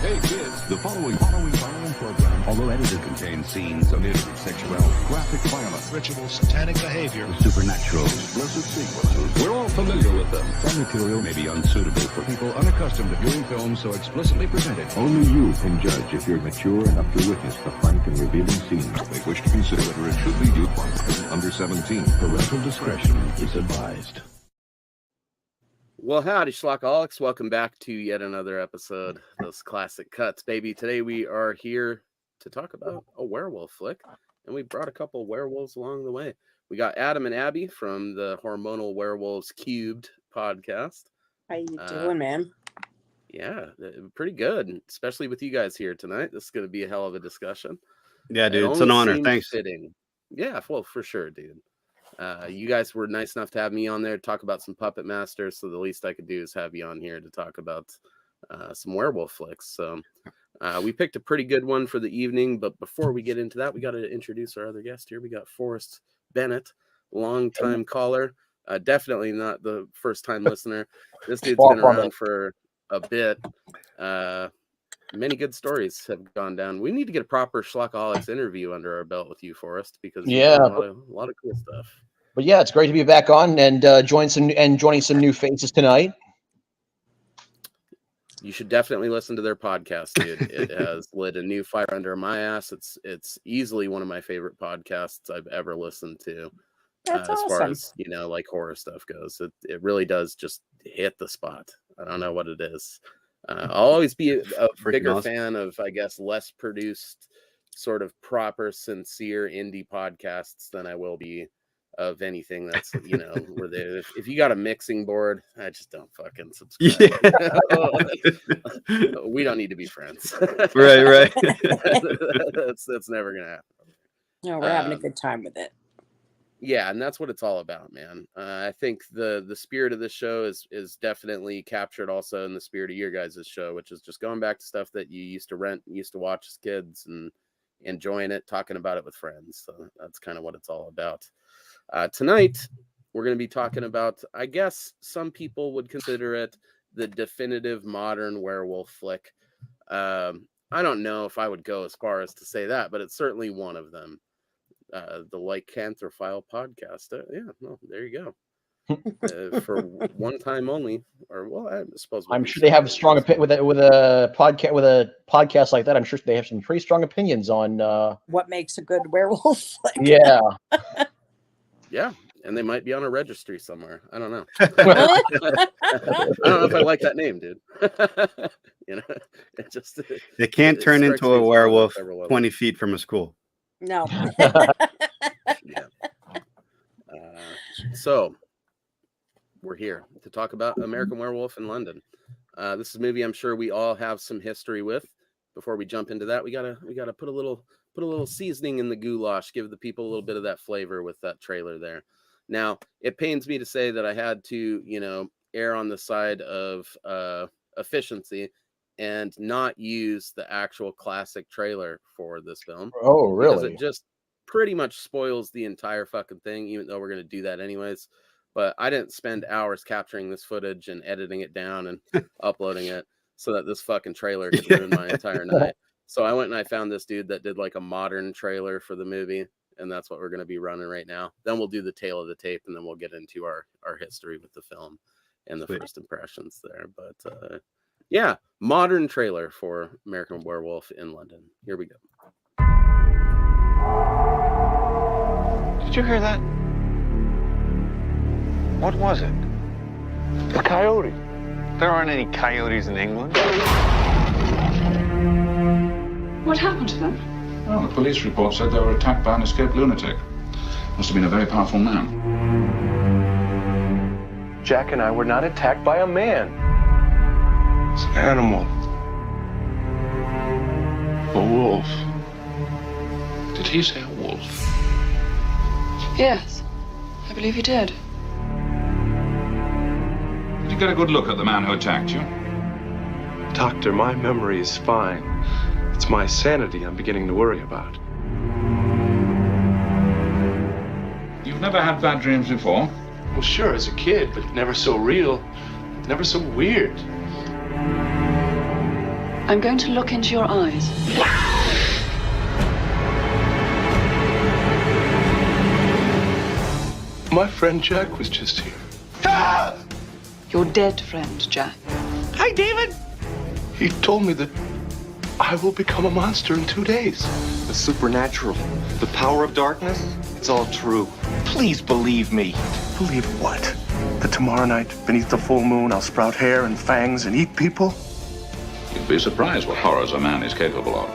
Hey kids, the following program, although edited, contains scenes of sexuality, graphic violence, ritual satanic behavior, the supernatural, explicit sequences. We're all familiar with them. Some material may be unsuitable for people unaccustomed to viewing films so explicitly presented. Only you can judge if you're mature enough to witness the frank and revealing scenes. They wish to consider whether it should be viewed by under 17. Parental discretion is advised. Well, howdy, Schlockaholics. Welcome back to yet another episode of those classic Cutz, baby. Today we are here to talk about a werewolf flick, and we brought a couple werewolves along the way. We got Adam and Abby from the Hormonal Werewolves Cubed podcast. How you doing, man? Yeah, pretty good, especially with you guys here tonight. This is going to be a hell of a discussion. Yeah, dude, it's an honor. Thanks. Fitting. Yeah, well, for sure, dude. You guys were nice enough to have me on there to talk about some Puppet Masters, so the least I could do is have you on here to talk about some werewolf flicks. So we picked a pretty good one for the evening, but before we get into that, we got to introduce our other guest here. We got Forrest Bennett, long-time caller, definitely not the first-time listener. This dude's been around for a bit. Many good stories have gone down. We need to get a proper Schlockaholics interview under our belt with you, Forrest, because yeah, a lot of cool stuff. But yeah, it's great to be back on and joining some new faces tonight. You should definitely listen to their podcast, dude. It has lit a new fire under my ass. It's easily one of my favorite podcasts I've ever listened to. That's as awesome. Far as like horror stuff goes, it really does just hit the spot. I don't know what it is. I'll always be a bigger fan of, I guess, less produced, sort of proper, sincere indie podcasts than I will be of anything that's, where if you got a mixing board, I just don't fucking subscribe. Yeah. We don't need to be friends. Right. That's never gonna happen. No, we're having a good time with it. Yeah, and that's what it's all about, man. I think the spirit of this show is definitely captured also in the spirit of your guys' show, which is just going back to stuff that you used to rent, used to watch as kids, and enjoying it, talking about it with friends. So that's kind of what it's all about. Tonight, we're going to be talking about, I guess some people would consider it the definitive modern werewolf flick. I don't know if I would go as far as to say that, but it's certainly one of them. The Lycanthrophile podcast. There you go. For one time only, or well, I suppose. I'm sure they have strong opinion with a podcast like that. I'm sure they have some pretty strong opinions on what makes a good werewolf. Yeah, yeah, and they might be on a registry somewhere. I don't know. I don't know if I like that name, dude. It just they can't turn into a werewolf 20 feet from a school. No. Yeah. So we're here to talk about American Werewolf in London. This is a movie I'm sure we all have some history with. Before we jump into that, we gotta put a little seasoning in the goulash, give the people a little bit of that flavor with that trailer there. Now, it pains me to say that I had to, err on the side of efficiency and not use the actual classic trailer for this film. Oh, really? Because it just pretty much spoils the entire fucking thing, even though we're going to do that anyways. But I didn't spend hours capturing this footage and editing it down and uploading it so that this fucking trailer could ruin my entire night. So I went and I found this dude that did like a modern trailer for the movie, and that's what we're going to be running right now. Then we'll do the tail of the tape, and then we'll get into our history with the film and the first impressions there. But yeah, modern trailer for American Werewolf in London. Here we go. Did you hear that? What was it? A coyote. There aren't any coyotes in England. What happened to them? Well, the police report said they were attacked by an escaped lunatic. Must have been a very powerful man. Jack and I were not attacked by a man. It's an animal. A wolf. Did he say a wolf? Yes, I believe he did. Did you get a good look at the man who attacked you? Doctor, my memory is fine. It's my sanity I'm beginning to worry about. You've never had bad dreams before? Well, sure, as a kid, but never so real, never so weird. I'm going to look into your eyes. My friend Jack was just here. Your dead friend, Jack. Hi, David. He told me that I will become a monster in 2 days. The supernatural, the power of darkness, it's all true. Please believe me. Believe what? That tomorrow night, beneath the full moon, I'll sprout hair and fangs and eat people? You'd be surprised what horrors a man is capable of.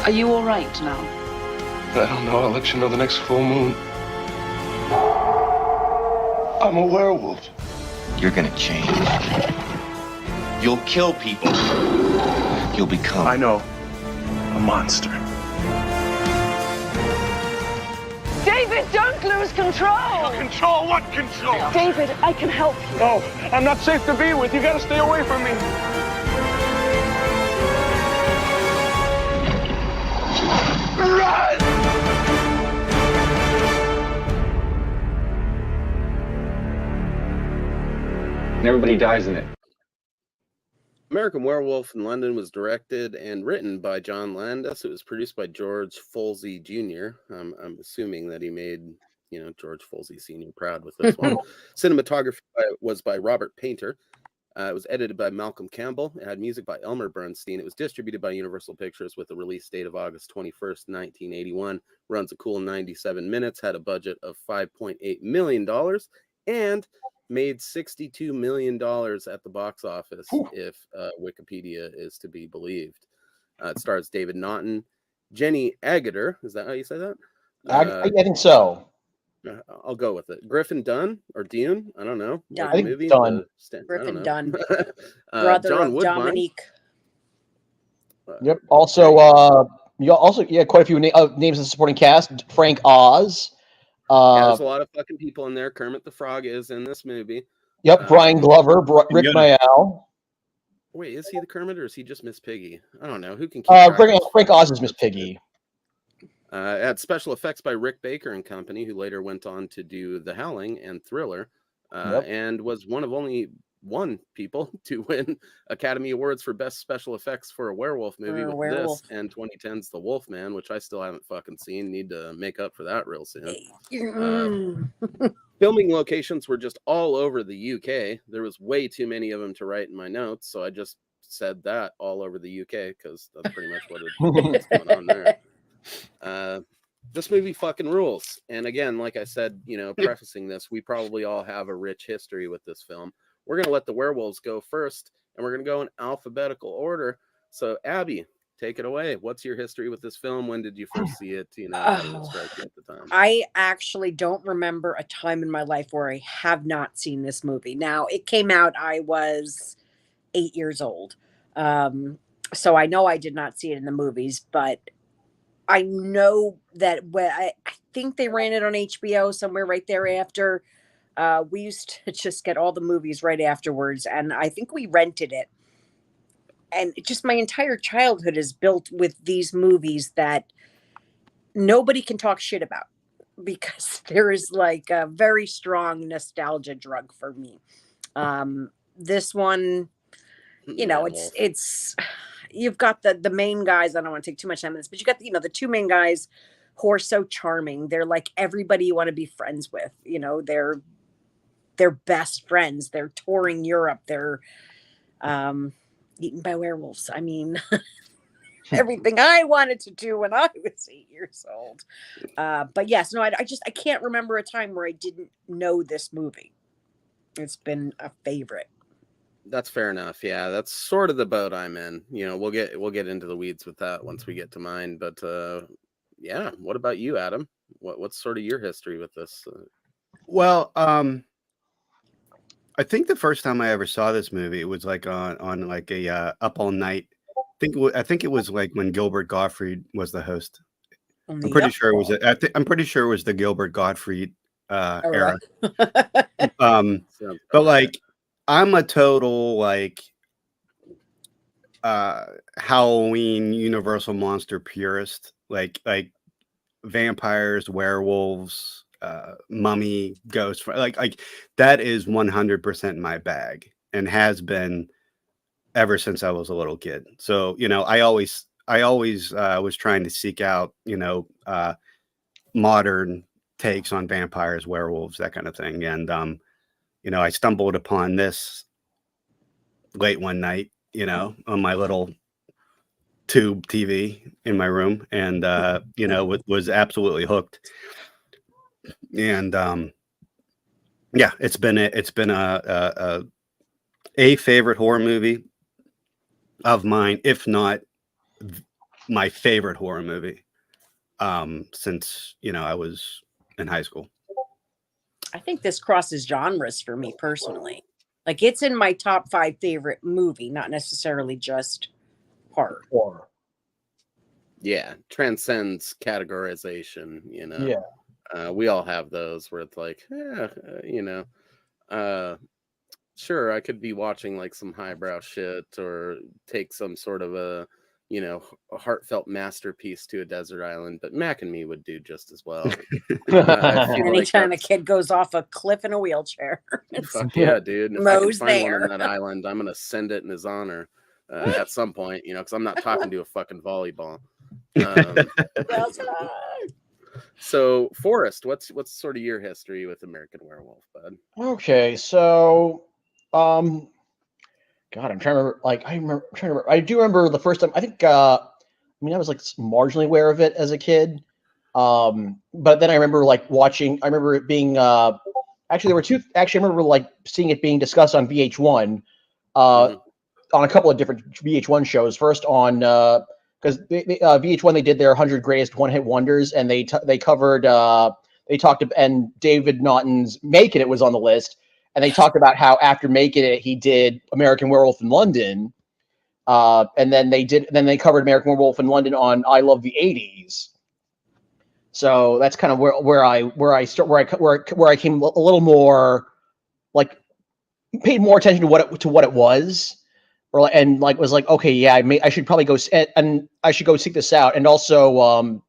Are you all right now? I don't know. I'll let you know the next full moon. I'm a werewolf. You're gonna change. You'll kill people. You'll become... I know. A monster. David, don't lose control! Control? What control? David, I can help you. No, I'm not safe to be with. You gotta stay away from me. Run! And everybody dies in it. American Werewolf in London was directed and written by John Landis. It was produced by George Folsey Jr. I'm assuming that he made, George Folsey Sr. proud with this one. Cinematography was by Robert Painter. It was edited by Malcolm Campbell. It had music by Elmer Bernstein. It was distributed by Universal Pictures with a release date of August 21st, 1981. Runs a cool 97 minutes, had a budget of $5.8 million, and made $62 million at the box office, if Wikipedia is to be believed. It stars David Naughton, Jenny Agutter. Is that how you say that? I think so. I'll go with it. Griffin Dunn or Dune? I don't know. Dunn. I think Dunn. Griffin Dunn. Brother John of Woodbine. Dominique. Yep. Also, quite a few names in the supporting cast. Frank Oz. There's a lot of fucking people in there. Kermit the Frog is in this movie. Yep. Brian Glover, Rick Mayall. Wait, is he the Kermit or is he just Miss Piggy? I don't know. Who can keep Frank Oz is Miss Piggy. It had special effects by Rick Baker and Company, who later went on to do The Howling and Thriller, and was one of only one people to win Academy Awards for Best Special Effects for a werewolf movie with Werewolf. this and 2010's The Wolfman, which I still haven't fucking seen. Need to make up for that real soon. Filming locations were just all over the UK. There was way too many of them to write in my notes, so I just said that all over the UK because that's pretty much what's going on there. This movie fucking rules. And again, like I said, prefacing this, we probably all have a rich history with this film. We're going to let the werewolves go first, and we're going to go in alphabetical order. So, Abby, take it away. What's your history with this film? When did you first see it? How did it strike you at the time? I actually don't remember a time in my life where I have not seen this movie. Now, it came out, I was 8 years old. So I know I did not see it in the movies, but I know that I think they ran it on HBO somewhere right thereafter. We used to just get all the movies right afterwards, and I think we rented it. And just my entire childhood is built with these movies that nobody can talk shit about because there is like a very strong nostalgia drug for me. This one, it's you've got the main guys. I don't want to take too much time on this, but you got the two main guys who are so charming. They're like everybody you want to be friends with. They're best friends. They're touring Europe. They're eaten by werewolves. I mean, everything I wanted to do when I was 8 years old. But yes, no, I can't remember a time where I didn't know this movie. It's been a favorite. That's fair enough. Yeah, that's sort of the boat I'm in. We'll get into the weeds with that once we get to mine. But yeah, what about you, Adam? What's sort of your history with this? Well, I think the first time I ever saw this movie, it was like on like a Up All Night. I think it was like when Gilbert Gottfried was the host. I'm pretty sure it was. I'm pretty sure it was the Gilbert Gottfried era. But like, I'm a total like Halloween Universal monster purist. Like vampires, werewolves. Mummy, ghost, like that is 100% my bag and has been ever since I was a little kid. So, I always was trying to seek out, modern takes on vampires, werewolves, that kind of thing. And, I stumbled upon this late one night, on my little tube TV in my room, and, was absolutely hooked. And, yeah, it's been a favorite horror movie of mine, if not my favorite horror movie, since I was in high school. I think this crosses genres for me personally. Like, it's in my top 5 favorite movie, not necessarily just horror. Yeah, transcends categorization. Yeah. We all have those where it's like, sure, I could be watching like some highbrow shit or take some sort of a heartfelt masterpiece to a desert island, but Mac and Me would do just as well. Anytime a kid goes off a cliff in a wheelchair. Fuck yeah, dude. And if I can Mo's find there. one on that island, I'm going to send it in his honor at some point, because I'm not talking to a fucking volleyball. So, Forrest, what's sort of your history with American Werewolf, bud? Okay, so, God, I'm trying to remember. I do remember the first time. I think, I was like marginally aware of it as a kid. But then I remember like watching. I remember it being. Actually, there were two. Actually, I remember like seeing it being discussed on VH1. On a couple of different VH1 shows. First on because VH1 they did their 100 greatest one-hit wonders, and they covered. They talked about, and David Naughton's "Making It" was on the list. And they talked about how after Making It, he did American Werewolf in London, and then they covered American Werewolf in London on I Love the '80s. So that's kind of where I came a little more, like, paid more attention to what it was, and like was like, okay, yeah, I should probably go and I should go seek this out, and also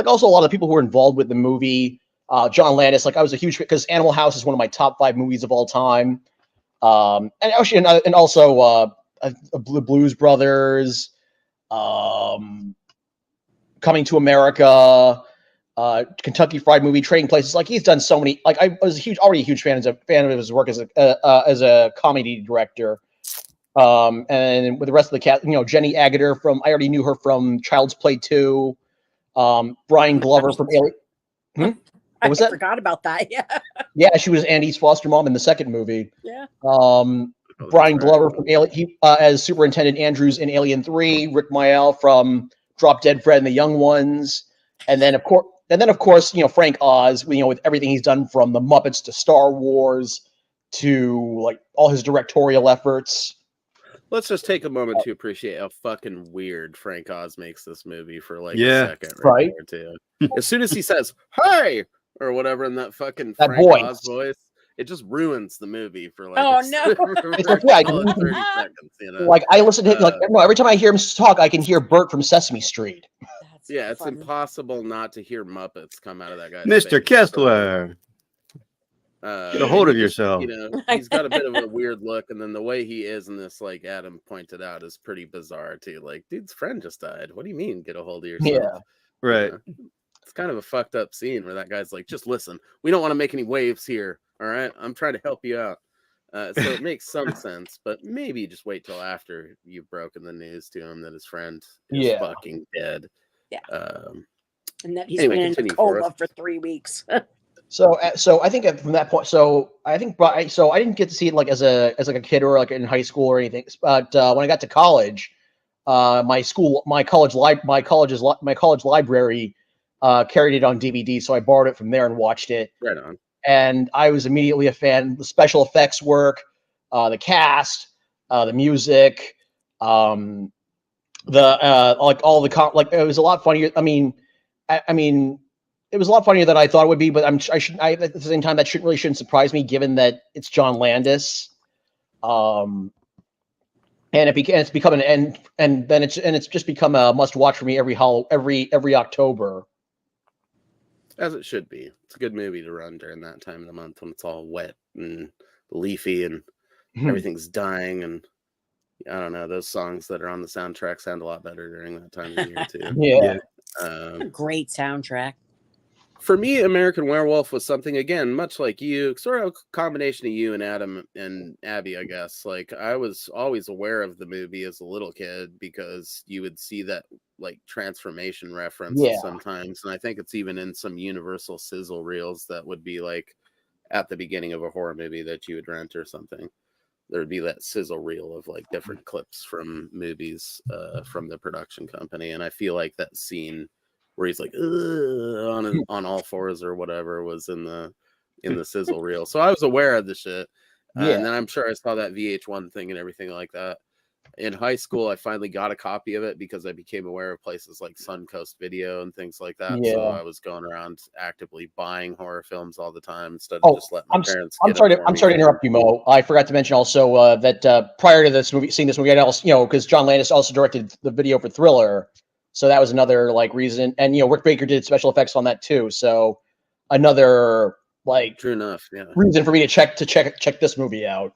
also a lot of the people who were involved with the movie. John Landis, like I was a huge, because Animal House is one of my top 5 movies of all time. And also the Blues Brothers, Coming to America, Kentucky Fried Movie, Trading Places. Like he's done so many. Like I was already a huge fan of his work as a comedy director. And with the rest of the cast, Jenny Agutter I already knew her from Child's Play 2. Brian Glover from Alien. What was that? I forgot about that. Yeah. Yeah, she was Andy's foster mom in the second movie. Yeah. Brian Glover from Alien, as Superintendent Andrews in Alien 3. Rick Mayall from Drop Dead Fred and the Young Ones, and then of course, Frank Oz. With everything he's done from the Muppets to Star Wars to like all his directorial efforts. Let's just take a moment to appreciate how fucking weird Frank Oz makes this movie for like Yeah. a second, Right. or two. As soon as he says "Hey" or whatever in that fucking That Frank voice. Oz voice, it just ruins the movie for like Oh, no. It's like, yeah, 30 seconds. Like I listen to him, no, every time I hear him talk, I can hear Bert from Sesame Street. That's Yeah, it's funny. impossible not to hear Muppets come out of that guy's Mr. face. Kessler, get a hold of yourself. He's got a bit of a weird look, and then the way he is in this, like Adam pointed out, is pretty bizarre too. Like, dude's friend just died. What do you mean, get a hold of yourself? Yeah. Right. It's kind of a fucked up scene where that guy's like, just listen, we don't want to make any waves here. All right. I'm trying to help you out. So it makes some sense, but maybe just wait till after you've broken the news to him that his friend is fucking dead. Yeah. And that he's Anyway, been in a continue, coma Forrest. for 3 weeks. So I think from that point, I didn't get to see it like as a kid or like in high school or anything. But when I got to college, my college library carried it on DVD, so I borrowed it from there and watched it. Right on. And I was immediately a fan. The special effects work, the cast, the music, it was a lot funnier. I mean, it was a lot funnier than I thought it would be. But at the same time, that shouldn't surprise me, given that it's John Landis. And it's become it's just become a must watch for me every October. As it should be. It's a good movie to run during that time of the month when it's all wet and leafy and everything's dying and I don't know, those songs that are on the soundtrack sound a lot better during that time of the year too. Yeah. A great soundtrack. For me, American Werewolf was something, again, much like you, sort of a combination of you and Adam and Abby, I guess. Like, I was always aware of the movie as a little kid because you would see that, like, transformation reference sometimes. And I think it's even in some Universal sizzle reels that would be, like, at the beginning of a horror movie that you would rent or something. There would be that sizzle reel of, like, different clips from movies from the production company. And I feel like that scene where he's like on all fours or whatever was in the sizzle reel. So I was aware of the shit. And then I'm sure I saw that VH1 thing and everything like that. In high school, I finally got a copy of it because I became aware of places like Suncoast Video and things like that. So I was going around actively buying horror films all the time instead of just letting my parents. I'm sorry to interrupt you, Mo. I forgot to mention also that prior to this movie, seeing this movie, I also, because John Landis also directed the video for Thriller. So that was another like reason, and Rick Baker did special effects on that too. So another like true enough, reason for me to check this movie out.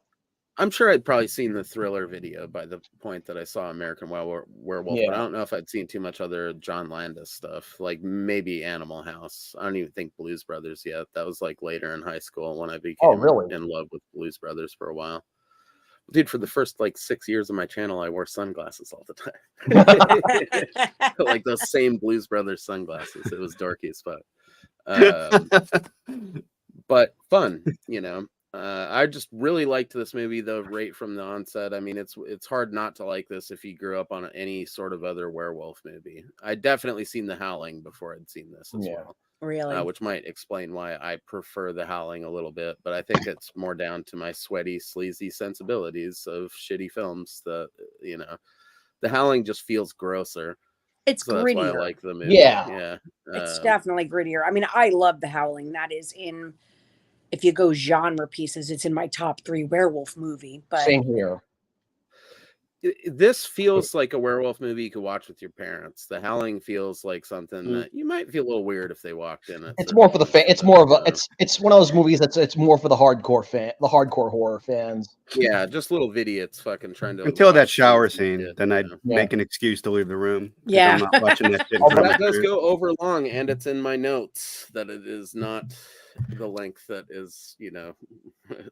I'm sure I'd probably seen the Thriller video by the point that I saw American Werewolf, but I don't know if I'd seen too much other John Landis stuff, like maybe Animal House. I don't even think Blues Brothers yet. That was like later in high school when I became in love with Blues Brothers for a while. Dude, for the first like 6 years of my channel, I wore sunglasses all the time. Like those same Blues Brothers sunglasses. It was dorky as fuck. But fun, I just really liked this movie though, right from the onset. I mean, it's hard not to like this if you grew up on any sort of other werewolf movie. I'd definitely seen The Howling before I'd seen this as well. Really? Which might explain why I prefer The Howling a little bit, but I think it's more down to my sweaty, sleazy sensibilities of shitty films that, The Howling just feels grosser. It's so grittier. That's why I like the movie. Yeah. It's definitely grittier. I mean, I love The Howling. That is if you go genre pieces, it's in my top 3 werewolf movie. But same here. This feels like a werewolf movie you could watch with your parents. The Howling feels like something that you might feel a little weird if they walked in. It's more for the fan. It's more of a. It's one of those movies it's more for the hardcore horror fans. Yeah, just little idiots fucking trying to. Until that shower scene, then I'd make an excuse to leave the room. Yeah, I'm not watching that shit. That does go over long, and it's in my notes that it is not the length that is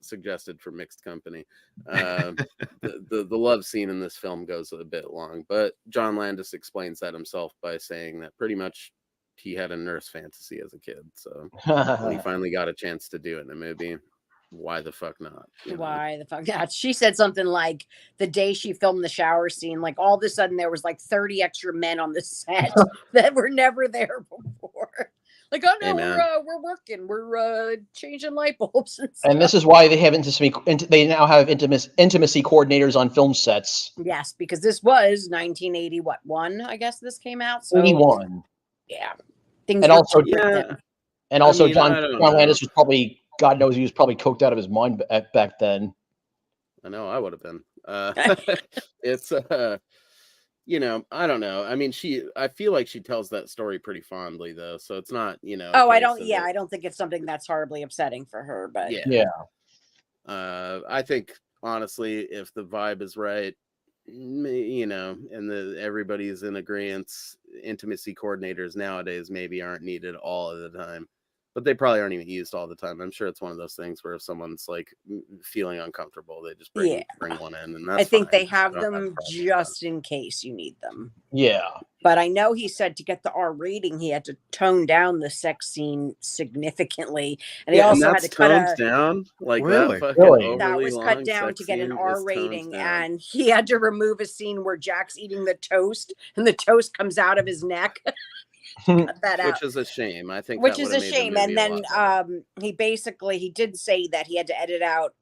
suggested for Mixed Company. The love scene in this film goes a bit long, but John Landis explains that himself by saying that pretty much he had a nurse fantasy as a kid, so when he finally got a chance to do it in a movie, why the fuck not? Why the fuck not? She said something like the day she filmed the shower scene, like all of a sudden there was like 30 extra men on the set that were never there before. Like, oh no, we're working, we're changing light bulbs. And this is why they have they now have intimacy coordinators on film sets. Yes, because this was 1981, I guess this came out. So 81. Yeah. And also John Landis was probably, God knows, he was probably coked out of his mind back then. I know I would have been. It's I don't know. I mean, I feel like she tells that story pretty fondly though. So it's not, Oh, I don't think it's something that's horribly upsetting for her, but yeah. I think honestly, if the vibe is right, and everybody's in agreement, intimacy coordinators nowadays maybe aren't needed all of the time. But they probably aren't even used all the time. I'm sure it's one of those things where if someone's like feeling uncomfortable, they just bring one in, and that's I think fine. they have them just in case you need them. Yeah. But I know he said to get the R rating, he had to tone down the sex scene significantly, and he also had to cut down like really? That was cut down to get an R rating, and he had to remove a scene where Jack's eating the toast, and the toast comes out of his neck. Cut that out. Which is a shame. I think which is a shame. And then he did say that he had to edit out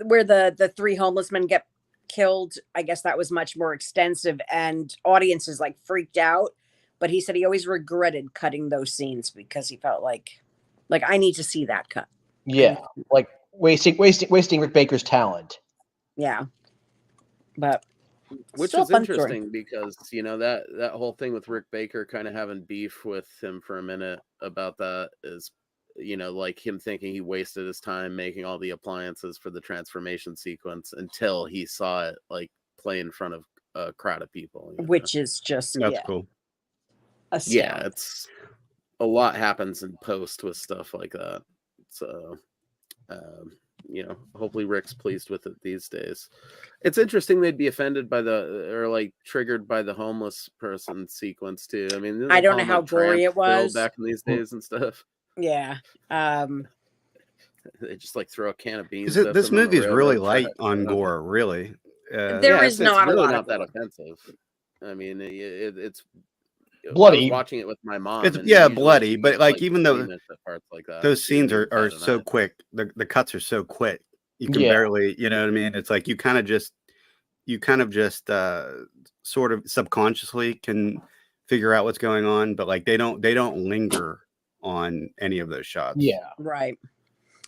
where the 3 homeless men get killed. I guess that was much more extensive and audiences like freaked out. But he said he always regretted cutting those scenes because he felt like I need to see that cut. Yeah, like wasting Rick Baker's talent. Yeah, but. Which is interesting because that whole thing with Rick Baker kind of having beef with him for a minute about that is you know, like him thinking he wasted his time making all the appliances for the transformation sequence until he saw it like play in front of a crowd of people, you know? Which is just That's cool. astounding. Yeah, it's a lot happens in post with stuff like that. So, you know, hopefully Rick's pleased with it these days. It's interesting they'd be offended by or like triggered by the homeless person sequence too. I mean, I don't know how gory it was back in these days and stuff. Yeah. They just like throw a can of beans. This movie is really light on gore, really. There is not really a lot not of that gore. offensive. I mean, it's bloody. I was watching it with my mom. It's and yeah, usually bloody, she but gets, like even though parts like that, those scenes even are bad so enough. quick, the cuts are so quick. You can Yeah. barely, you know what I mean? It's like you kind of just sort of subconsciously can figure out what's going on, but like they don't linger on any of those shots. Yeah. Right.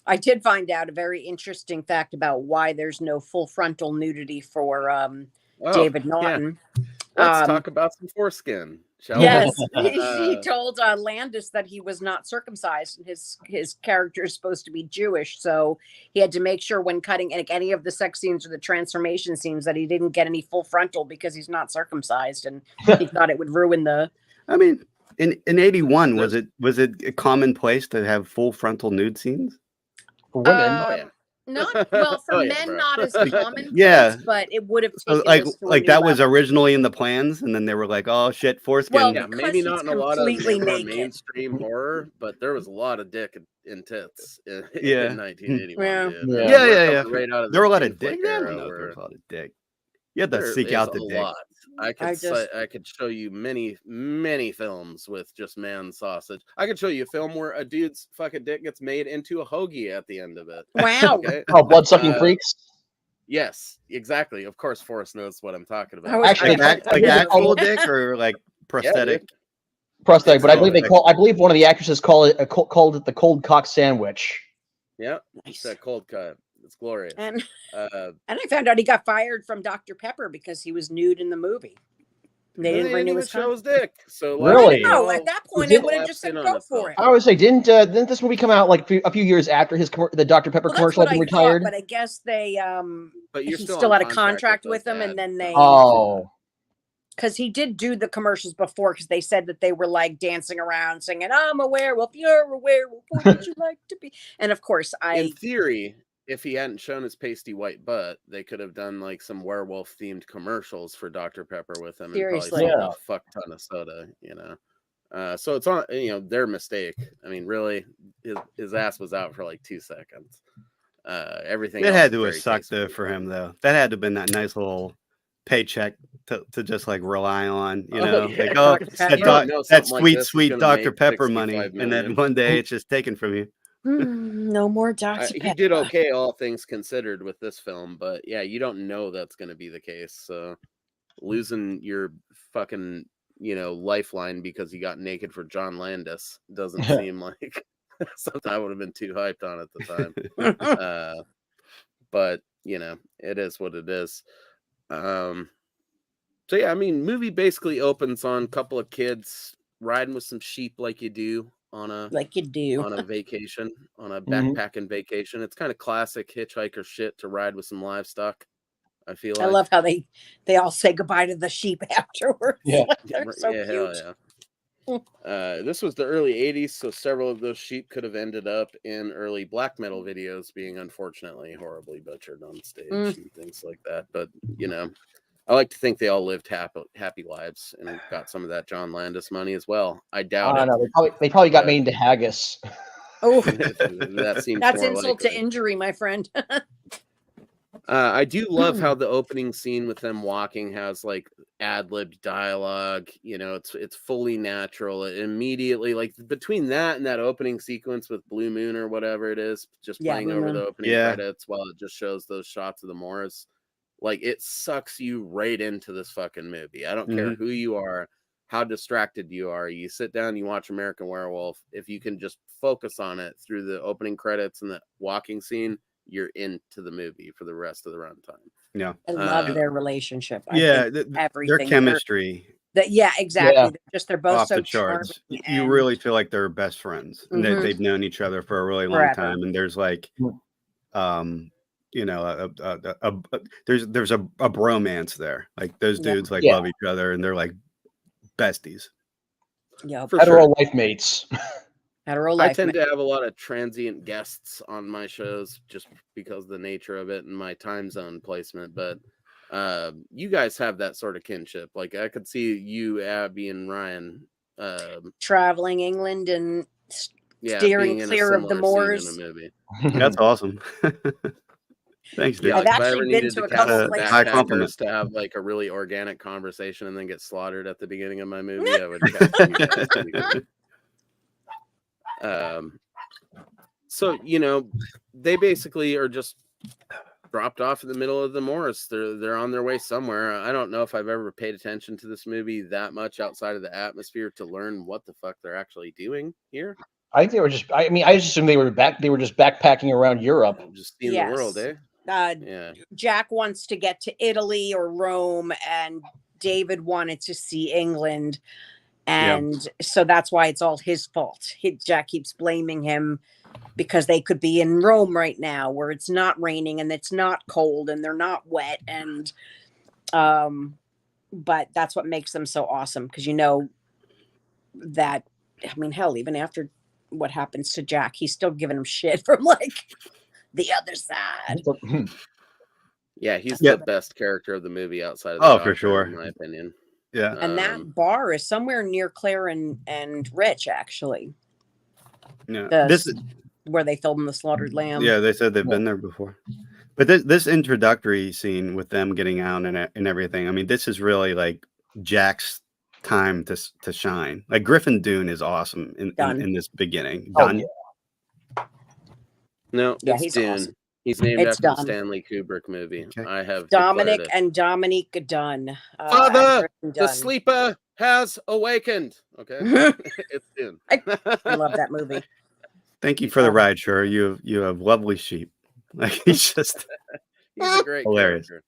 I did find out a very interesting fact about why there's no full frontal nudity for David Naughton. Let's talk about some foreskin, shall Yes, we? he told Landis that he was not circumcised, and his character is supposed to be Jewish, so he had to make sure when cutting any of the sex scenes or the transformation scenes that he didn't get any full frontal because he's not circumcised, and he thought it would ruin the. I mean, in 81, was it a commonplace to have full frontal nude scenes? For women, Not well for men, bro. not as common. Yeah. But it would have So, taken this to a like new that was level. originally in the plans, and then they were like, "Oh shit, foreskin." Well, Yeah, because maybe he's not in a lot of completely more naked. mainstream horror, but there was a lot of dick and tits in Yeah. 1981. Yeah. Dude. Yeah. Yeah. Right out of There were a lot the of dick. Flick Yeah, I era don't know if there where was a lot of dick. You had to there seek is out the a dick. lot. I could show you many films with just man sausage. I could show you a film where a dude's fucking dick gets made into a hoagie at the end of it. Wow. Okay. oh, blood-sucking freaks. Yes, exactly. Of course, Forrest knows what I'm talking about. I was- Actually, Like I did actual call dick or like prosthetic? dude. prosthetic, but I believe Excellent. I believe one of the actresses called it the cold cock sandwich. Yeah, Nice. it's that cold cut. It's glorious. And Uh, I found out he got fired from Dr. Pepper because he was nude in the movie. They didn't renew even his show his contract. dick. So Really? No, at that point, Did- it would have just said go for it. I always say, didn't this movie come out like a few years after the Dr. Pepper Well, that's commercial what had been I retired? thought, but I guess they But he you're still still on had a contract with those them, and ads. then they Oh, because he did do the commercials before because they said that they were like dancing around singing I'm a werewolf, you're a werewolf, what would you like to be? And of course In theory, if he hadn't shown his pasty white butt, they could have done like some werewolf themed commercials for Dr. Pepper with him and Seriously. probably sold Yeah. a fuck ton of soda, you know. So it's on, you know, their mistake. I mean, really, his ass was out for like 2 seconds. Everything It else had is to have very sucked tasteful. though for him though. That had to have been that nice little paycheck to just like rely on, you Oh, know, yeah. like oh Dr. Pepper. You don't know that something like sweet this is sweet gonna Dr. make Pepper money, 65 and then million. one day it's just taken from you. no more Dr. He Pepper. did okay, all things considered, with this film, but yeah, you don't know that's going to be the case. So losing your fucking, you know, lifeline because you got naked for John Landis doesn't seem like something I would have been too hyped on at the time. But you know, it is what it is. So yeah, I mean, movie basically opens on a couple of kids riding with some sheep like you do on a vacation, on a backpacking vacation. It's kind of classic hitchhiker shit to ride with some livestock. I feel like. I love how they all say goodbye to the sheep afterwards. Yeah. They're so yeah, cute. hell yeah. This was the early 80s, so several of those sheep could have ended up in early black metal videos being unfortunately horribly butchered on stage and things like that. But, you know, I like to think they all lived happy lives and got some of that John Landis money as well. I doubt I it. don't know. They probably got made into haggis. Oh, That seems that's more insult likely. to injury, my friend. I do love how the opening scene with them walking has like ad-libbed dialogue. You know, it's fully natural. It immediately, like between that and that opening sequence with Blue Moon or whatever it is, just Yeah, playing Blue over Moon. the opening Yeah. credits while it just shows those shots of the Moors. Like it sucks you right into this fucking movie. I don't care who you are, how distracted you are. You sit down, you watch American Werewolf. If you can just focus on it through the opening credits and the walking scene, you're into the movie for the rest of the runtime. Yeah. I love their relationship. I Yeah, think their everything. chemistry. Yeah, exactly. Yeah. They're both Off so the charts. charming You and really feel like they're best friends, and Mhm. they've known each other for a really long Forever. time. And there's like, Mm. you know, there's a bromance there. Like those Yeah. dudes like Yeah. love each other, and they're like besties. Yeah, For Hetero sure. life mates. hetero I life. tend to have a lot of transient guests on my shows just because of the nature of it and my time zone placement. But you guys have that sort of kinship. Like I could see you, Abby, and Ryan. Traveling England and Yeah, steering being in a clear of the similar scene in moors. a movie. That's awesome. Thanks, dude. Yeah, I've like if I actually ever been needed to to a cast couple some places. High compliment. backpackers to have like a really organic conversation and then get slaughtered at the beginning of my movie, I would cast you guys pretty good. So you know, they basically are just dropped off in the middle of the moors. They're on their way somewhere. I don't know if I've ever paid attention to this movie that much outside of the atmosphere to learn what the fuck they're actually doing here. I think they were just. I mean, I just assumed they were just backpacking around Europe. Just seeing the world, Yes. eh? Yeah. Jack wants to get to Italy or Rome, and David wanted to see England. And so that's why it's all his fault. Jack keeps blaming him because they could be in Rome right now where it's not raining and it's not cold and they're not wet. And, but that's what makes them so awesome. Because you know that, I mean, hell, even after what happens to Jack, he's still giving him shit from like the other side. Yeah, he's the best character of the movie outside of the Oh, Doctor, for sure. in my opinion. Yeah. And that bar is somewhere near Claire and Rich, actually. Yeah. This is where they filmed the slaughtered lamb. Yeah, they said they've been there before. But this introductory scene with them getting out and everything, I mean, this is really like Jack's time to shine. Like Griffin Dune is awesome in this beginning. Done. Yeah. No, Yeah, it's he's Dune. awesome. He's named It's after Dunn. the Stanley Kubrick movie. Okay. I have Dominic declared it. and Dominique Dunn. Father, Griffin the Dunn. sleeper has awakened. Okay, it's Dune. I love that movie. Thank you for the ride, sure. You have lovely sheep. Like he's just He's a great hilarious. character.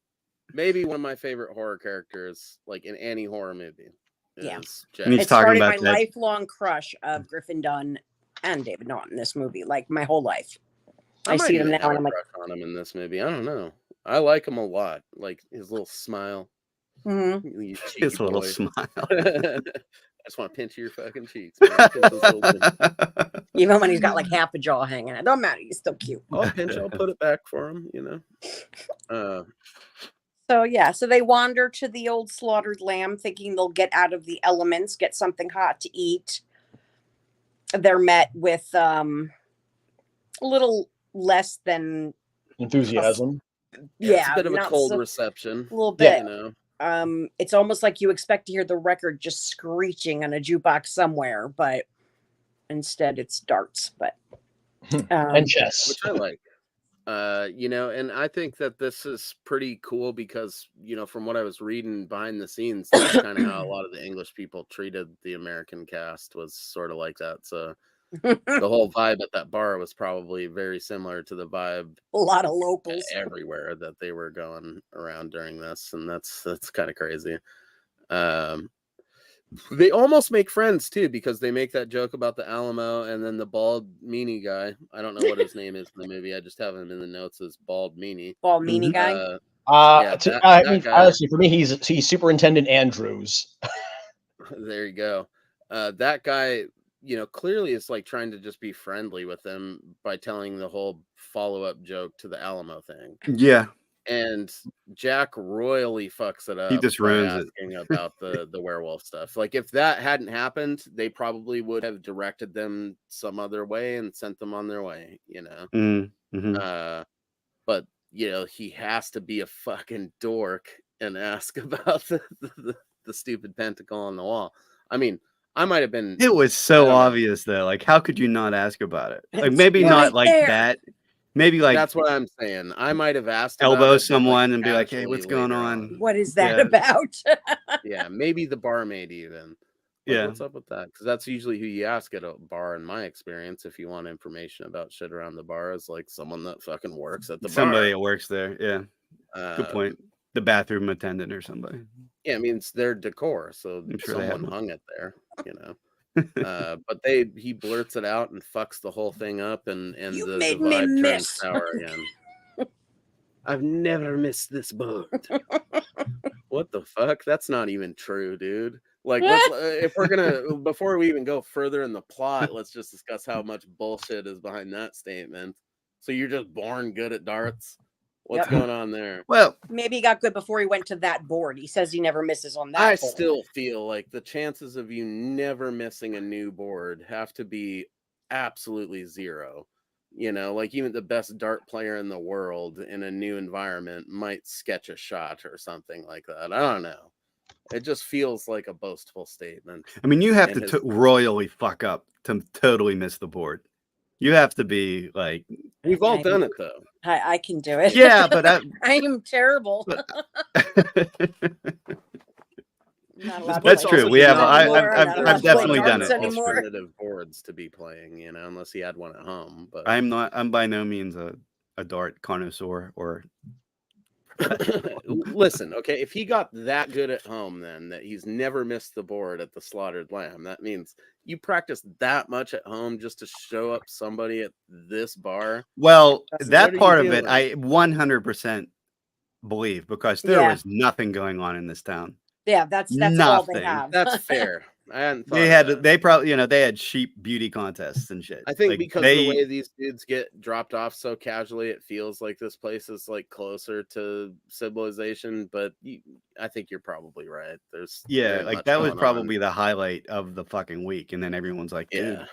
Maybe one of my favorite horror characters, like in any horror movie. Yeah. Jack. And he's It talking started my about that. lifelong crush of Griffin Dunn and David Naughton in this movie, like my whole life. I might see them even now have and a I'm like, crush on him in this movie. I don't know. I like him a lot. Like his little smile. mhm. You cheeky His little boy. smile. I just want to pinch your fucking cheeks. Man. Pinch those little things. Even when he's got like half a jaw hanging. It don't matter. He's still cute. I'll pinch. I'll put it back for him. You know. So yeah, so they wander to the old slaughtered lamb thinking they'll get out of the elements, get something hot to eat. They're met with a little less than Enthusiasm. It's a bit of a not cold so- reception. a little bit. You know. It's almost like you expect to hear the record just screeching on a jukebox somewhere, but instead it's darts. But And chess. Which I like. You know, and I think that this is pretty cool because, you know, from what I was reading behind the scenes, that's kind of how a lot of the English people treated the American cast, was sort of like that. So the whole vibe at that bar was probably very similar to the vibe a lot of locals everywhere that they were going around during this, and that's kind of crazy. They almost make friends too, because they make that joke about the Alamo and then the bald meanie guy. I don't know what his name is in the movie. I just have him in the notes as bald meanie. Bald meanie guy. I mean, honestly, for me, he's Superintendent Andrews. There you go. That guy, you know, clearly is like trying to just be friendly with them by telling the whole follow-up joke to the Alamo thing. Yeah. And Jack royally fucks it up. He just by ruins asking about the werewolf stuff. Like if that hadn't happened, they probably would have directed them some other way and sent them on their way, you know. Mm-hmm. But you know, he has to be a fucking dork and ask about the stupid pentacle on the wall. I mean, I might have been. It was so obvious though. Like, how could you not ask about it? Like, maybe Right not like there. that. Maybe like That's what I'm saying. I might have asked about elbow it, but, someone like, and be like, "Hey, what's casually going later on?" What is that Yeah. about? Yeah, maybe the barmaid even. Like, Yeah. what's up with that? Because that's usually who you ask at a bar, in my experience. If you want information about shit around the bar, is like someone that fucking works at the Somebody bar. that works there. Yeah. Good point. the bathroom attendant or somebody. Yeah, I mean it's their decor, so I'm sure they someone have hung it there, you know. But he blurts it out and fucks the whole thing up, and You the made me vibe turns miss. sour again. I've never missed this board. What the fuck? That's not even true, dude. Like, let's if we're gonna before we even go further in the plot, let's just discuss how much bullshit is behind that statement. So you're just born good at darts? What's Yep. going on there? Well, Maybe he got good before he went to that board. He says he never misses on that I board. still feel like the chances of you never missing a new board have to be absolutely zero. You know, like even the best dart player in the world in a new environment might sketch a shot or something like that. I don't know. It just feels like a boastful statement. I mean, you have And to royally fuck up to totally miss the board. You have to be like. We've all done it though. I can do it. Yeah, but I am terrible. That's true. We have. I've definitely done it. Alternative boards to be playing, you know, unless he had one at home. But I'm by no means a dart connoisseur or. Listen, okay, if he got that good at home, then that he's never missed the board at the Slaughtered Lamb, that means you practice that much at home just to show up somebody at this bar. Well, that part of it, I 100% believe, because there was nothing going on in this town. Yeah, that's nothing. all they have. That's fair. I hadn't thought they probably, they had sheep beauty contests and shit. I think like, because the way these dudes get dropped off so casually, it feels like this place is like closer to civilization. But I think you're probably right. There's like that was probably the highlight of the fucking week, and then everyone's like, "Dude,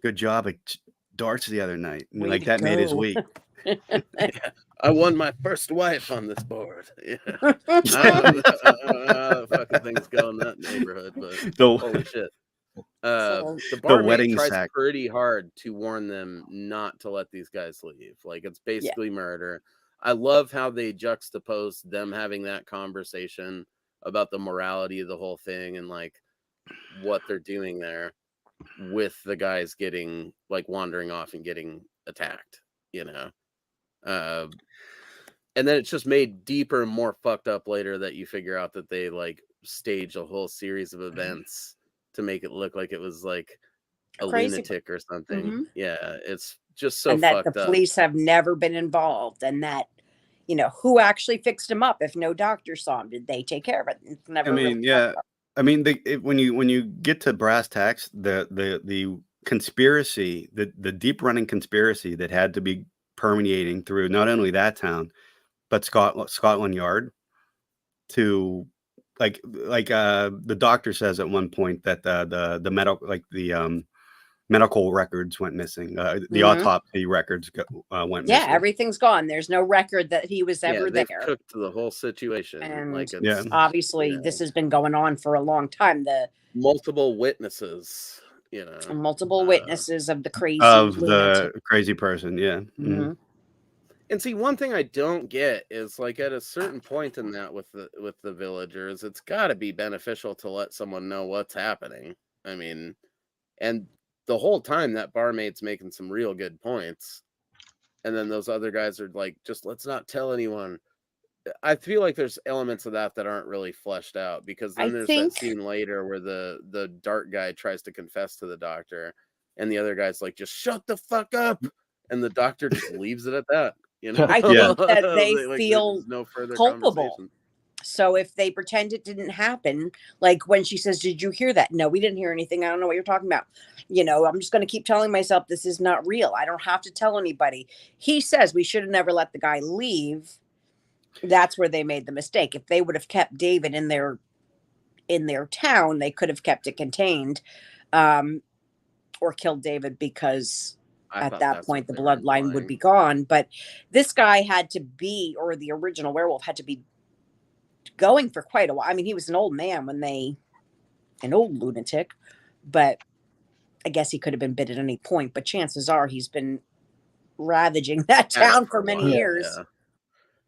good job at darts the other night." And like that made his week. I won my first wife on this board. Yeah. I don't know how the fucking things go in that neighborhood, but holy shit. The barmaid tries pretty hard to warn them not to let these guys leave. Like, it's basically murder. I love how they juxtapose them having that conversation about the morality of the whole thing and like what they're doing there with the guys getting like wandering off and getting attacked, you know. And then it's just made deeper and more fucked up later that you figure out that they like stage a whole series of events to make it look like it was like a lunatic or something. Mm-hmm. Yeah, it's just so and that fucked the up. Police have never been involved, and that who actually fixed him up if no doctor saw him? Did they take care of it? It's never. I mean, I mean, when you get to brass tacks, the conspiracy, the deep running conspiracy that had to be permeating through not only that town, but Scotland Yard, to like the doctor says at one point that the medical records went missing. The autopsy records went missing. Yeah, everything's gone. There's no record that he was ever there. Cooked the whole situation. And like it's, obviously this has been going on for a long time. The multiple witnesses, multiple witnesses of the crazy person. Yeah. Mm-hmm. And see, one thing I don't get is like at a certain point in that with the villagers, it's got to be beneficial to let someone know what's happening. I mean, and the whole time that barmaid's making some real good points, and then those other guys are like, just let's not tell anyone. I feel like there's elements of that aren't really fleshed out, because then there's that scene later where the dart guy tries to confess to the doctor, and the other guy's like, just shut the fuck up, and the doctor just leaves it at that. I think that they feel no further culpable. So if they pretend it didn't happen, like when she says, "Did you hear that?" No, we didn't hear anything. I don't know what you're talking about. I'm just going to keep telling myself this is not real. I don't have to tell anybody. He says we should have never let the guy leave. That's where they made the mistake. If they would have kept David in their town, they could have kept it contained, or killed David, because at that point the bloodline would be gone. But this guy had to be, or the original werewolf had to be going for quite a while. I mean, he was an old man an old lunatic, but I guess he could have been bit at any point. But chances are he's been ravaging that town for many years. Yeah.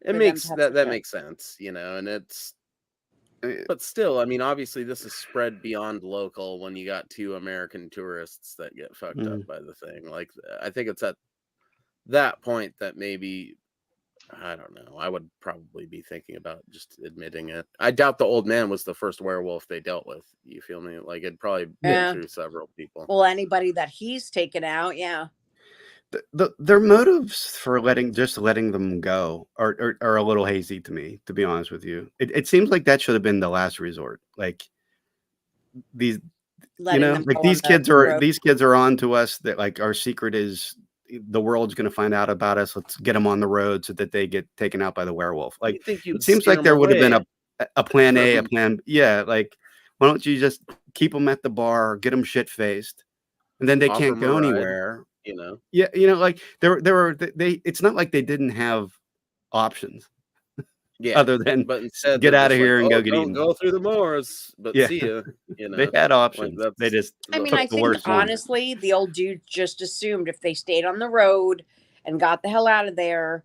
It makes that makes sense, and it's, but still, I mean, obviously this is spread beyond local when you got 2 American tourists that get fucked up by the thing. Like, I think it's at that point that maybe, I don't know. I would probably be thinking about just admitting it. I doubt the old man was the first werewolf they dealt with. You feel me? Like it'd probably been through several people. Well, anybody that he's taken out, yeah. Their motives for letting them go are a little hazy to me, to be honest with you. It seems like that should have been the last resort. Like these, these kids are on to us that like our secret is the world's going to find out about us. Let's get them on the road so that they get taken out by the werewolf. Like it seems like there would have been a plan A, a plan. Yeah. Like, why don't you just keep them at the bar, get them shit faced, and then they can't go anywhere. Yeah, like it's not like they didn't have options. Yeah, other than but instead get out of here and go get eaten. Go through the moors, but see you. They had options. Like they just. I mean, I think honestly, the old dude just assumed if they stayed on the road and got the hell out of there,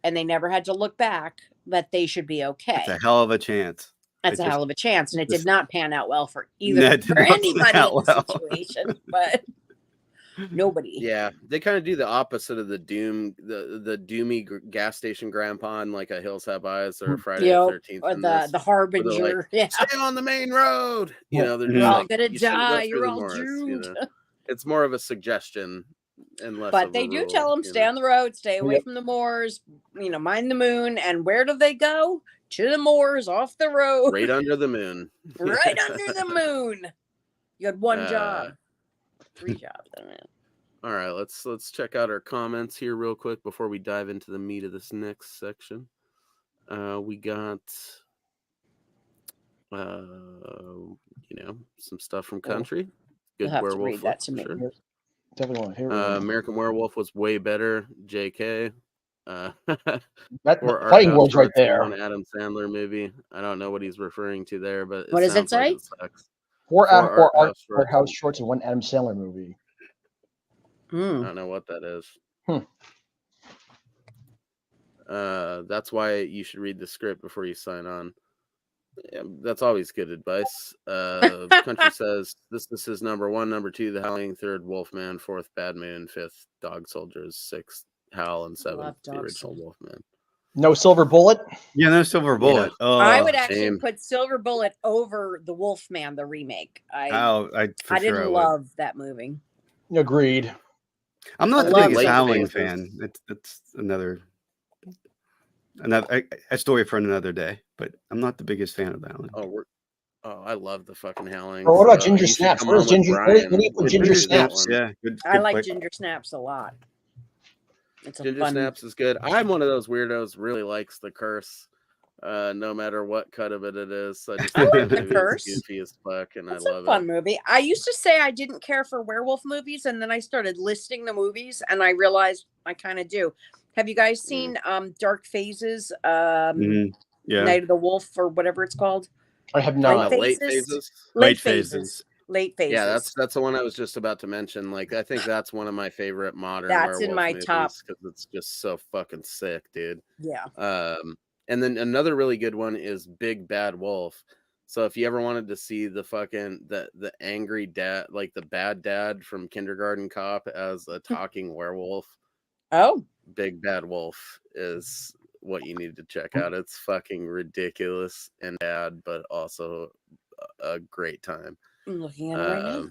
and they never had to look back, that they should be okay. It's a hell of a chance. That's a hell of a chance, and it did not pan out well for anybody in the situation, but. Nobody. Yeah, they kind of do the opposite of the doomy gas station grandpa in like a Hills Have Eyes or Friday the 13th, or the Harbinger. Like, stay on the main road. They're just you're all like, gonna die. You're all doomed. It's more of a suggestion and less. But they do tell them stay on the road, stay away from the moors. Mind the moon. And where do they go? To the moors, off the road, right under the moon. Right under the moon. You had one job. 3 jobs, man. All right, let's check out our comments here real quick before we dive into the meat of this next section. We got some stuff from country. Good werewolf. Read that to me. Sure. Definitely want to hear American Werewolf was way better. JK. That Fighting World's right there. An Adam Sandler movie. I don't know what he's referring to there, but what does it say? Four art house shorts and one Adam Sandler movie. I don't know what that is. That's why you should read the script before you sign on. Yeah, that's always good advice. Country says this is number 1, number 2, The Howling, 3rd, Wolfman, 4th, Bad Moon, 5th, Dog Soldiers, 6th, Howl, and 7th, the original Wolfman. No Silver Bullet? Yeah, no Silver Bullet. Yeah. I would actually put Silver Bullet over the Wolfman, the remake. I didn't love that movie. Agreed. I'm not the biggest Howling fan. It's another a story for another day. But I'm not the biggest fan of Howling. I love the fucking Howling. What about Ginger Snaps? Where's Ginger? Where do you put Ginger Snaps? Yeah, good I like Ginger Snaps a lot. Ginger Snaps is good. I'm one of those weirdos really likes The Curse, no matter what cut of it is. So I just like The Curse. Goofy as fuck, and it's I love a fun movie. I used to say I didn't care for werewolf movies, and then I started listing the movies, and I realized I kind of do. Have you guys seen Dark Phases? Night of the Wolf or whatever it's called. I have not. Late Phases. Late Phases. Late Phases. Yeah, that's the one I was just about to mention. Like, I think that's one of my favorite modern. That's in my top because it's just so fucking sick, dude. Yeah. And then another really good one is Big Bad Wolf. So if you ever wanted to see the fucking the angry dad, like the bad dad from Kindergarten Cop as a talking werewolf, Big Bad Wolf is what you need to check out. It's fucking ridiculous and bad, but also a great time. I'm looking at it right now.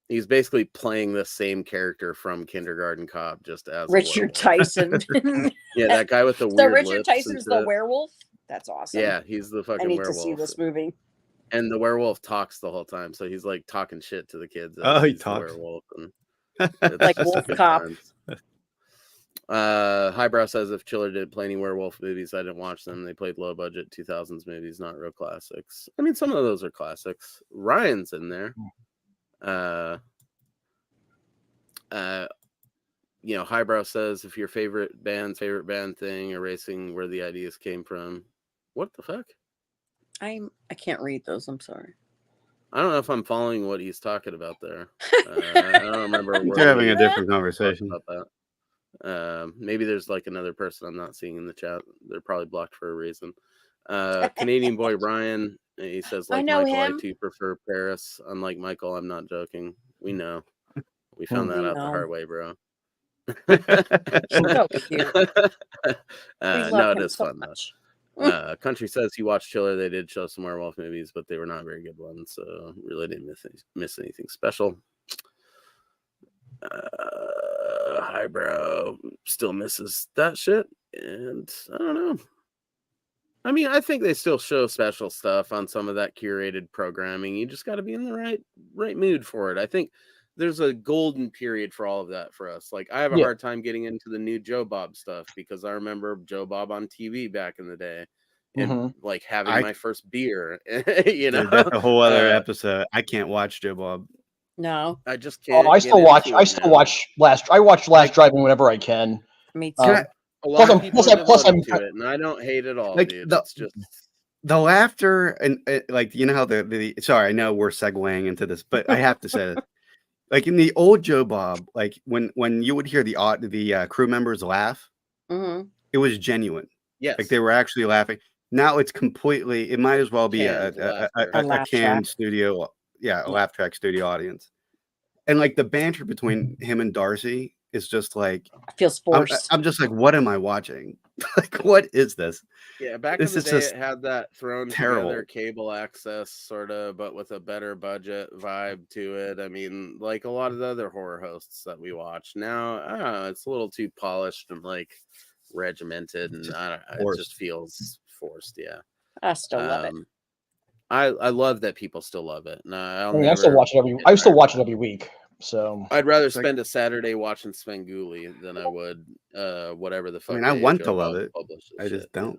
He's basically playing the same character from Kindergarten Cop, just as Richard Tyson. Yeah, that guy with the weird So Richard lips Tyson's the werewolf? That's awesome. Yeah, he's the fucking werewolf. I need to see this movie. And the werewolf talks the whole time, so he's like talking shit to the kids. He talks. Werewolf, and like Wolf Cop. Highbrow says if Chiller did play any werewolf movies, I didn't watch them. They played low budget 2000s movies, not real classics. I mean, some of those are classics. Ryan's in there. Highbrow says if your favorite band thing, erasing where the ideas came from. What the fuck? I can't read those. I'm sorry. I don't know if I'm following what he's talking about there. I don't remember. They're having a different conversation about that. Maybe there's like another person I'm not seeing in the chat. They're probably blocked for a reason. Canadian boy Ryan, he says, like Michael, I too prefer Paris. Unlike Michael, I'm not joking. We know. We found that out the hard way, bro. So cute. No, it is fun though. Country says he watched Chiller. They did show some werewolf movies, but they were not very good ones, so really didn't miss anything special. Highbrow still misses that shit, and I don't know. I mean, I think they still show special stuff on some of that curated programming. You just got to be in the right mood for it. I think there's a golden period for all of that for us. Like, I have a hard time getting into the new Joe Bob stuff because I remember Joe Bob on TV back in the day, and like having my first beer. You know, that's a whole other episode. I can't watch Joe Bob. No, I just can't. I still watch Last Driving whenever I can. Me too. A lot of people plus I'm to it, and I don't hate it all, like, dude. It's just the laughter and like, you know how the sorry, I know we're segueing into this, but I have to say this. Like in the old Joe Bob, like when you would hear the crew members laugh, it was genuine. Yes, like they were actually laughing. Now it's completely. It might as well be a canned studio, a laugh track studio audience, and like the banter between him and Darcy. It's just like it feels forced. I'm just like, what am I watching? Like, what is this? Yeah, back this in the day, it had that thrown together cable access sort of, but with a better budget vibe to it. I mean, like a lot of the other horror hosts that we watch now, I don't know, it's a little too polished and like regimented, and I don't know, it just feels forced. Yeah, I still love it. I love that people still love it. And I still watch it every week. So I'd rather spend a Saturday watching Svengoolie than I would whatever the fuck. I mean, I want to love it. I just don't.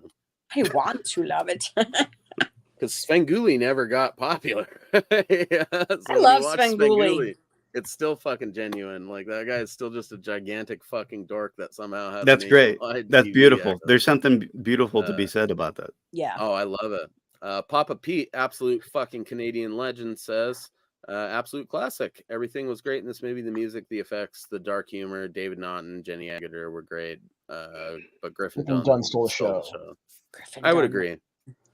I want to love it. Because Svengoolie never got popular. So I love Svengoolie. It's still fucking genuine. Like, that guy is still just a gigantic fucking dork that somehow has. That's great. That's beautiful. There's something beautiful to be said about that. Yeah. Oh, I love it. Papa Pete, absolute fucking Canadian legend, says. Absolute classic. Everything was great in this movie. The music, the effects, the dark humor. David Naughton, Jenny Agutter were great. But Griffin Dunn stole the show. I would agree.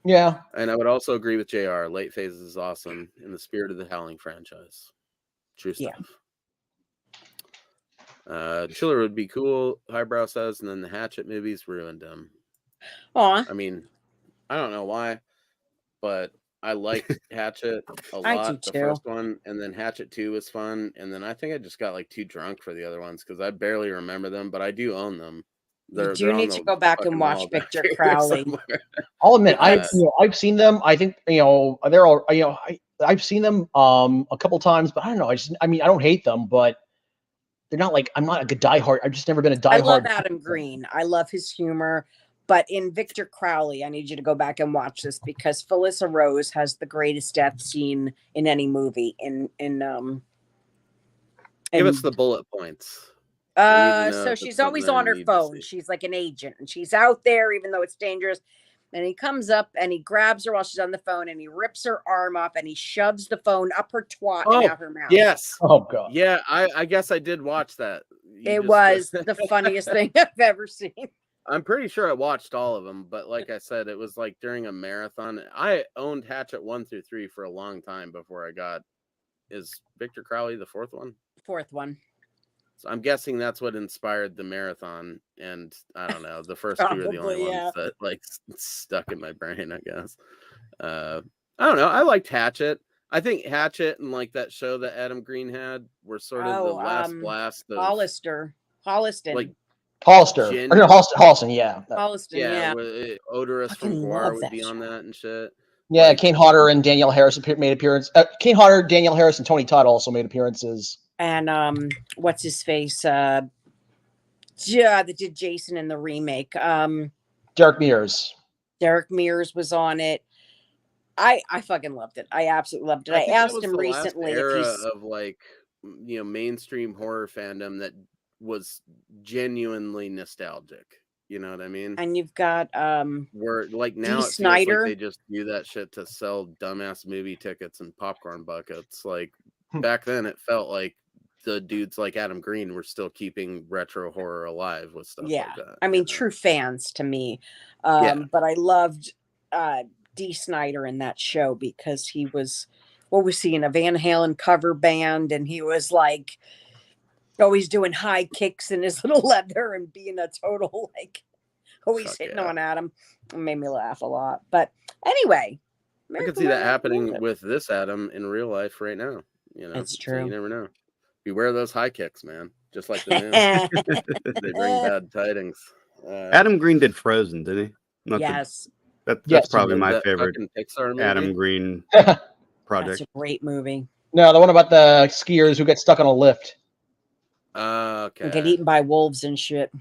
Yeah. And I would also agree with JR. Late Phases is awesome in the spirit of the Howling franchise. True stuff. Yeah. Chiller would be cool, Highbrow says, and then the Hatchet movies ruined him. Aw. I mean, I don't know why, but I liked Hatchet a lot, I do the too. first one, and then Hatchet 2 was fun, and then I think I just got like too drunk for the other ones because I barely remember them, but I do own them. You do need to go back and watch Victor Crowley. I'll admit, I've seen them. I think they're all I've seen them a couple times, but I don't know. I don't hate them, but they're not like I'm not like a diehard. I've just never been a diehard. I love Adam Green. I love his humor. But in Victor Crowley, I need you to go back and watch this because Felissa Rose has the greatest death scene in any movie. Give us the bullet points. So she's always on her phone. She's like an agent, and she's out there, even though it's dangerous. And he comes up and he grabs her while she's on the phone, and he rips her arm off, and he shoves the phone up her twat and out her mouth. Yes. Oh god. Yeah, I guess I did watch that. It was the funniest thing I've ever seen. I'm pretty sure I watched all of them, but like I said, it was like during a marathon. I owned Hatchet 1 through 3 for a long time before I got. Is Victor Crowley the fourth one? Fourth one. So I'm guessing that's what inspired the marathon, and I don't know. The first two are the only ones that like stuck in my brain, I guess. I don't know. I liked Hatchet. I think Hatchet and like that show that Adam Green had were sort of the last blast of Holliston. Like Hollister. Holliston, yeah. Holliston, yeah. Odorous from Guar would be on that and shit. Yeah, Kane Hodder and Danielle Harris made appearances. Kane Hodder, Danielle Harris, and Tony Todd also made appearances. And what's his face? That did Jason in the remake. Derek Mears. Derek Mears was on it. I fucking loved it. I absolutely loved it. I asked him recently if he's of like mainstream horror fandom that was genuinely nostalgic. You know what I mean? And you've got where like now D. Snyder. Like they just do that shit to sell dumbass movie tickets and popcorn buckets. Like back then it felt like the dudes like Adam Green were still keeping retro horror alive with stuff like that. I mean, true fans to me. But I loved D. Snyder in that show because he was, what was he in, a Van Halen cover band, and he was like Always doing high kicks in his little leather and being a total like always Fuck hitting yeah. on Adam. It made me laugh a lot. But anyway, I could see that happening with this Adam in real life right now. You know, It's So true. you never know. Beware those high kicks, man. Just like the moon. They bring bad tidings. Adam Green did Frozen, didn't he? Yes. That's Yes, he probably did. my That favorite fucking Pixar movie. Adam Green That's project. a great movie. No, the one about the skiers who get stuck on a lift. Okay. And get eaten by wolves and shit.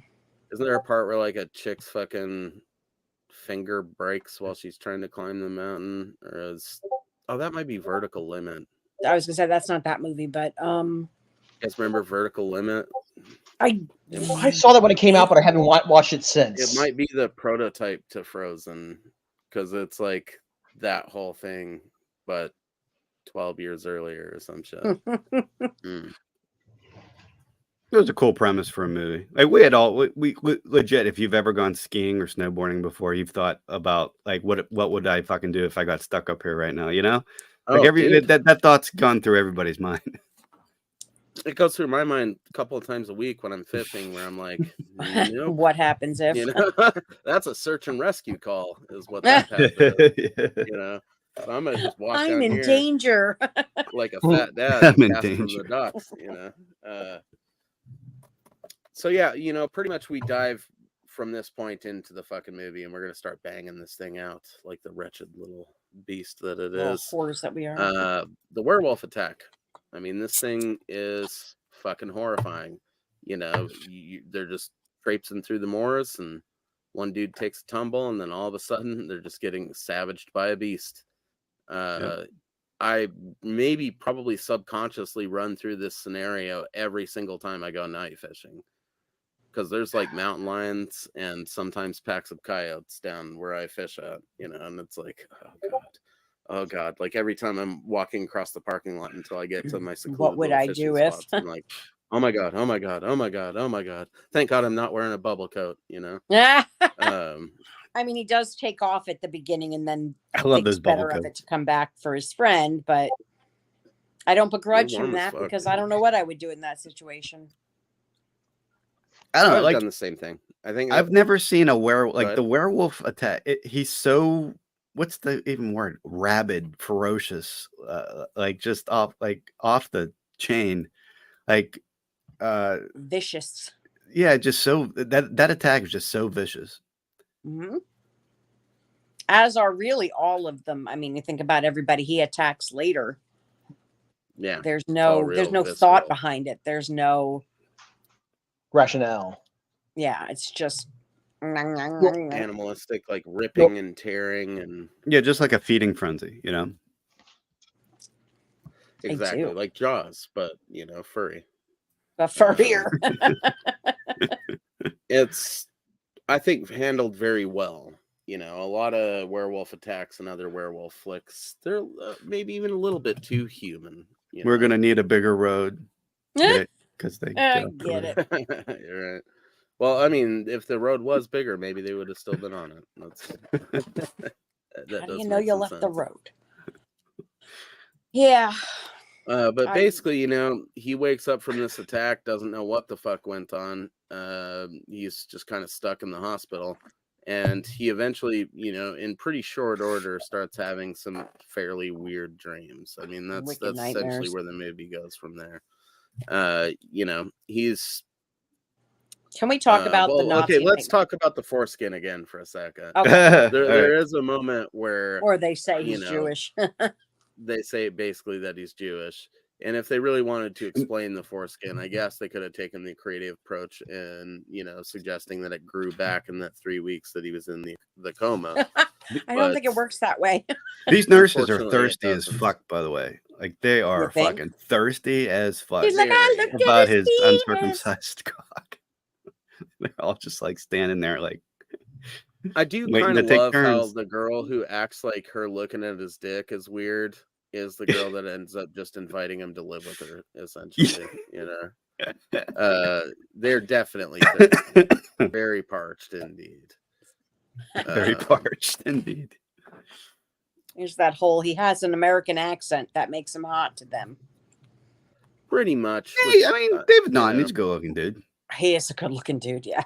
Isn't there a part where like a chick's fucking finger breaks while she's trying to climb the mountain? Oh, that might be Vertical Limit. I was gonna say that's not that movie, but You guys remember Vertical Limit? I saw that when it came out, but I haven't watched it since. It might be the prototype to Frozen because it's like that whole thing, but 12 years earlier or some shit. It was a cool premise for a movie. Like we legit. If you've ever gone skiing or snowboarding before, you've thought about like what would I fucking do if I got stuck up here right now? You know, like that thought's gone through everybody's mind. It goes through my mind a couple of times a week when I'm fishing, where I'm like, nope. What happens if? You know, that's a search and rescue call, is what that path is. You know, so I'm gonna just walk. I'm down in here danger. like a fat dad. I'm in cast from danger. the docks, you know. So yeah, you know, pretty much we dive from this point into the fucking movie, and we're gonna start banging this thing out like the wretched little beast that it Little is. horse that we are. The werewolf attack. I mean, this thing is fucking horrifying. You know, they're just traipsing through the moors, and one dude takes a tumble, and then all of a sudden they're just getting savaged by a beast. I probably subconsciously run through this scenario every single time I go night fishing, because there's like mountain lions and sometimes packs of coyotes down where I fish at, you know, and it's like, oh god, like every time I'm walking across the parking lot until I get to my secluded What would little I fishing do if? spots, I'm like, oh my god, thank god I'm not wearing a bubble coat, you know. I mean, he does take off at the beginning and then I love thinks those bubble better of it coats. to come back for his friend, but I don't begrudge You're warm him as that fuck. because I don't know what I would do in that situation. I don't know. I've Like done the same thing. I think I've never seen a werewolf like ahead. the werewolf attack. He's so what's the even word? Rabid, ferocious, like just off the chain, like Vicious. yeah, just so that attack is just so vicious. Mm-hmm. As are really all of them. I mean, you think about everybody he attacks later. Yeah, There's all no real thought visceral. behind it. There's no Rationale. yeah, it's just animalistic, like ripping and tearing and Yeah, just like a feeding frenzy, you know. exactly do. like Jaws, but you know, furry. a furrier. It's, I think, handled very well. You know, a lot of werewolf attacks and other werewolf flicks, they're maybe even a little bit too human. You We're know? gonna need a bigger road because they I get up get there. it. You're right. Well, I mean, if the road was bigger, maybe they would have still been on it. That How do does you know make you some left the sense. road? Yeah. But basically, you know, he wakes up from this attack, doesn't know what the fuck went on. He's just kind of stuck in the hospital. And he eventually, you know, in pretty short order, starts having some fairly weird dreams. I mean, that's Wicked essentially nightmares. where the movie goes from there. You know, he's... Can we talk about the Nazi? Okay, let's talk about the foreskin again for a second. Okay. There is a moment where... Or they say you he's know, Jewish. they say basically that he's Jewish. And if they really wanted to explain the foreskin, I guess they could have taken the creative approach and, you know, suggesting that it grew back in that 3 weeks that he was in the coma. I don't think it works that way. These nurses are Unfortunately, it thirsty as doesn't. fuck, by the way. Like they are think? fucking thirsty as fuck He's like, I looked about at his penis. uncircumcised cock. They're all just like standing there, like I do waiting kind to of take love how turns. the girl who acts like her looking at his dick is weird is the girl that ends up just inviting him to live with her, essentially. You know, they're definitely thirsty. Very parched indeed. Very parched indeed. There's that whole, he has an American accent that makes him hot to them. Pretty much. Hey, I mean, David Naughton, you he's a good-looking dude. He is a good looking dude, yeah.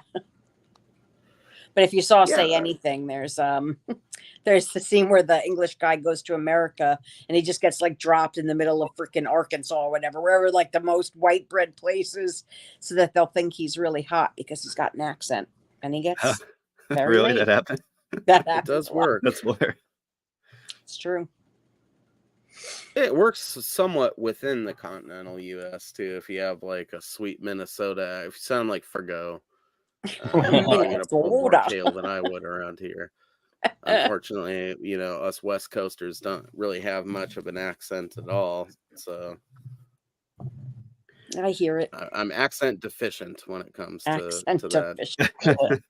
But if you saw Yeah. Say Anything, there's the scene where the English guy goes to America and he just gets like dropped in the middle of freaking Arkansas or whatever, wherever like the most white bread places, so that they'll think he's really hot because he's got an accent. And he gets very Really? late. That happened? That It happens does a lot. work. That's hilarious. It's true. It works somewhat within the continental U.S. too. If you have like a sweet Minnesota, if you sound like Fargo, you're gonna pull more Minnesota. tail than I would around here. Unfortunately, us West Coasters don't really have much of an accent at all. So I hear it. I'm accent deficient when it comes to Accent that. deficient.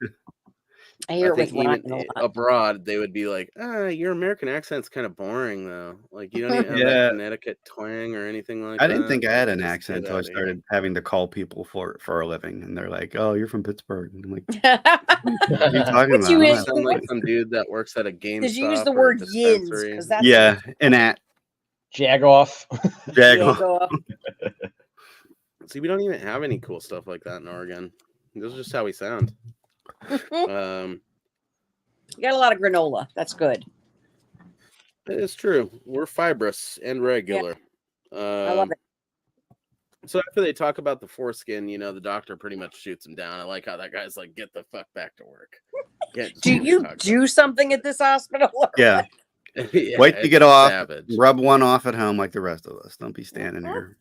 I hear it with even Ryan a lot. abroad, they would be like, your American accent's kind of boring, though. Like, you don't even have Yeah. that Connecticut twang or anything like that. I didn't think I had an Just get accent until I outta here. started having to call people for a living, and they're like, "Oh, you're from Pittsburgh." And I'm like, What "What are you talking What's about?" you I'm in- not- You sound like some dude that works at a GameStop. Did you use the or a word yins? dispensary. Because that's Yeah, an at Jagoff. Jaguar. See, we don't even have any cool stuff like that in Oregon. This is just how we sound. You got a lot of granola. That's good. It is true. We're fibrous and regular. I love it. So after they talk about the foreskin, the doctor pretty much shoots him down. I like how that guy's like, "Get the fuck back to work." Do you do something at this hospital? Yeah. Yeah, Wait to it's get off. savage. Rub one off at home like the rest of us. Don't be standing here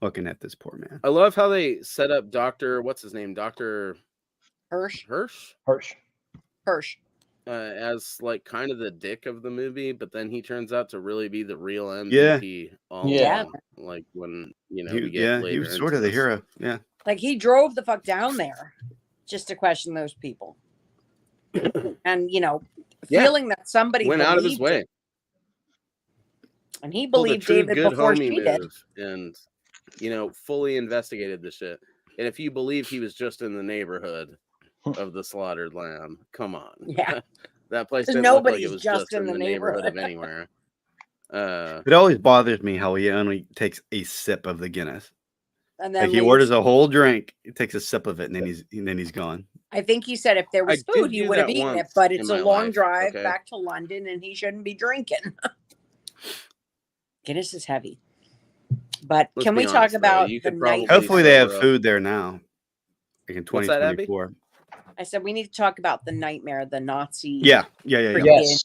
looking at this poor man. I love how they set up Dr. What's his name? Dr. Hirsch. As like kind of the dick of the movie, but then he turns out to really be the real Yeah. MVP. All Yeah. along. Like when we He, get he later was sort into of the this. hero. Yeah. Like he drove the fuck down there just to question those people. And Yeah. feeling that somebody Went out of his believed way. it. And he Pulled a believed true David good before homie she did. move, and fully investigated the shit. And if you believe he was just in the neighborhood of the slaughtered lamb, come on. Yeah. That place 'Cause didn't look like nobody's it was just just in in the the neighborhood of neighborhood. anywhere. It always bothers me how he only takes a sip of the Guinness. And then Like he leaves. orders a whole drink, he takes a sip of it, and then he's gone. I think he said if there was I food, did he do would have that eaten it, once but in it's my a long life, drive okay? back to London and he shouldn't be drinking. Guinness is heavy. But Let's can be we talk honest, though, about you the could probably night? Hopefully they have sober up. food there now. Like in What's that, Abby? 2024. I said we need to talk about the nightmare, the Nazi. Yeah. freaking- Yes.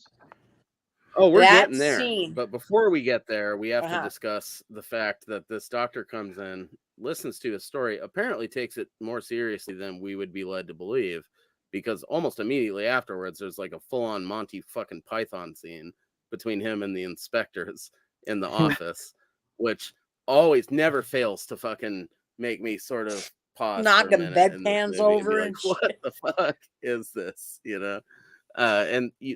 Oh, we're That getting there. scene. But before we get there, we have to Uh-huh. discuss the fact that this doctor comes in, listens to his story, apparently takes it more seriously than we would be led to believe, because almost immediately afterwards, there's like a full-on Monty fucking Python scene between him and the inspectors in the office, which always never fails to fucking make me sort of pause, Knocking for a minute in this bedpans movie and be over like, and what the fuck is this?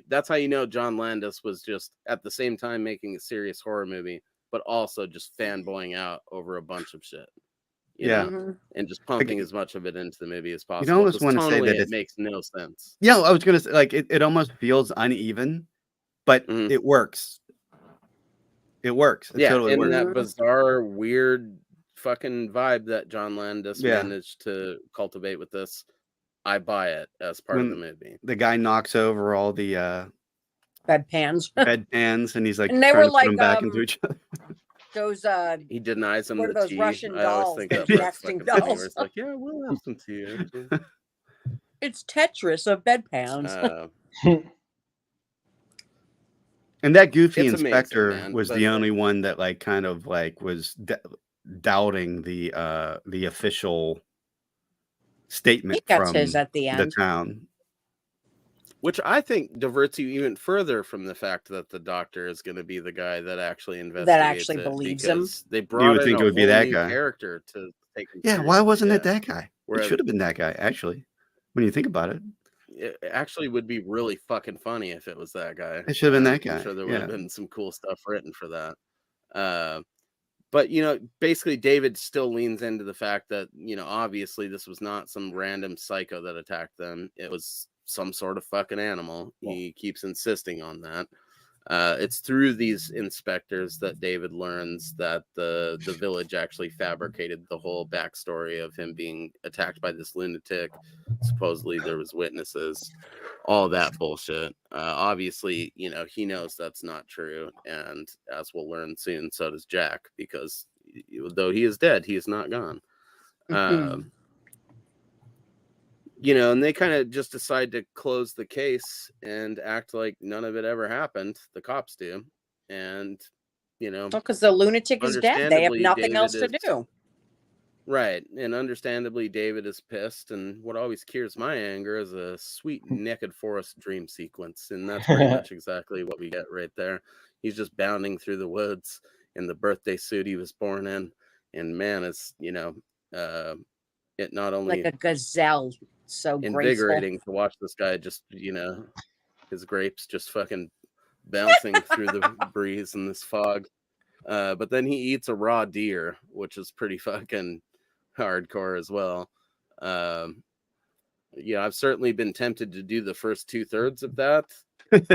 That's how you know John Landis was just at the same time making a serious horror movie, but also just fanboying out over a bunch of shit. you Yeah. know, Mhm. and just pumping Like, as much of it into the movie as You possible. almost 'cause want to say tonally, that it it's makes no sense. yeah. I was gonna say like it almost feels uneven, but Mhm. it works. It works. It Yeah, totally and works. that bizarre, weird, fucking vibe that John Landis Yeah. managed to cultivate with this, I buy it as part of the When movie. the guy knocks over all the Bedpans. bedpans and he's like And they trying were to put like them back into each other. those He denies him what the are those tea. Russian I always dolls, think those that's nesting fucking funny, where dolls. it's like, yeah, we'll have some tea. actually." It's Tetris of bedpans. And that goofy It's amazing, inspector man, was but, the like only one that like kind of like was doubting the official statement gets from his at the the end. town. Which I think diverts you even further from the fact that the doctor is going to be the guy that actually investigates actually it, believes him. because they You brought would in think a it would be whole that new guy. character to take him Yeah, why seriously, wasn't it yeah. that guy? It Whereas should have been that guy, actually. When you think about it, it actually would be really fucking funny if it was that guy. it should have been that I'm guy. sure there would Yeah. have been some cool stuff written for that. But basically David still leans into the fact that, obviously this was not some random psycho that attacked them. It was some sort of fucking animal. He keeps insisting on that. It's through these inspectors that David learns that the village actually fabricated the whole backstory of him being attacked by this lunatic. Supposedly there was witnesses, all that bullshit. Obviously, you know, he knows that's not true, and as we'll learn soon, so does Jack, because though he is dead, he is not gone. You know, and they kind of just decide to close the case and act like none of it ever happened. The cops do. And, you know, because the lunatic is dead. They have nothing David else to do. Right. And understandably, David is pissed. And what always cures my anger is a sweet naked forest dream sequence. And that's pretty much exactly what we get right there. He's just bounding through the woods in the birthday suit he was born in. And man, it's, you know, it not only like a gazelle. So invigorating graceful. to watch this guy just, you know, his grapes just fucking bouncing through the breeze in this fog. But then he eats a raw deer, which is pretty fucking hardcore as well. Yeah, I've certainly been tempted to do the first 2/3 of that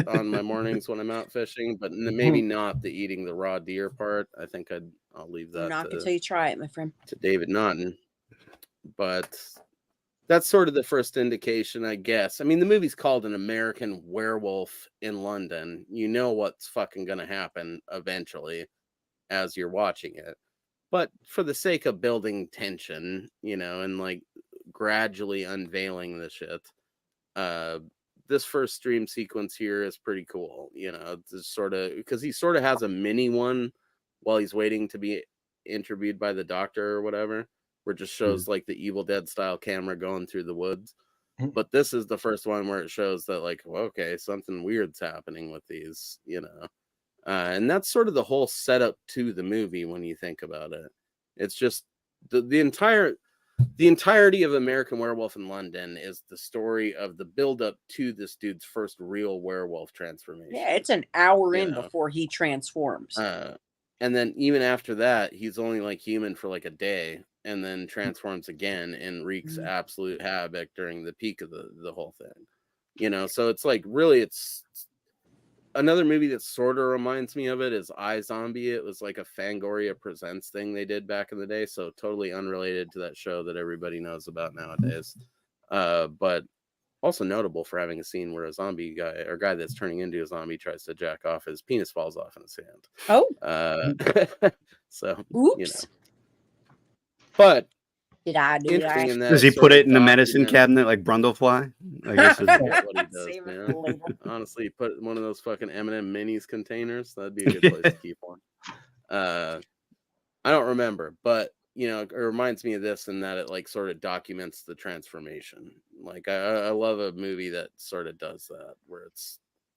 on my mornings when I'm out fishing, but maybe not the eating the raw deer part. I think I'll leave that Not until you try it, my friend. To David Naughton. But that's sort of the first indication, I guess. I mean, the movie's called An American Werewolf in London. You know what's fucking going to happen eventually as you're watching it. But for the sake of building tension, you know, and like gradually unveiling the shit, this first dream sequence here is pretty cool. You know, it's sort of because he sort of has a mini one while he's waiting to be interviewed by the doctor or whatever, where it just shows like the Evil Dead style camera going through the woods. But this is the first one where it shows that like, well, okay, something weird's happening with these, you know. And that's sort of the whole setup to the movie when you think about it. It's just the entirety of American Werewolf in London is the story of the buildup to this dude's first real werewolf transformation. Yeah, it's an hour in before he transforms. And then even after that, he's only like human for like a day and then transforms again and wreaks absolute havoc during the peak of the whole thing. You know, so it's like really it's another movie that sort of reminds me of it is iZombie. It was like a Fangoria Presents thing they did back in the day, so totally unrelated to that show that everybody knows about nowadays. But also notable for having a scene where a zombie guy that's turning into a zombie tries to jack off, his penis falls off in his hand. Oh. So, oops. you know. But did I do that? Does he put it in the medicine cabinet like Brundlefly? I guess is what he does, man. Honestly, put one of those fucking M&M minis containers. That'd be a good place to keep one. I don't remember, but you know, it reminds me of this in that it like sort of documents the transformation. Like I love a movie that sort of does that, where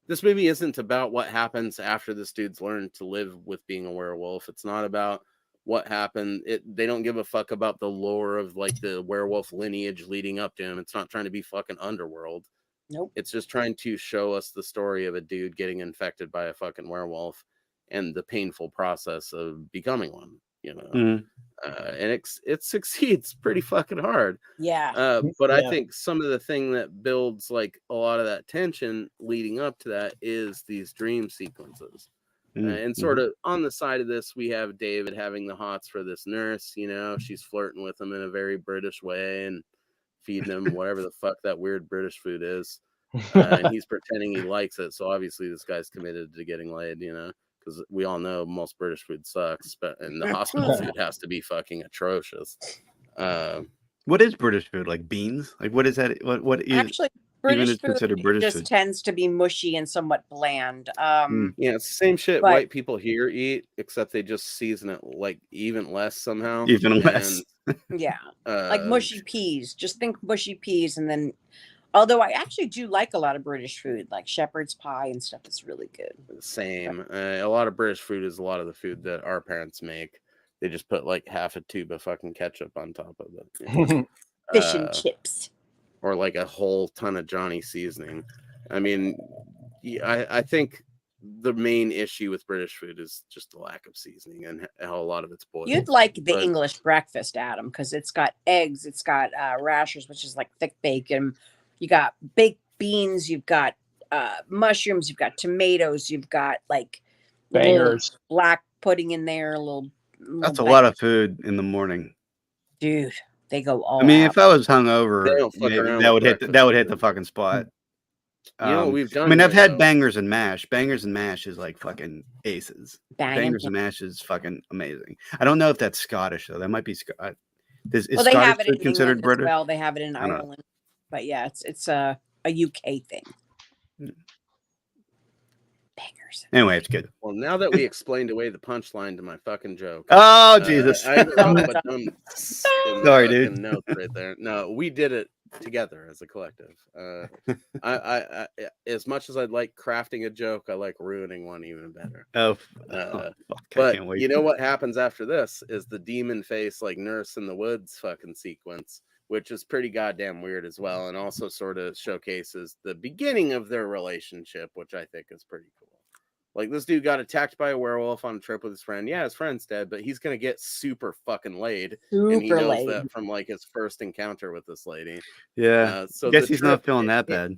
this movie isn't about what happens after this dude's learned to live with being a werewolf. It's not about what happened. They don't give a fuck about the lore of like the werewolf lineage leading up to him. It's not trying to be fucking Underworld. Nope. It's just trying to show us the story of a dude getting infected by a fucking werewolf and the painful process of becoming one, you know. And it succeeds pretty fucking hard. Yeah. But I think some of the thing that builds like a lot of that tension leading up to that is these dream sequences. And sort of on the side of this, we have David having the hots for this nurse. You know, she's flirting with him in a very British way and feeding him whatever the fuck that weird British food is. And he's pretending he likes it. So obviously this guy's committed to getting laid, you know, because we all know most British food sucks, and the hospital food has to be fucking atrocious. What is British food? Like beans? Like what is that? What is actually British food considered British just food? tends to be mushy and somewhat bland. Yeah, it's the same shit white people here eat, except they just season it like even less somehow. Even less. Yeah, like mushy peas. Just think mushy peas, and then. Although I actually do like a lot of British food, like shepherd's pie and stuff. It's really good. Same. A lot of British food is a lot of the food that our parents make. They just put like half a tube of fucking ketchup on top of it. You know? Fish and chips. Or like a whole ton of Johnny seasoning. I mean, I think the main issue with British food is just the lack of seasoning and how a lot of it's boiled. You'd like the English breakfast, Adam, because it's got eggs, it's got rashers, which is like thick bacon. You got baked beans, you've got mushrooms, you've got tomatoes, you've got like Bangers. black pudding in there, little That's a lot of food in the morning. Dude, they go all I mean, out. if I was They hungover, don't fuck maybe around that with would hit breakfast that would hit food. the fucking spot. You know what we've done I mean, I've here, had though? bangers and mash. Bangers and mash is like fucking aces. Banging. Bangers and mash is fucking amazing. I don't know if that's Scottish though. That might be Scottish. Is Well, they Scottish have it in food considered England as British? well. They have it in I don't know. Ireland. But yeah, it's a UK thing. Bangers. Anyway, it's good. Well, now that we explained away the punchline to my fucking joke. Oh, Jesus. I but Sorry, dude. Notes right there. No, we did it together as a collective. I as much as I'd like crafting a joke, I like ruining one even better. Oh, fuck, but I can't wait. you know what happens after this is the demon face, like Nurse in the Woods fucking sequence, which is pretty goddamn weird as well, and also sort of showcases the beginning of their relationship, which I think is pretty cool. Like, this dude got attacked by a werewolf on a trip with his friend. Yeah, his friend's dead, but he's gonna get super fucking laid. And he knows that from like his first encounter with this lady. Yeah. So guess the he's not trip- feeling that bad.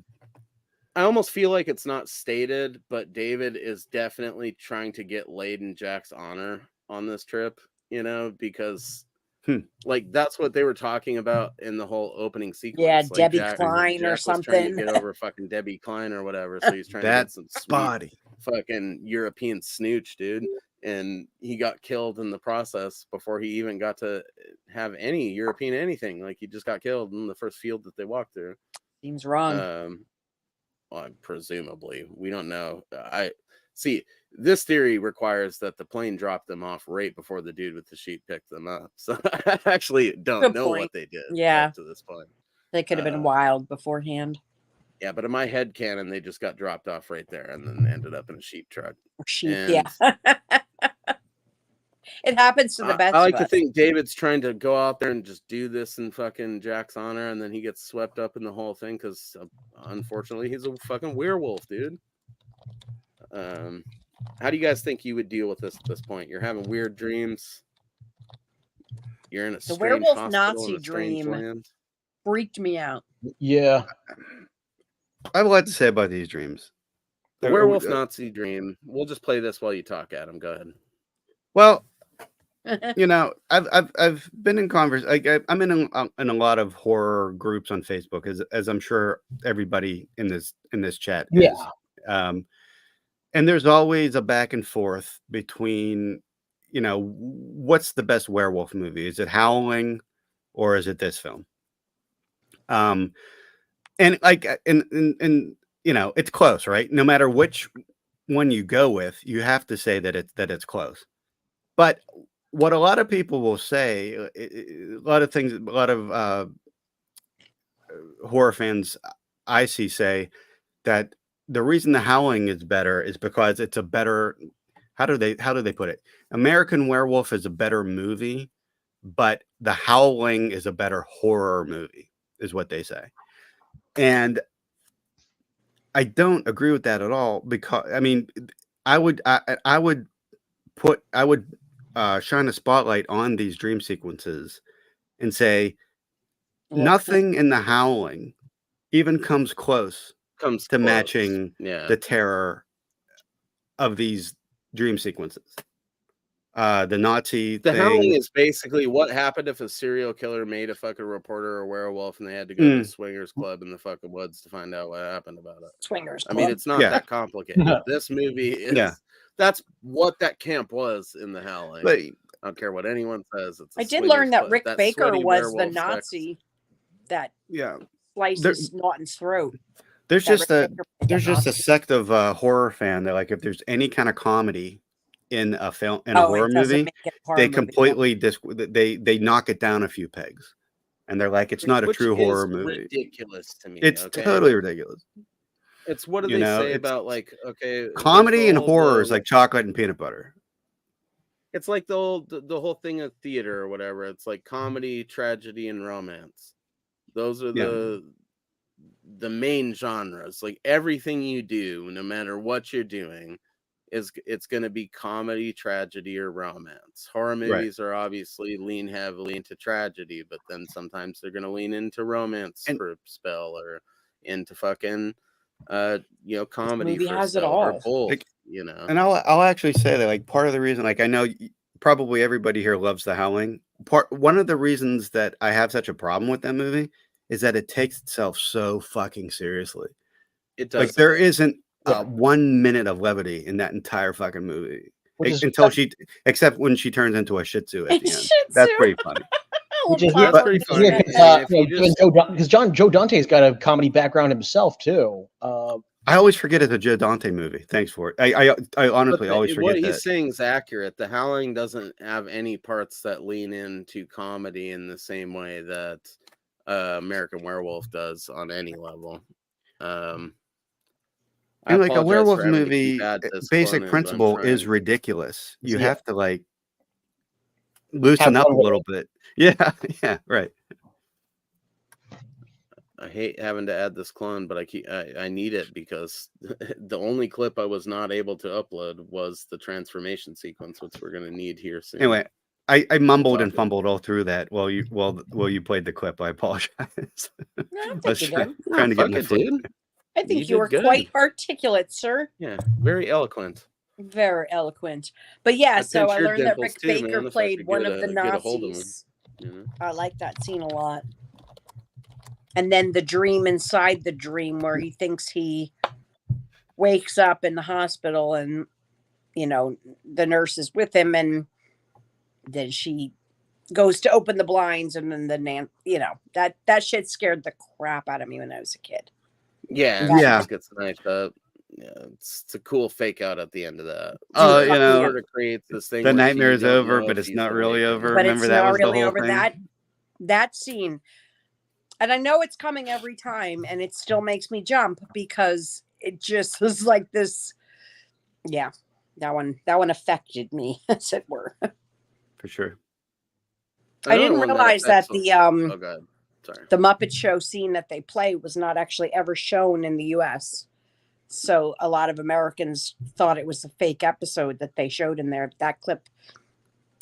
I almost feel like it's not stated, but David is definitely trying to get laid in Jack's honor on this trip, you know, because like that's what they were talking about in the whole opening sequence. Yeah, like Debbie Jack Klein or was trying to something. get over fucking Debbie Klein or whatever, so he's trying to That get some sweet body. fucking European snooch, dude. And he got killed in the process before he even got to have any European anything. Like, he just got killed in the first field that they walked through. Seems wrong. Well, presumably, we don't know. I see. This theory requires that the plane dropped them off right before the dude with the sheep picked them up. So I actually don't Good know point. what they did. Yeah. Up to this point, They could have been wild beforehand. yeah. But in my head canon, they just got dropped off right there and then ended up in a sheep truck. Sheep, And yeah. It happens to the best I like of to us. think David's trying to go out there and just do this in fucking Jack's honor, and then he gets swept up in the whole thing because unfortunately he's a fucking werewolf, dude. How do you guys think you would deal with this at this point? You're having weird dreams. You're in a strange werewolf hospital Nazi in a strange dream. land. Freaked me out. Yeah. I have a lot to say about these dreams. The werewolf Nazi dream. We'll just play this while you talk, Adam. Go ahead. Well, you know, I've been in I'm in a lot of horror groups on Facebook, as I'm sure everybody in this chat is. Yeah. And there's always a back and forth between, you know, what's the best werewolf movie? Is it Howling or is it this film? And like, and you know, it's close, right? No matter which one you go with, you have to say that it's close. But what a lot of people will say, a lot of horror fans I see say that the reason The Howling is better is because it's a better, how do they put it? American Werewolf is a better movie, but The Howling is a better horror movie, is what they say. And I don't agree with that at all, because I mean, I would shine a spotlight on these dream sequences and say nothing in The Howling even comes close to matching the terror of these dream sequences. The Nazi The thing. Howling is basically what happened if a serial killer made a fucking reporter a werewolf and they had to go to the swingers club in the fucking woods to find out what happened about it. Swingers I mean, club. it's not that complicated. This movie is that's what that camp was in The Howling. But, I don't care what anyone says. It's a I did swingers learn that club. Rick That Baker sweaty was the werewolf Nazi that yeah, slices Norton's throat. there's That just Rick a Baker was there's just a Nazi. sect of horror fan that, like, if there's any kind of comedy in a film, in a horror it doesn't movie, make it a horror they movie. completely they knock it down a few pegs, and they're like, it's not a Which true is horror movie. ridiculous to me. It's okay? totally ridiculous. It's what do You they know, say it's about, like, okay, Comedy and the whole- horror the- is like chocolate and peanut butter. It's like the whole thing of theater or whatever. It's like comedy, tragedy, and romance. Those are the main genres. Like, everything you do, no matter what you're doing, it's going to be comedy, tragedy, or romance. Horror movies are obviously lean heavily into tragedy, but then sometimes they're going to lean into romance for a spell, or into fucking comedy movie for has it still, or all. both, Like, And I'll actually say that, like, part of the reason, like, I know probably everybody here loves The Howling. One of the reasons that I have such a problem with that movie is that it takes itself so fucking seriously. It Like, does. there isn't Yeah. 1 minute of levity in that entire fucking movie. Which is Except when she turns into a Shih Tzu at the end. Shih That's Tzu. pretty funny. Which is That's pretty funny. because Joe Dante's got a comedy background himself too. I always forget it's a Joe Dante movie. Thanks for it. I honestly always forget what that. he's saying is accurate. The Howling doesn't have any parts that lean into comedy in the same way that American Werewolf does on any level. And like a werewolf movie, basic principle is ridiculous. You have to like loosen up a little bit. Yeah, yeah, right. I hate having to add this clone, but I need it because the only clip I was not able to upload was the transformation sequence, which we're going to need here soon. Anyway, I mumbled and fumbled all through that while you played the clip. I apologize. No, I think you did. Trying to get my foot. I think you were quite articulate, sir. Yeah, very eloquent. Very eloquent. But yeah, so I learned that Rick Baker man, played one of the Nazis. I like that scene a lot. And then the dream inside the dream where he thinks he wakes up in the hospital and, the nurse is with him and then she goes to open the blinds and then that shit scared the crap out of me when I was a kid. Yeah. It gets knifed up. Yeah, it's a cool fake out at the end of that. Sort of creates this thing. The nightmare is over, but it's not really over. But Remember it's that not was really the whole over. thing. That scene. And I know it's coming every time, and it still makes me jump because it just was like this. Yeah, that one affected me, as it were. For sure. I didn't realize that the Sorry. the Muppet Show scene that they play was not actually ever shown in the U.S. So a lot of Americans thought it was a fake episode that they showed in there. That clip,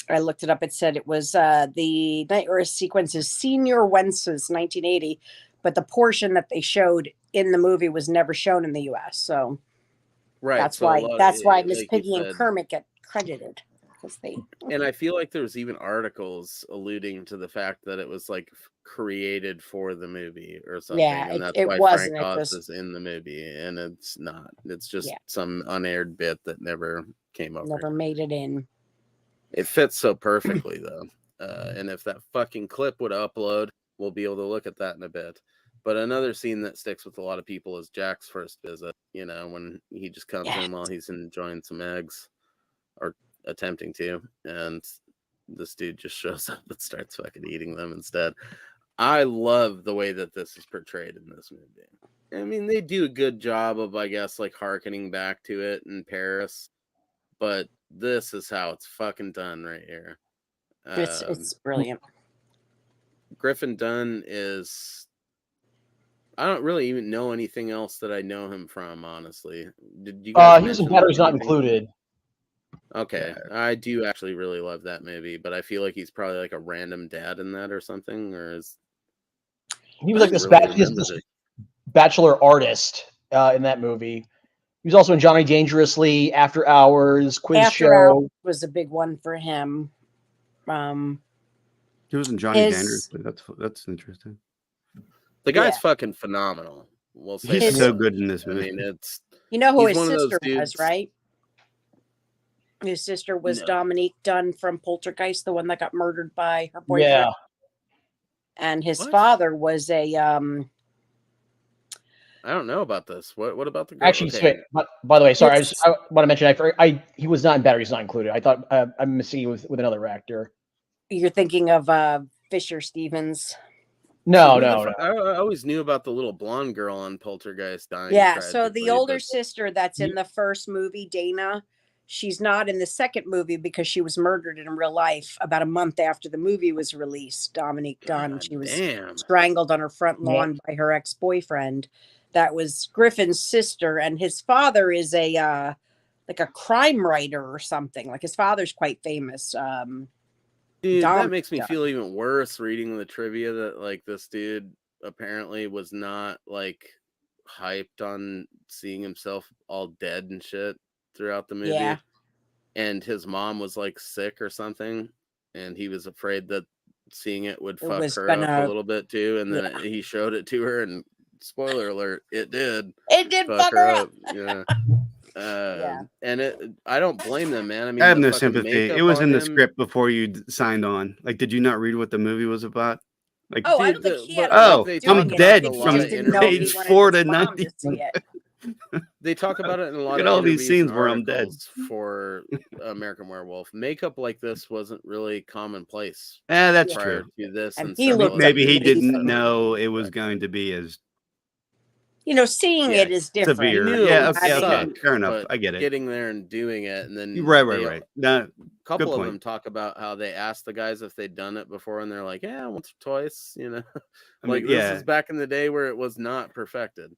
I looked it up. It said it was the nightmare sequence is Senior Wences 1980, but the portion that they showed in the movie was never shown in the U.S. So that's why Miss Piggy and Kermit get credited. And I feel like there's even articles alluding to the fact that it was like created for the movie or something. Yeah, and that's why Frank Oz is in the movie. And it's not. It's just some unaired bit that never came over. Never made it in. It fits so perfectly though. And if that fucking clip would upload, we'll be able to look at that in a bit. But another scene that sticks with a lot of people is Jack's first visit, when he just comes in while he's enjoying some eggs or attempting to, and this dude just shows up and starts fucking eating them instead. I love the way that this is portrayed in this movie. I mean, they do a good job of, I guess, like hearkening back to it in Paris, but this is how it's fucking done right here. It's brilliant. Griffin Dunn is... I don't really even know anything else that I know him from, honestly. Did you guys he was in Batteries Not Included. Okay, I do actually really love that movie, but I feel like he's probably like a random dad in that or something, or is he was like this bachelor artist in that movie. He was also in Johnny Dangerously, After Hours, Quiz Show. Hours was a big one for him. He was in Johnny Dangerously. That's interesting. The guy's fucking phenomenal. We'll say he's so good in this movie. I mean, it's who his sister was, right? His sister was Dominique Dunn from Poltergeist, the one that got murdered by her boyfriend. Yeah. And his father was a I don't know about this. What about the girl? Actually, by the way, sorry, I want to mention he was not in Batteries Not Included. I thought I'm missing with another actor. You're thinking of Fisher Stevens. No. I always knew about the little blonde girl on Poltergeist dying. Yeah, so the older sister that's in the first movie, Dana, she's not in the second movie because she was murdered in real life about a month after the movie was released. Dominique Dunn. She was strangled on her front lawn by her ex-boyfriend. That was Griffin's sister, and his father is a like a crime writer or something. Like his father's quite famous. Dude, that makes me feel even worse reading the trivia that like this dude apparently was not like hyped on seeing himself all dead and shit throughout the movie. Yeah. And his mom was like sick or something, and he was afraid that seeing it would fuck was her up gonna- a little bit too. And then Yeah. he showed it to her, and spoiler alert, it did. It did fuck her up. Yeah. Yeah. And I don't blame them, man. I mean, I have the no fucking sympathy. makeup It was on in the him- script before you signed on. Like, did you not read what the movie was about? Like, Oh, I Dude, don't think he but- had. oh, they doing I'm talk it. dead I think he from just didn't know he age wanted 4 his to mom 90. to see it. They talk about it in a lot Look of at all these interviews scenes and where I'm dead. articles for American Werewolf. Makeup like this wasn't really commonplace That's prior true. to this. And And he some looked of Maybe he amazing. didn't know it was going to be as Seeing Yeah, it is different. severe. knew it Yeah, would okay, Having- okay. Fair enough. but I get it. getting there and doing it, and then Right. No, A couple Good of point. them talk about how they asked the guys if they'd done it before, and they're like, "Yeah, once or twice." I Like mean, this yeah. is back in the day where it was not perfected.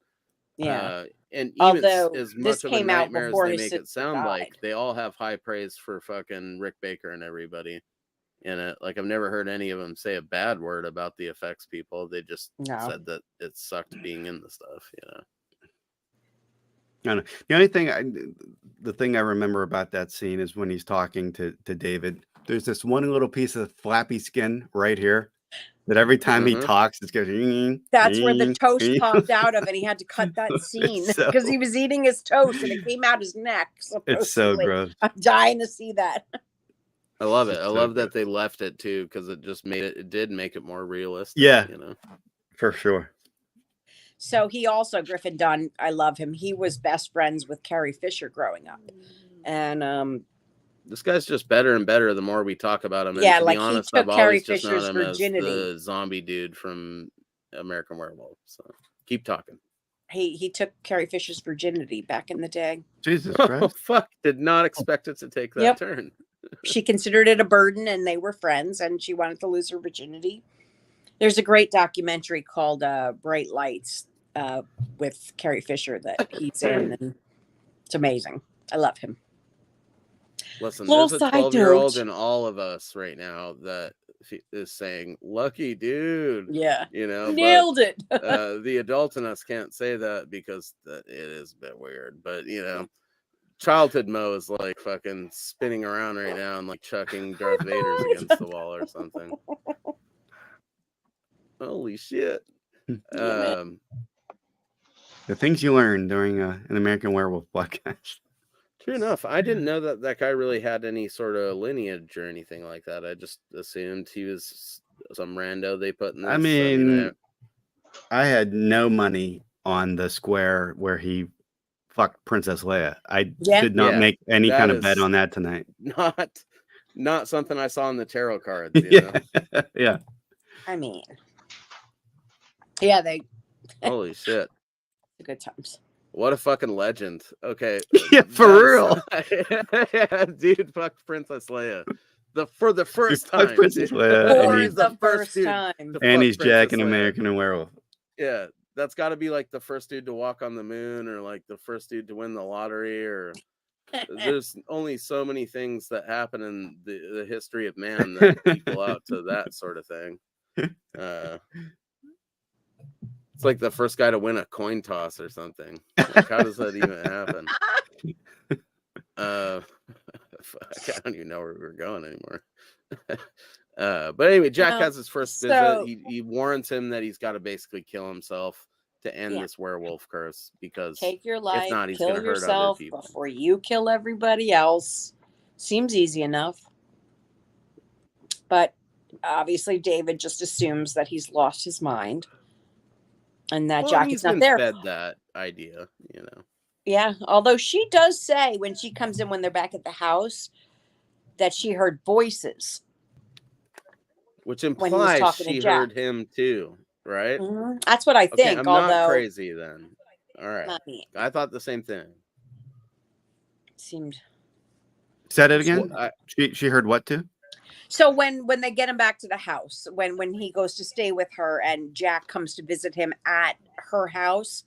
Yeah. And even Although as this much of a came out nightmare as before they his make it sister sound like, died. they all have high praise for fucking Rick Baker and everybody in it. Like, I've never heard any of them say a bad word about the effects people. They just No. said that it sucked being in the stuff. I don't know. The only thing the thing I remember about that scene is when he's talking to David. There's this one little piece of flappy skin right here that every time he Mhm. talks, it's going. That's where the toast popped out of, and he had to cut that scene so- because he was eating his toast and it came out his neck. It's so supposedly. gross. I'm dying to see that. I love it. It's I so love good. that they left it too, because it just it did make it more realistic. Yeah. For sure. So he also, Griffin Dunn, I love him. He was best friends with Carrie Fisher growing up. And This guy's just better and better the more we talk about him. And Yeah, to like, be he honest, took I've Carrie always just known Fisher's him as virginity. the zombie dude from American Werewolf. So keep talking. he took Carrie Fisher's virginity back in the day. Jesus Oh Christ. fuck! Did not expect it to take that Yep. turn. She considered it a burden, and they were friends, and she wanted to lose her virginity. There's a great documentary called Bright Lights with Carrie Fisher that he's in, and it's amazing. I love him. Listen, Little there's a side 12-year-old note. in all of us right now that is saying, "Lucky dude." Yeah. But, Nailed it. the adult in us can't say that because it is a bit weird. But childhood Mo is like fucking spinning around right now and like chucking Darth Vader's against the wall or something. Holy shit! The things you learn during an American Werewolf podcast. True enough. I didn't know that guy really had any sort of lineage or anything like that. I just assumed he was some rando they put in this. I mean, I had no money on the square where he fucked Princess Leia. I did not make any kind of bet on that tonight. Not something I saw in the tarot cards. Yeah. I mean, yeah, they Holy shit. good times. What a fucking legend. Okay. Yeah, for real. Yeah, dude, fucked Princess Leia. For the first time. Princess dude. Leia, For and he's- the first dude time. to And fuck he's Jack Princess in Leia. American Werewolf. Yeah, that's got to be like the first dude to walk on the moon, or like the first dude to win the lottery, or there's only so many things that happen in the history of man that equal out to that sort of thing. It's like the first guy to win a coin toss or something. Like, how does that even happen? Fuck, I don't even know where we're going anymore. But anyway, Jack has his first visit. He warns him that he's got to basically kill himself to end this werewolf curse, because Take your life, if not, he's kill going to hurt other yourself people. before you kill everybody else. Seems easy enough. But obviously, David just assumes that he's lost his mind and that Jack he's is not been there. fed that idea, Yeah, although she does say when she comes in, when they're back at the house, that she heard voices. which When he was implies talking to she Jack. heard him too, right? Mhm. That's what I think. I'm although not crazy then. All right, Not me. I thought the same thing. Seemed Said it again. Well, She heard what too? so when they get him back to the house, when he goes to stay with her and Jack comes to visit him at her house,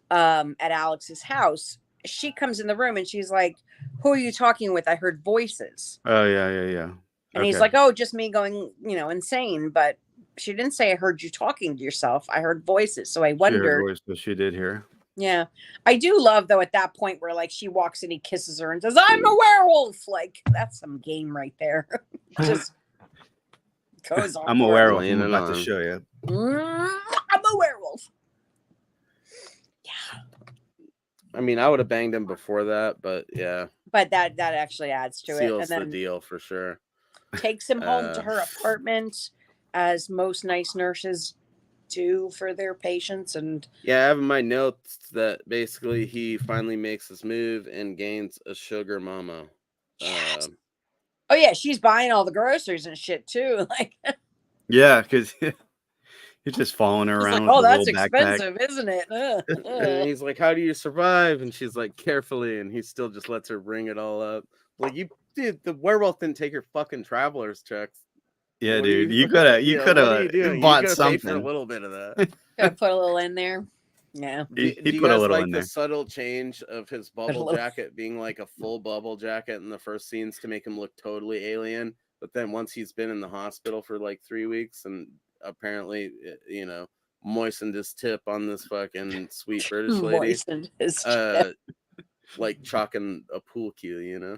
at Alex's house, she comes in the room and she's like, "Who are you talking with? I heard voices." Oh yeah. And he's like, "Oh, just me going, insane." But she didn't say, "I heard you talking to yourself. I heard voices." So I She heard wondered. voice, but she did hear. Yeah. I do love though at that point where like she walks in, he kisses her and says, "I'm a werewolf." Like that's some game right there. Just goes on. I'm a werewolf. Laying I'm it about to on. show you. I'm a werewolf. Yeah. I mean, I would have banged him before that, but yeah. But that actually adds to it. Seals And then the deal for sure. takes him home to her apartment, as most nice nurses do for their patients. And yeah, I have in my notes that basically he finally makes his move and gains a sugar mama. Yes. Oh yeah, she's buying all the groceries and shit too. Like yeah, because he's just following her around. Like, with that's a little expensive, backpack. isn't it? And he's like, "How do you survive?" And she's like, "Carefully." And he still just lets her bring it all up. Like, you did, the werewolf didn't take your fucking traveler's checks. Yeah, What dude, you what could what are you have doing? bought You gotta pay for a something. little bit of that. Gotta put a little in there. Yeah. He Do you put a guys little like in the there. subtle change of his bubble little- jacket being like a full bubble jacket in the first scenes to make him look totally alien? But then once he's been in the hospital for like 3 weeks and apparently, you know, moistened his tip on this fucking sweet British lady, Moistened his tip. like chalking a pool cue, you know,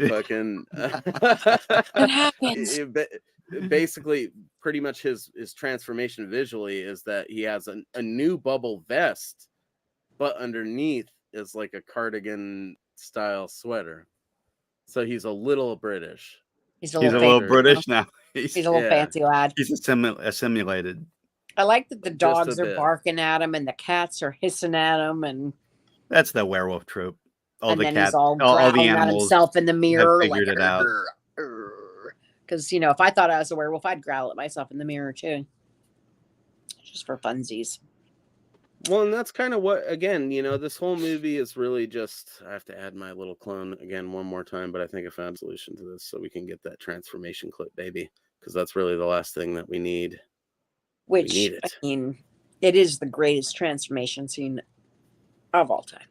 fucking. It happens. Basically, pretty much his transformation visually is that he has a new bubble vest, but underneath is like a cardigan style sweater. So he's a little British. He's a He's a little, little British now. He's a little fancy lad. He's assimilated. I like that the Just dogs a are bit. barking at him and the cats are hissing at him, and That's the werewolf trope. All and the then cats, he's all all the growling at animals himself in the mirror, have like figured it out. because you know, if I thought I was a werewolf, I'd growl at myself in the mirror too, just for funsies. Well, and that's kind of what, again, you know, this whole movie is really just, I have to add my little clone again one more time, but I think I found a solution to this so we can get that transformation clip, baby, because that's really the last thing that we need. Which, We need it. I mean, it is the greatest transformation scene of all time.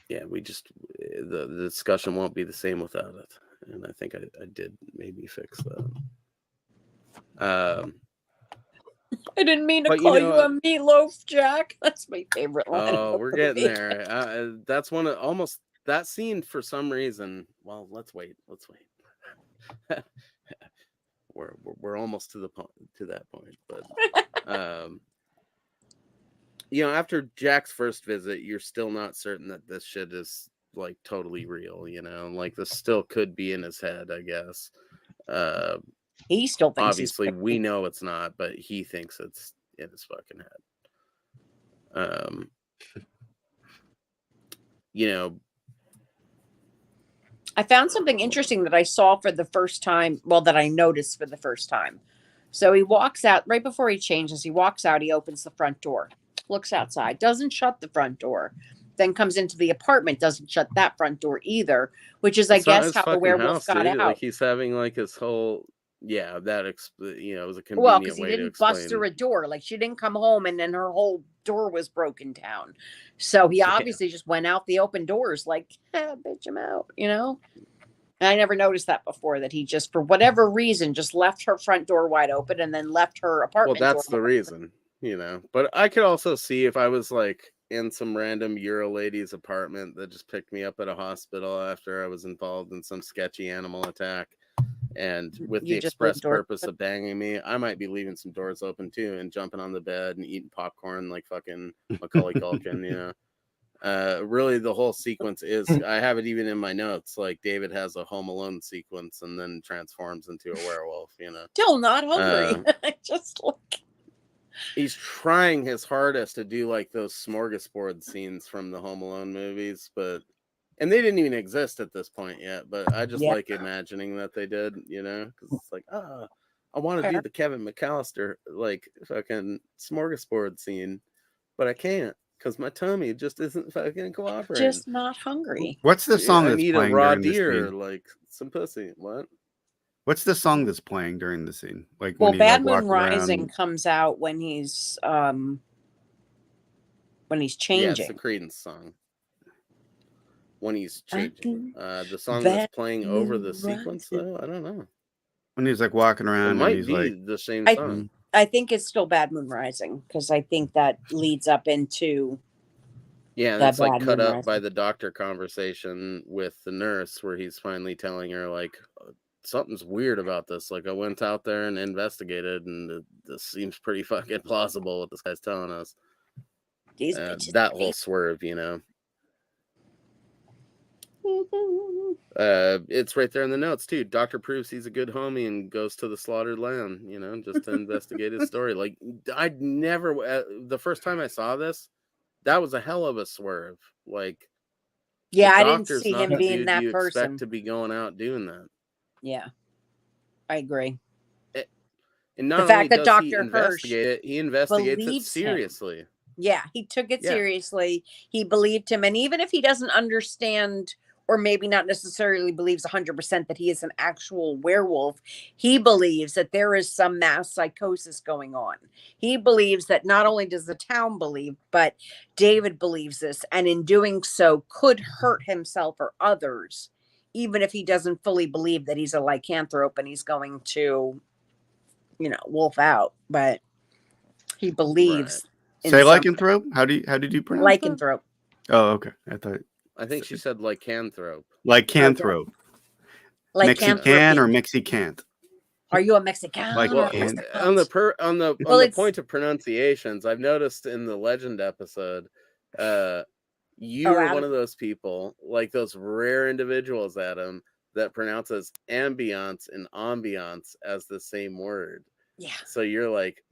Yeah, we just, the discussion won't be the same without it. And I think I did maybe fix that. I didn't mean to But, you call know, you a meatloaf, Jack. That's my favorite line. Oh, of we're the getting movie. there. That's one of almost that scene for some reason. Well, let's wait. we're almost to that point, but you know, after Jack's first visit, you're still not certain that this shit is like totally real. You know, like this still could be in his head, I guess. He still thinks Obviously, he's we know it's not, but he thinks it's in his fucking head. You know, I found something interesting that I saw for the first time. Well, that I noticed for the first time. So he walks out right before he changes. He walks out. He opens the front door, looks outside, doesn't shut the front door, then comes into the apartment, doesn't shut that front door either, which is, I it's not guess, his how the fucking werewolf house, got dude. out. Like he's having like his whole, yeah, that you know, it was a Well, convenient because he way to didn't explain. bust her a door. Like she didn't come home and then her whole door was broken down. So he obviously just went out the open doors like, bitch, I'm out, you know? And I never noticed that before, that he just, for whatever reason, just left her front door wide open and then left her apartment Well, that's door the wide reason, you know. But I could also see if I was like in some random Euro lady's apartment that just picked me up at a hospital after I was involved in some sketchy animal attack, and with the You just express leave doors purpose of banging me, I might be leaving some doors open too and jumping on the bed and eating popcorn like fucking Macaulay Culkin, you know. Really, the whole sequence is, I have it even in my notes, like David has a Home Alone sequence and then transforms into a werewolf, you know. Still not hungry. Just like, he's trying his hardest to do like those smorgasbord scenes from the Home Alone movies, and they didn't even exist at this point yet, but I just like imagining that they did, you know, because it's like, I want to do the Kevin McAllister like fucking smorgasbord scene, but I can't because my tummy just isn't fucking cooperating. just not hungry. What's the song I that's need a playing raw during this deer, scene? like some pussy. What? What's the song that's playing during the scene? Like Well, when he's Bad like Moon walking Rising around. comes out when he's changing. Yeah, it's the Creedence song. When he's changing. The song that's playing over the sequence, though, I don't know. When he's like walking It around and might he's be like, the same I- song. I think it's still Bad Moon Rising because I think that leads up into Yeah, and The it's like bad cut moon up by rising. the doctor conversation with the nurse where he's finally telling her like something's weird about this. Like I went out there and investigated, and this seems pretty fucking plausible what this guy's telling us. These bitches. That whole swerve, you know. It's right there in the notes too. Doctor proves he's a good homie and goes to the slaughtered lamb, you know, just to investigate his story. Like I'd never the first time I saw this, that was a hell of a swerve. Like Yeah, the I didn't doctor's see not him the being dude that you person. expect to be going out doing that. Yeah, I agree. And not The only fact that does he Dr. Hirsch investigate it, he investigates it believes him. seriously. Yeah, he took it Yeah. seriously. He believed him. And even if he doesn't understand, or maybe not necessarily believes 100% that he is an actual werewolf, he believes that there is some mass psychosis going on. He believes that not only does the town believe, but David believes this, and in doing so could hurt himself or others, even if he doesn't fully believe that he's a lycanthrope and he's going to, you know, wolf out. But he believes. Right. Say lycanthrope? How did you pronounce lycanthrope? That? Oh, okay. I think she said lycanthrope. Lycanthrope. Mexican or Mexicant? Are you a Mexican? Well, on the Well, point of pronunciations, I've noticed in the legend episode, you are one of those people, like those rare individuals, Adam, that pronounces ambiance and ambiance as the same word. Yeah. So you're like,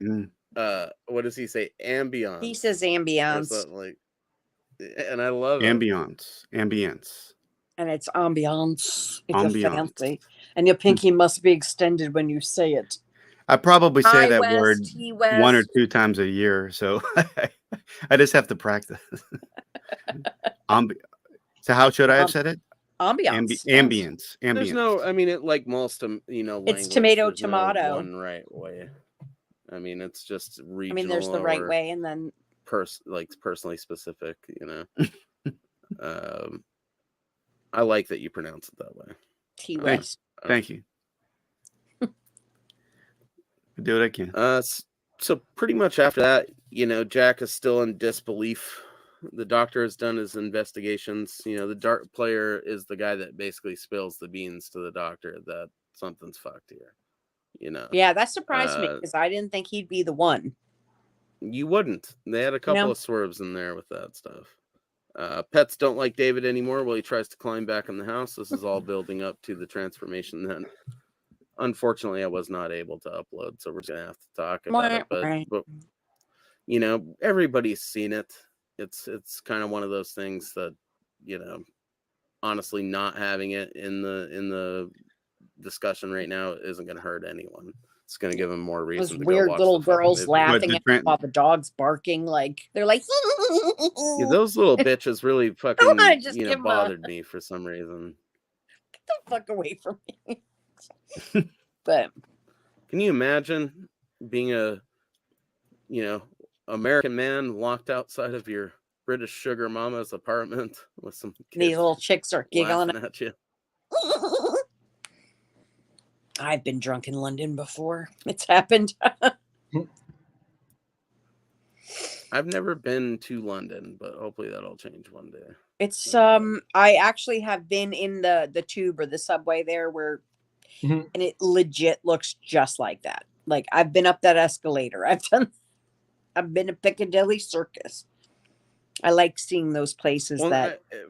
what does he say? Ambiance. He says ambiance. Like, and I love ambiance. And it's ambiance. If Ambiance. you're fancy. And your pinky must be extended when you say it. I probably say Hi, that West, word T West. 1 or 2 times a year, so I just have to practice. So how should I have said it? Ambiance. Ambience. There's no, I mean, it like most, you know, It's language, tomato. No one right way. I mean, it's just regional. I mean, there's the right way, and then personally specific. You know, I like that you pronounce it that way. T West. Thank you. Do what I can. So pretty much after that, you know, Jack is still in disbelief. The doctor has done his investigations. You know, the dark player is the guy that basically spills the beans to the doctor that something's fucked here. You know. Yeah, that surprised me because I didn't think he'd be the one. You wouldn't. They had a couple of swerves in there with that stuff. Pets don't like David anymore while he tries to climb back in the house. This is all building up to the transformation that unfortunately I was not able to upload, so we're just gonna have to talk about it. But you know, everybody's seen it. It's kind of one of those things that, you know, honestly, not having it in the discussion right now isn't gonna hurt anyone. It's gonna give them more reason. Those to weird go watch little the fucking girls movie. laughing at while the dog's barking, like they're like, yeah, those little bitches really fucking bothered me for some reason. Get the fuck away from me. But can you imagine being a, you know, American man locked outside of your British sugar mama's apartment with some kids these little chicks are giggling at you? I've been drunk in London before. It's happened. I've never been to London, but hopefully that'll change one day. It's I actually have been in the tube or the subway there where and it legit looks just like that. Like I've been up that escalator. I've been to Piccadilly Circus. I like seeing those places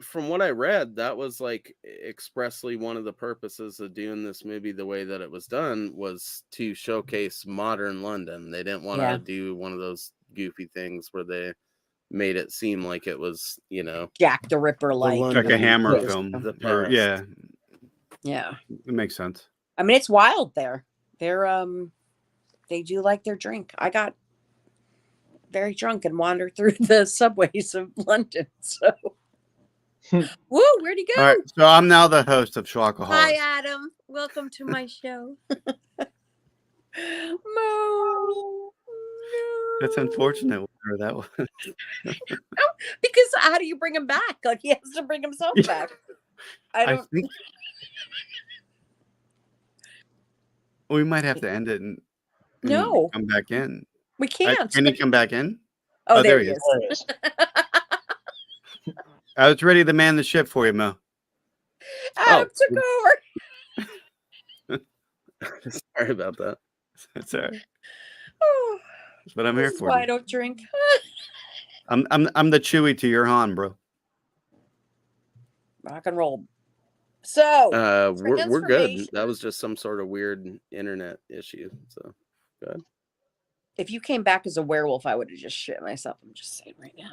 from what I read, that was like expressly one of the purposes of doing this movie the way that it was done was to showcase modern London. They didn't want to do one of those goofy things where they made it seem like it was, you know, Jack the Ripper like a Hammer film. Yeah. It makes sense. I mean, it's wild there. They're they do like their drink. I got very drunk and wandered through the subways of London. So, woo, where'd he go? All right, so I'm now the host of Schlockaholics. Hi, Adam. Welcome to my show. Mo. That's unfortunate. Whatever that was. No, because how do you bring him back? Like he has to bring himself back. I think we might have to end it and come back in. We can't. Can he come back in? Oh, there he is. I was ready to man the ship for you, Mo. Adam took over. Sorry about that. That's all right. Oh, That's what I'm here this is for. why I don't drink. I'm the Chewy to your Han, bro. Rock and roll. So we're good. That was just some sort of weird internet issue. So good. If you came back as a werewolf, I would have just shit myself. I'm just saying right now.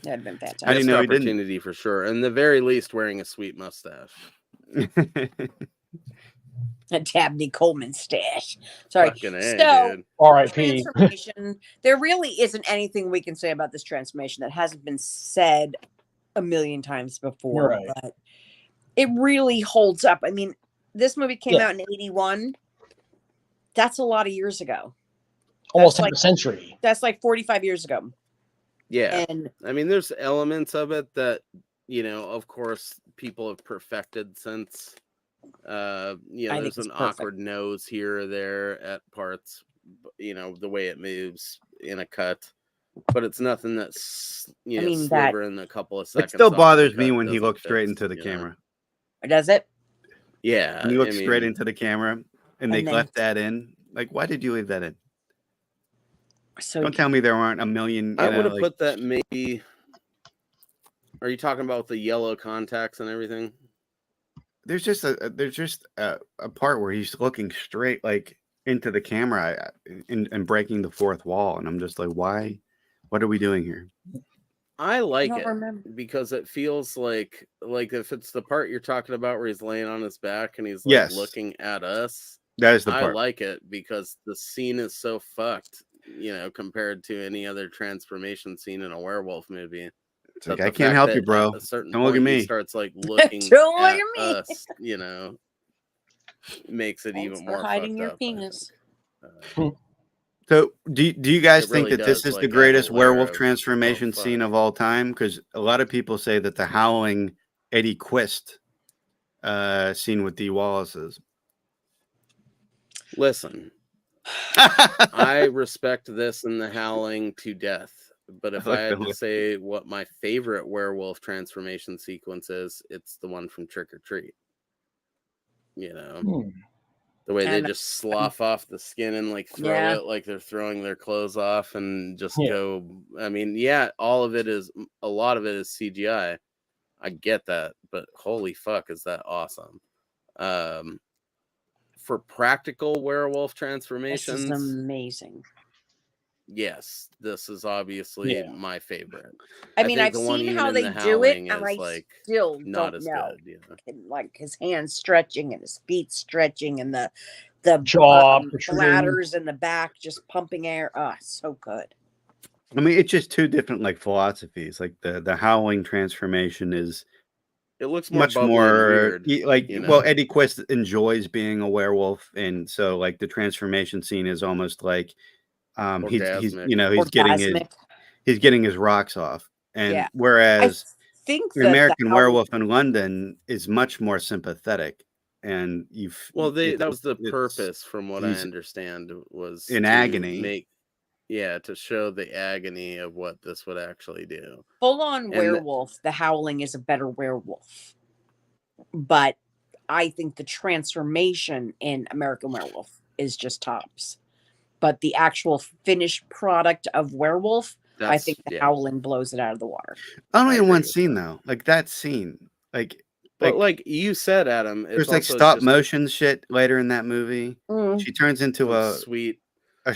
That'd been fantastic. I didn't know he didn't. Opportunity for sure. And the very least, wearing a sweet mustache. A Dabney Coleman stash. Sorry. So, R.I.P. Transformation. There really isn't anything we can say about this transformation that hasn't been said a million times before. Right. But it really holds up. I mean, this movie came out in 81. That's a lot of years ago. Almost half a century. That's like 45 years ago. Yeah. And I mean, there's elements of it that, of course, people have perfected since. There's an awkward nose here or there at parts, the way it moves in a cut, but it's nothing that's sliver in a couple of seconds. It still bothers me when he looks straight into the camera. Does it? Yeah, when you look straight into the camera, and they left that in. Like, why did you leave that in? So don't tell me there aren't a million. I would have put that maybe. Are you talking about the yellow contacts and everything? There's just a part where he's looking straight like into the camera and breaking the fourth wall, and I'm just like, why? What are we doing here? I like it because it feels like if it's the part you're talking about where he's laying on his back and he's looking at us. That is the part. I like it because the scene is so fucked, compared to any other transformation scene in a werewolf movie. It's like, I can't help you, bro. Don't look at me. He starts like looking Don't look at at me. us, makes it even more hiding your up, penis. So do you guys think really that this is the greatest werewolf transformation scene of all time? Because a lot of people say that the Howling Eddie Quist scene with Dee Wallace's. Listen, I respect this and the Howling to death. But if I had to say what my favorite werewolf transformation sequence is, it's the one from Trick or Treat. The way they just slough off the skin and like throw it like they're throwing their clothes off and just go. I mean, a lot of it is CGI. I get that, but holy fuck, is that awesome? For practical werewolf transformations, this is amazing. Yes, this is obviously my favorite. I mean, I've seen how they do it, and I still not don't as know. good. Like his hands stretching and his feet stretching and the jaw bladders in the back just pumping air. So good. I mean, it's just two different like philosophies. Like the Howling transformation is. It looks more much more weird, like well, Eddie Quist enjoys being a werewolf, and so like the transformation scene is almost like he's getting his rocks off, and whereas I think American Werewolf in London is much more sympathetic, and that was the purpose, from what I understand, was in agony. To show the agony of what this would actually do. Full on werewolf, the Howling is a better werewolf. But I think the transformation in American Werewolf is just tops. But the actual finished product of Werewolf, I think the Howling blows it out of the water. Only in one scene though. Like that scene. But like you said, Adam, there's like stop motion shit later in that movie. She turns into a sweet.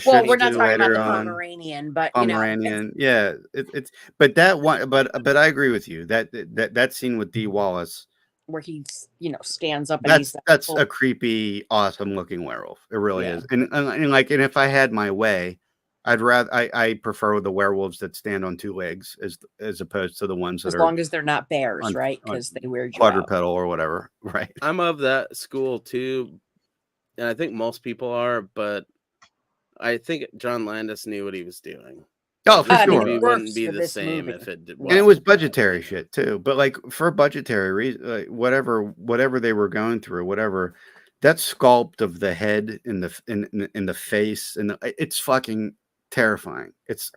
Well, we're not talking about the Pomeranian, but Pomeranian, it's but that one, but I agree with you that scene with Dee Wallace where he stands up. That's a creepy, awesome looking werewolf. It really is. And if I had my way, I prefer the werewolves that stand on two legs as opposed to the ones that as long as they're not bears, right? Because they wear quadrupedal or whatever, right? I'm of that school too, and I think most people are, but I think John Landis knew what he was doing. Oh, for sure. It wouldn't be the same if it did. And it was budgetary shit too. But like for budgetary reasons, whatever they were going through, whatever, that sculpt of the head in the face and it's fucking terrifying. It's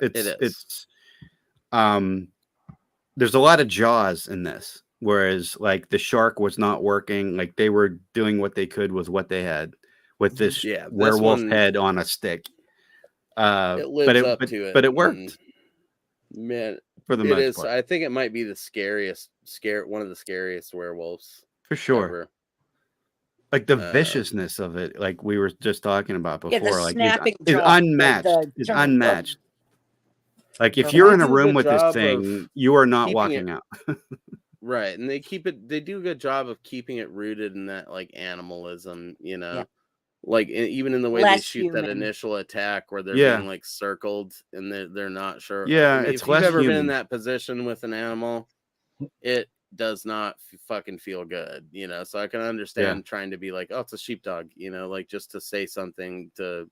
there's a lot of Jaws in this, whereas like the shark was not working. Like they were doing what they could with what they had, with this werewolf head on a stick. It lives up to it, but it worked. Man, for the most part. I think it might be the one of the scariest werewolves for sure. Ever. Like the viciousness of it, like we were just talking about before, the like is unmatched. Is unmatched. Like if you're in a room with this thing, you are not walking out. Right, and they do a good job of keeping it rooted in that like animalism, you know. Yeah. Like even in the way they shoot that initial attack where they're being like circled and they're not sure. Yeah, I mean, it's if you've ever been in that position with an animal, it does not fucking feel good, you know. So I can understand trying to be like, oh, it's a sheepdog, you know, like just to say something to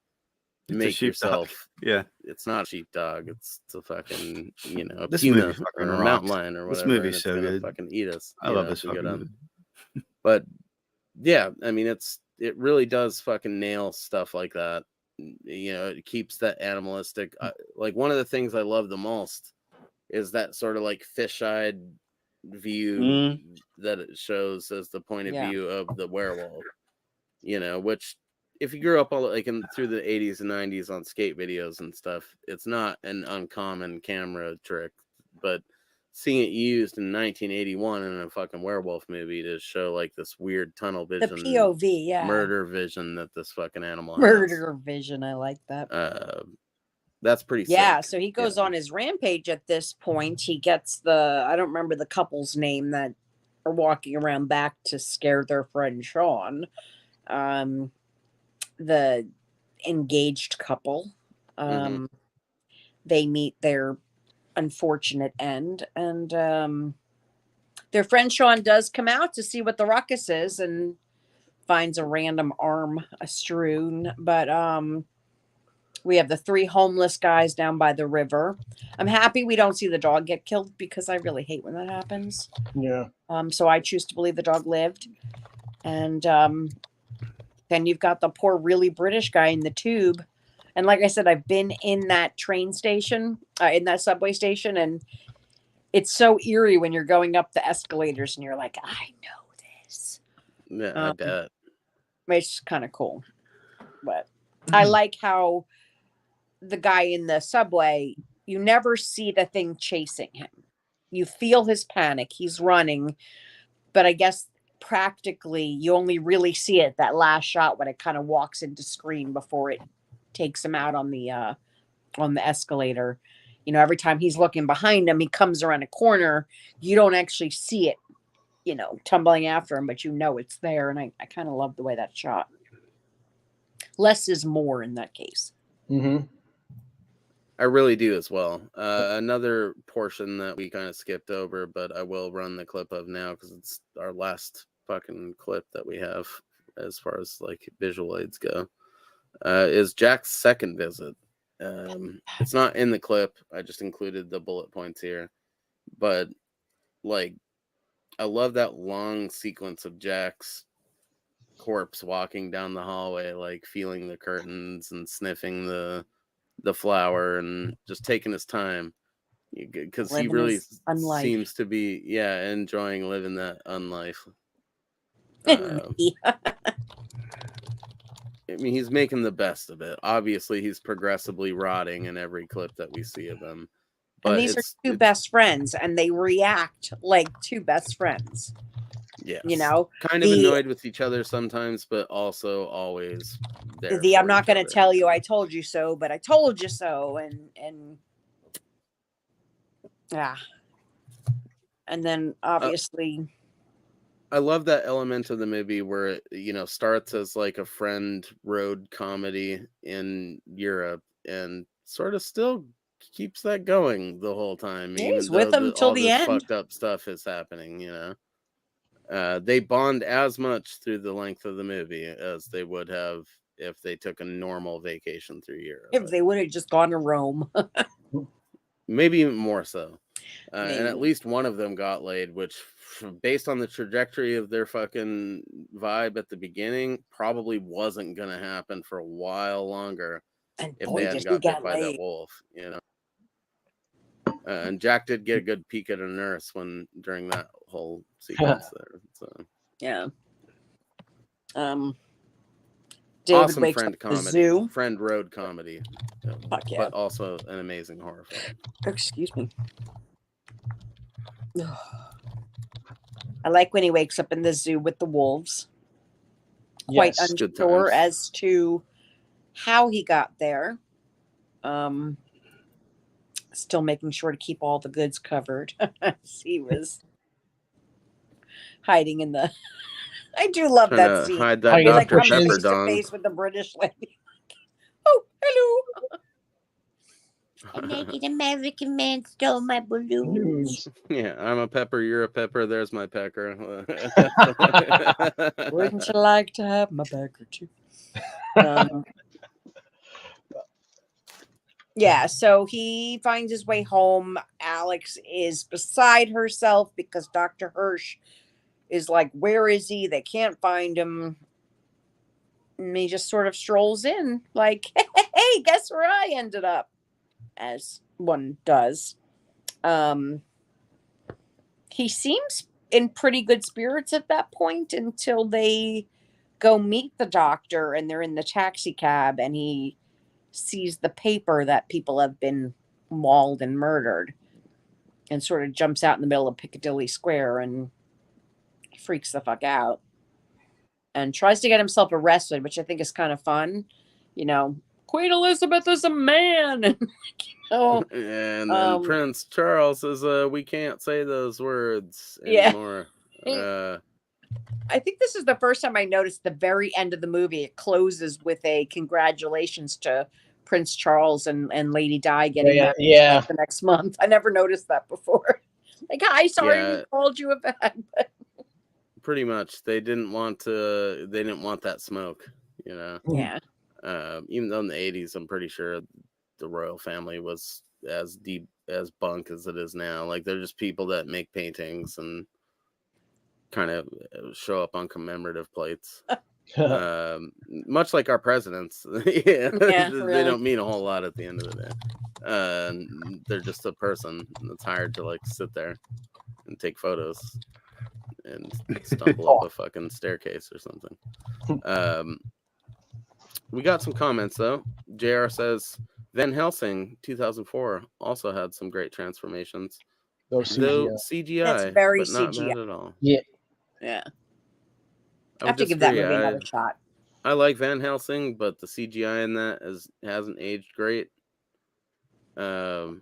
make yourself. Yeah, it's not a sheepdog. It's a fucking, you know, a this puma movie fucking or a rocks. mountain lion or whatever. This movie's so good. Fucking eat us. I love this fucking movie. But yeah, I mean, it really does fucking nail stuff like that. You know, it keeps that animalistic. Like one of the things I love the most is that sort of like fish-eyed view that it shows as the point of view of the werewolf. You know, which if you grew up all like through the 80s and 90s on skate videos and stuff, it's not an uncommon camera trick, but seeing it used in 1981 in a fucking werewolf movie to show like this weird tunnel vision, the POV, murder vision that this fucking animal has. Vision, I like that. That's pretty sick. So he goes on his rampage at this point. He gets I don't remember the couple's name that are walking around back to scare their friend Sean. The engaged couple. They meet their unfortunate end, and their friend Sean does come out to see what the ruckus is and finds a random arm strewn, but we have the 3 homeless guys down by the river. I'm happy we don't see the dog get killed because I really hate when that happens. Yeah. So I choose to believe the dog lived. And then you've got the poor really British guy in the tube. And like I said, I've been in that train station, in that subway station, and it's so eerie when you're going up the escalators and you're like, I know this. Yeah, I bet. It's kind of cool. But I like how the guy in the subway, you never see the thing chasing him. You feel his panic. He's running. But I guess practically you only really see it that last shot when it kind of walks into screen before it takes him out on the escalator. You know, every time he's looking behind him, he comes around a corner. You don't actually see it, you know, tumbling after him, but you know it's there. And I kind of love the way that's shot. Less is more in that case. I really do as well. Another portion that we kind of skipped over, but I will run the clip of now because it's our last fucking clip that we have as far as like visual aids go, is Jack's second visit. It's not in the clip. I just included the bullet points here, but like, I love that long sequence of Jack's corpse walking down the hallway, like feeling the curtains and sniffing the flower and just taking his time because he really seems to be enjoying living that unlife. I mean, he's making the best of it. Obviously, he's progressively rotting in every clip that we see of him. But and these are 2 best friends, and they react like 2 best friends. Yeah, you know, kind of annoyed with each other sometimes, but also always there. I'm not going to tell you I told you so, but I told you so, and yeah, and then obviously, I love that element of the movie where it, you know, starts as like a friend road comedy in Europe and sort of still keeps that going the whole time. Yeah, he's with them till the end. Fucked up stuff is happening, you know. They bond as much through the length of the movie as they would have if they took a normal vacation through Europe. If they would have just gone to Rome. Maybe even more so. And at least one of them got laid, which, based on the trajectory of their fucking vibe at the beginning, probably wasn't going to happen for a while longer if they hadn't got bit by that wolf, you know? And Jack did get a good peek at a nurse during that whole sequence there. So Yeah. David awesome wakes friend up at the comedy, zoo. friend road comedy, Fuck yeah. but also an amazing horror film. Excuse me. I like when he wakes up in the zoo with the wolves. Quite Yes, good unsure times. as to how he got there. Still making sure to keep all the goods covered. He was hiding in the. I do love Trying that to scene. hide that He like Dr. comes Pepper face to dong. face with the British lady. Oh, hello. A naked American man stole my balloons. Yeah, I'm a pepper, you're a pepper, there's my pecker. Wouldn't you like to have my pecker too? Yeah, so he finds his way home. Alex is beside herself because Dr. Hirsch is like, where is he? They can't find him. And he just sort of strolls in like, hey, guess where I ended up? As one does. He seems in pretty good spirits at that point until they go meet the doctor and they're in the taxi cab and he sees the paper that people have been mauled and murdered and sort of jumps out in the middle of Piccadilly Square and freaks the fuck out and tries to get himself arrested, which I think is kind of fun. You know, Queen Elizabeth is a man. And then Prince Charles says, we can't say those words anymore. Yeah. I think this is the first time I noticed the very end of the movie. It closes with a congratulations to Prince Charles and Lady Di getting married like the next month. I never noticed that before. Like, hi, sorry we called you a bad. Pretty much, they didn't want that smoke, you know. Yeah. Even though in the 80s, I'm pretty sure the royal family was as deep as bunk as it is now. Like, they're just people that make paintings and kind of show up on commemorative plates. Much like our presidents. They don't mean a whole lot at the end of the day. They're just a person that's hired to like sit there and take photos and stumble up a fucking staircase or something. We got some comments though. JR says Van Helsing 2004 also had some great transformations. Though CGI. That's very but not CGI. bad at all. Yeah. I have to give that movie another shot. I like Van Helsing, but the CGI in that hasn't aged great. You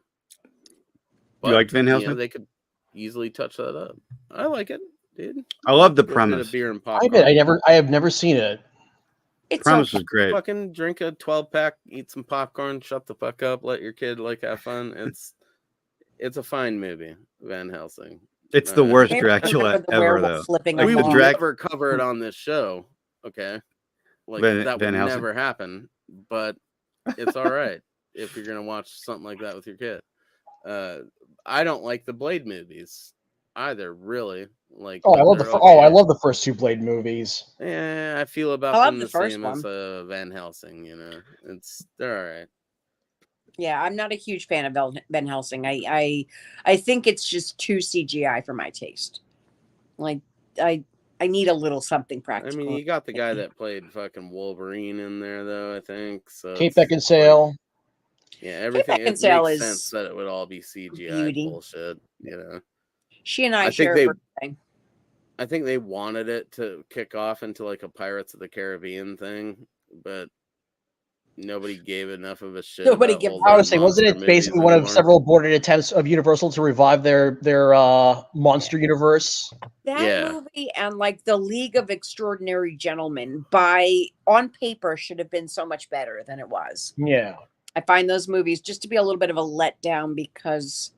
like Van Helsing? They could easily touch that up. I like it, dude. I love the Good bit premise. of beer and popcorn. I have never seen it. It's premise is great. Fucking drink a 12-pack, eat some popcorn, shut the fuck up, let your kid like have fun. It's a fine movie, Van Helsing. It's the worst Dracula ever, though. We would never cover it on this show, okay? Like that would Van Helsing? never happen, but it's all right if you're gonna watch something like that with your kid. I don't like the Blade movies either, really. Like, I love the first two Blade movies. Yeah, I feel about them the same as Van Helsing. You know, they're all right. Yeah, I'm not a huge fan of Van Helsing. I think it's just too CGI for my taste. Like, I need a little something practical. I mean, you got the guy that played fucking Wolverine in there, though, I think. So Kate Beckinsale. Yeah, everything. It makes sense that it would all be CGI bullshit, you know. She and I share a birthday. I think they wanted it to kick off into like a Pirates of the Caribbean thing, but nobody gave enough of a shit. I was saying, wasn't it basically one of several aborted attempts of Universal to revive their monster universe? That movie and like the League of Extraordinary Gentlemen, on paper, should have been so much better than it was. Yeah, I find those movies just to be a little bit of a letdown because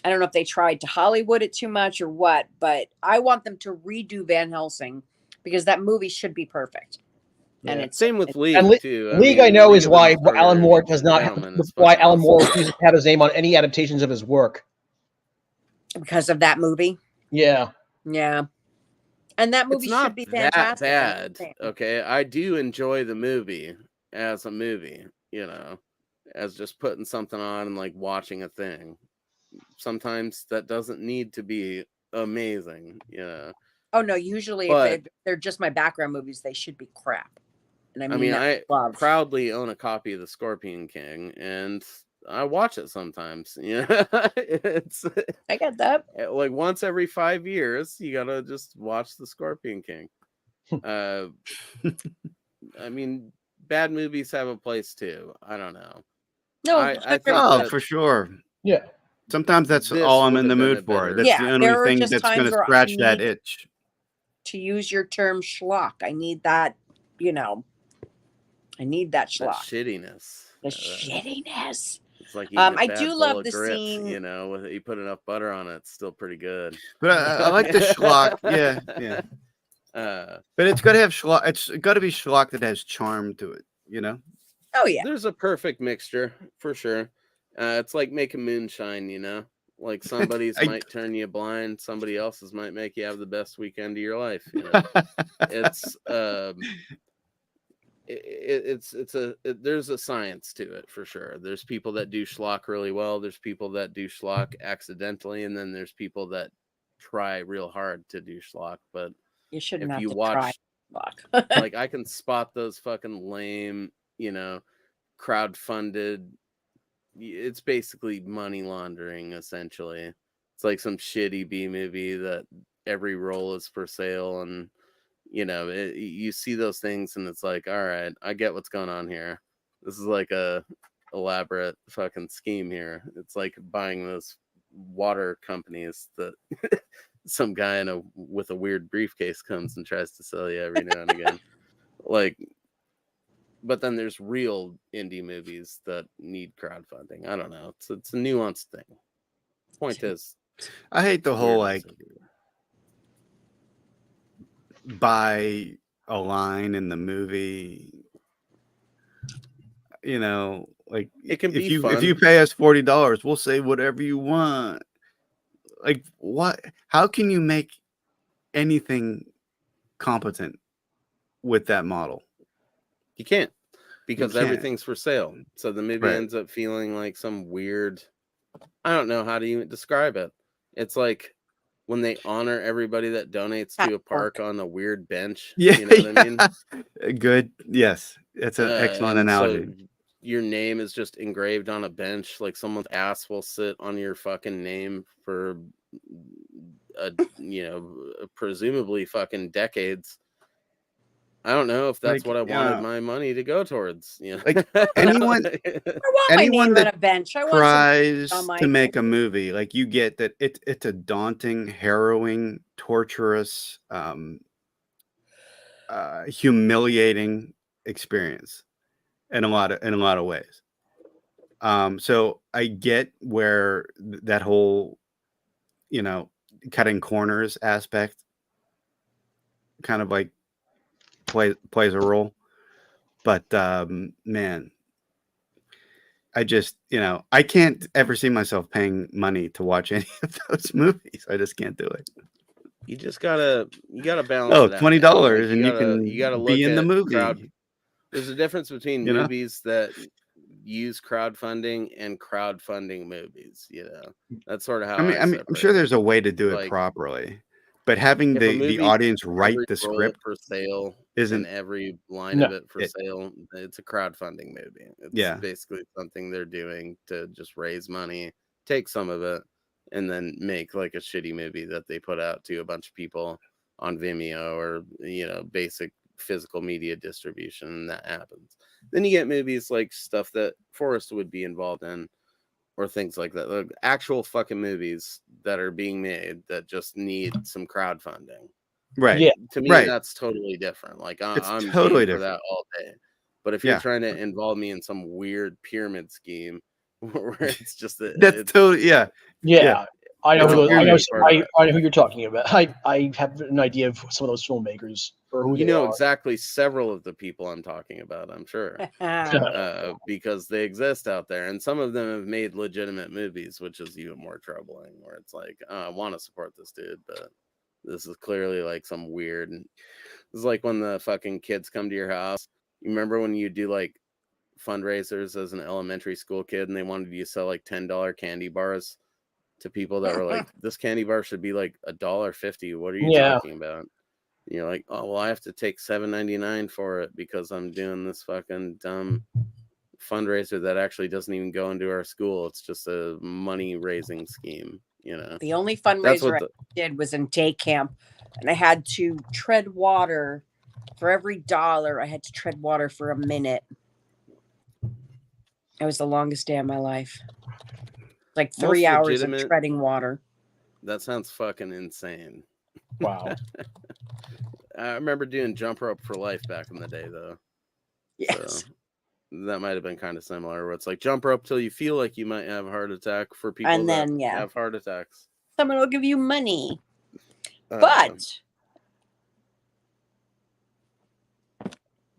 I don't know if they tried to Hollywood it too much or what, but I want them to redo Van Helsing because that movie should be perfect. Yeah. And it's same with League too. League, I know, is why Alan Moore does not have Alan Moore refuses to have his name on any adaptations of his work because of that movie. Yeah, and that movie should be fantastic. That bad, okay. I do enjoy the movie as a movie, you know, as just putting something on and like watching a thing. sometimes that doesn't need to be amazing, Oh no, usually But if they're just my background movies, they should be crap. And I I mean mean, that I with love. proudly own a copy of The Scorpion King, and I watch it sometimes. It's I get that. like once every 5 years, you gotta just watch The Scorpion King. I mean, bad movies have a place too. I don't know. No, I think Oh, that for sure. Yeah. Sometimes that's this all I'm would in the have been mood a for. better- That's Yeah, the only there are thing just that's going times to where I scratch that need- itch. to use your term schlock, I need that, I need that that schlock. shittiness. The shittiness. It's like eating a I bad do bowl love of the grits, scene. with you put enough butter on it, it's still pretty good. But I like the schlock. Yeah, yeah. But it's got to have schlock. It's got to be schlock that has charm to it. Oh yeah. There's a perfect mixture for sure. It's like making moonshine, like somebody's might turn you blind, somebody else's might make you have the best weekend of your life. It's there's a science to it for sure. There's people that do schlock really well. There's people that do schlock accidentally, and then there's people that try real hard to do schlock. But You shouldn't if have you to watch try schlock. like I can spot those fucking lame, crowdfunded. It's basically money laundering, essentially. It's like some shitty B movie that every role is for sale, and you see those things, and it's like, all right, I get what's going on here. This is like a elaborate fucking scheme here. It's like buying those water companies that some guy with a weird briefcase comes and tries to sell you every now and again. But then there's real indie movies that need crowdfunding. I don't know. It's a nuanced thing. Point is, I hate the whole weirdness everywhere. buy a line in the movie. Like It can be if fun. you pay us $40, we'll say whatever you want. Like what? How can you make anything competent with that model? You can't, because You can't. everything's for sale. So the movie Right. ends up feeling like some weird, I don't know how to even describe it. It's like when they honor everybody that donates to a park on a weird bench. Yeah, You know what I mean? Good. Yes, it's an excellent and analogy. So your name is just engraved on a bench, like someone's ass will sit on your fucking name for presumably fucking decades. I don't know if that's what I wanted my money to go towards. Like anyone, I want anyone my name that on a bench. I want tries some on my to make a movie, like you get that it's a daunting, harrowing, torturous, humiliating experience in a lot of ways. So I get where that whole, cutting corners aspect kind of like plays a role, but man, I just I can't ever see myself paying money to watch any of those movies. I just can't do it. You just gotta balance. Oh, it out, $20 and you gotta look be in the at movie. There's a difference between movies that use crowdfunding and crowdfunding movies. That's sort of how I'm sure there's a way to do it properly, but having the audience write the script for sale isn't every line of it for sale. It's a crowdfunding movie. It's basically something they're doing to just raise money, take some of it, and then make like a shitty movie that they put out to a bunch of people on Vimeo or basic physical media distribution, and that happens. Then you get movies like stuff that Forrest would be involved in, or things like that, like actual fucking movies that are being made that just need some crowdfunding. Right. Yeah. To me, Right. that's totally different. Like It's I'm totally game for different. that all day. But if Yeah. you're trying to involve me in some weird pyramid scheme where it's just That's totally Yeah. I know, It's a who, I, know, weird part of it. I know who you're talking about. I have an idea of some of those filmmakers or who You they know are. exactly several of the people I'm talking about, I'm sure. Because they exist out there, and some of them have made legitimate movies, which is even more troubling, where it's like, I want to support this dude, but this is clearly like some weird. This is like when the fucking kids come to your house. You remember when you do like fundraisers as an elementary school kid and they wanted you to sell like $10 candy bars to people that were like, this candy bar should be like $1.50. What are you Yeah. talking about? And you're like, oh, well, I have to take $7.99 for it because I'm doing this fucking dumb fundraiser that actually doesn't even go into our school. It's just a money raising scheme, you know. The only fundraiser I did was in day camp, and I had to tread water. For every $1, I had to tread water for a minute. It was the longest day of my life. Like 3 hours of treading water. That sounds fucking insane. Wow. I remember doing jump rope for life back in the day, though. Yes. So that might have been kind of similar, where it's like jump rope till you feel like you might have a heart attack for people that have heart attacks. Someone will give you money. But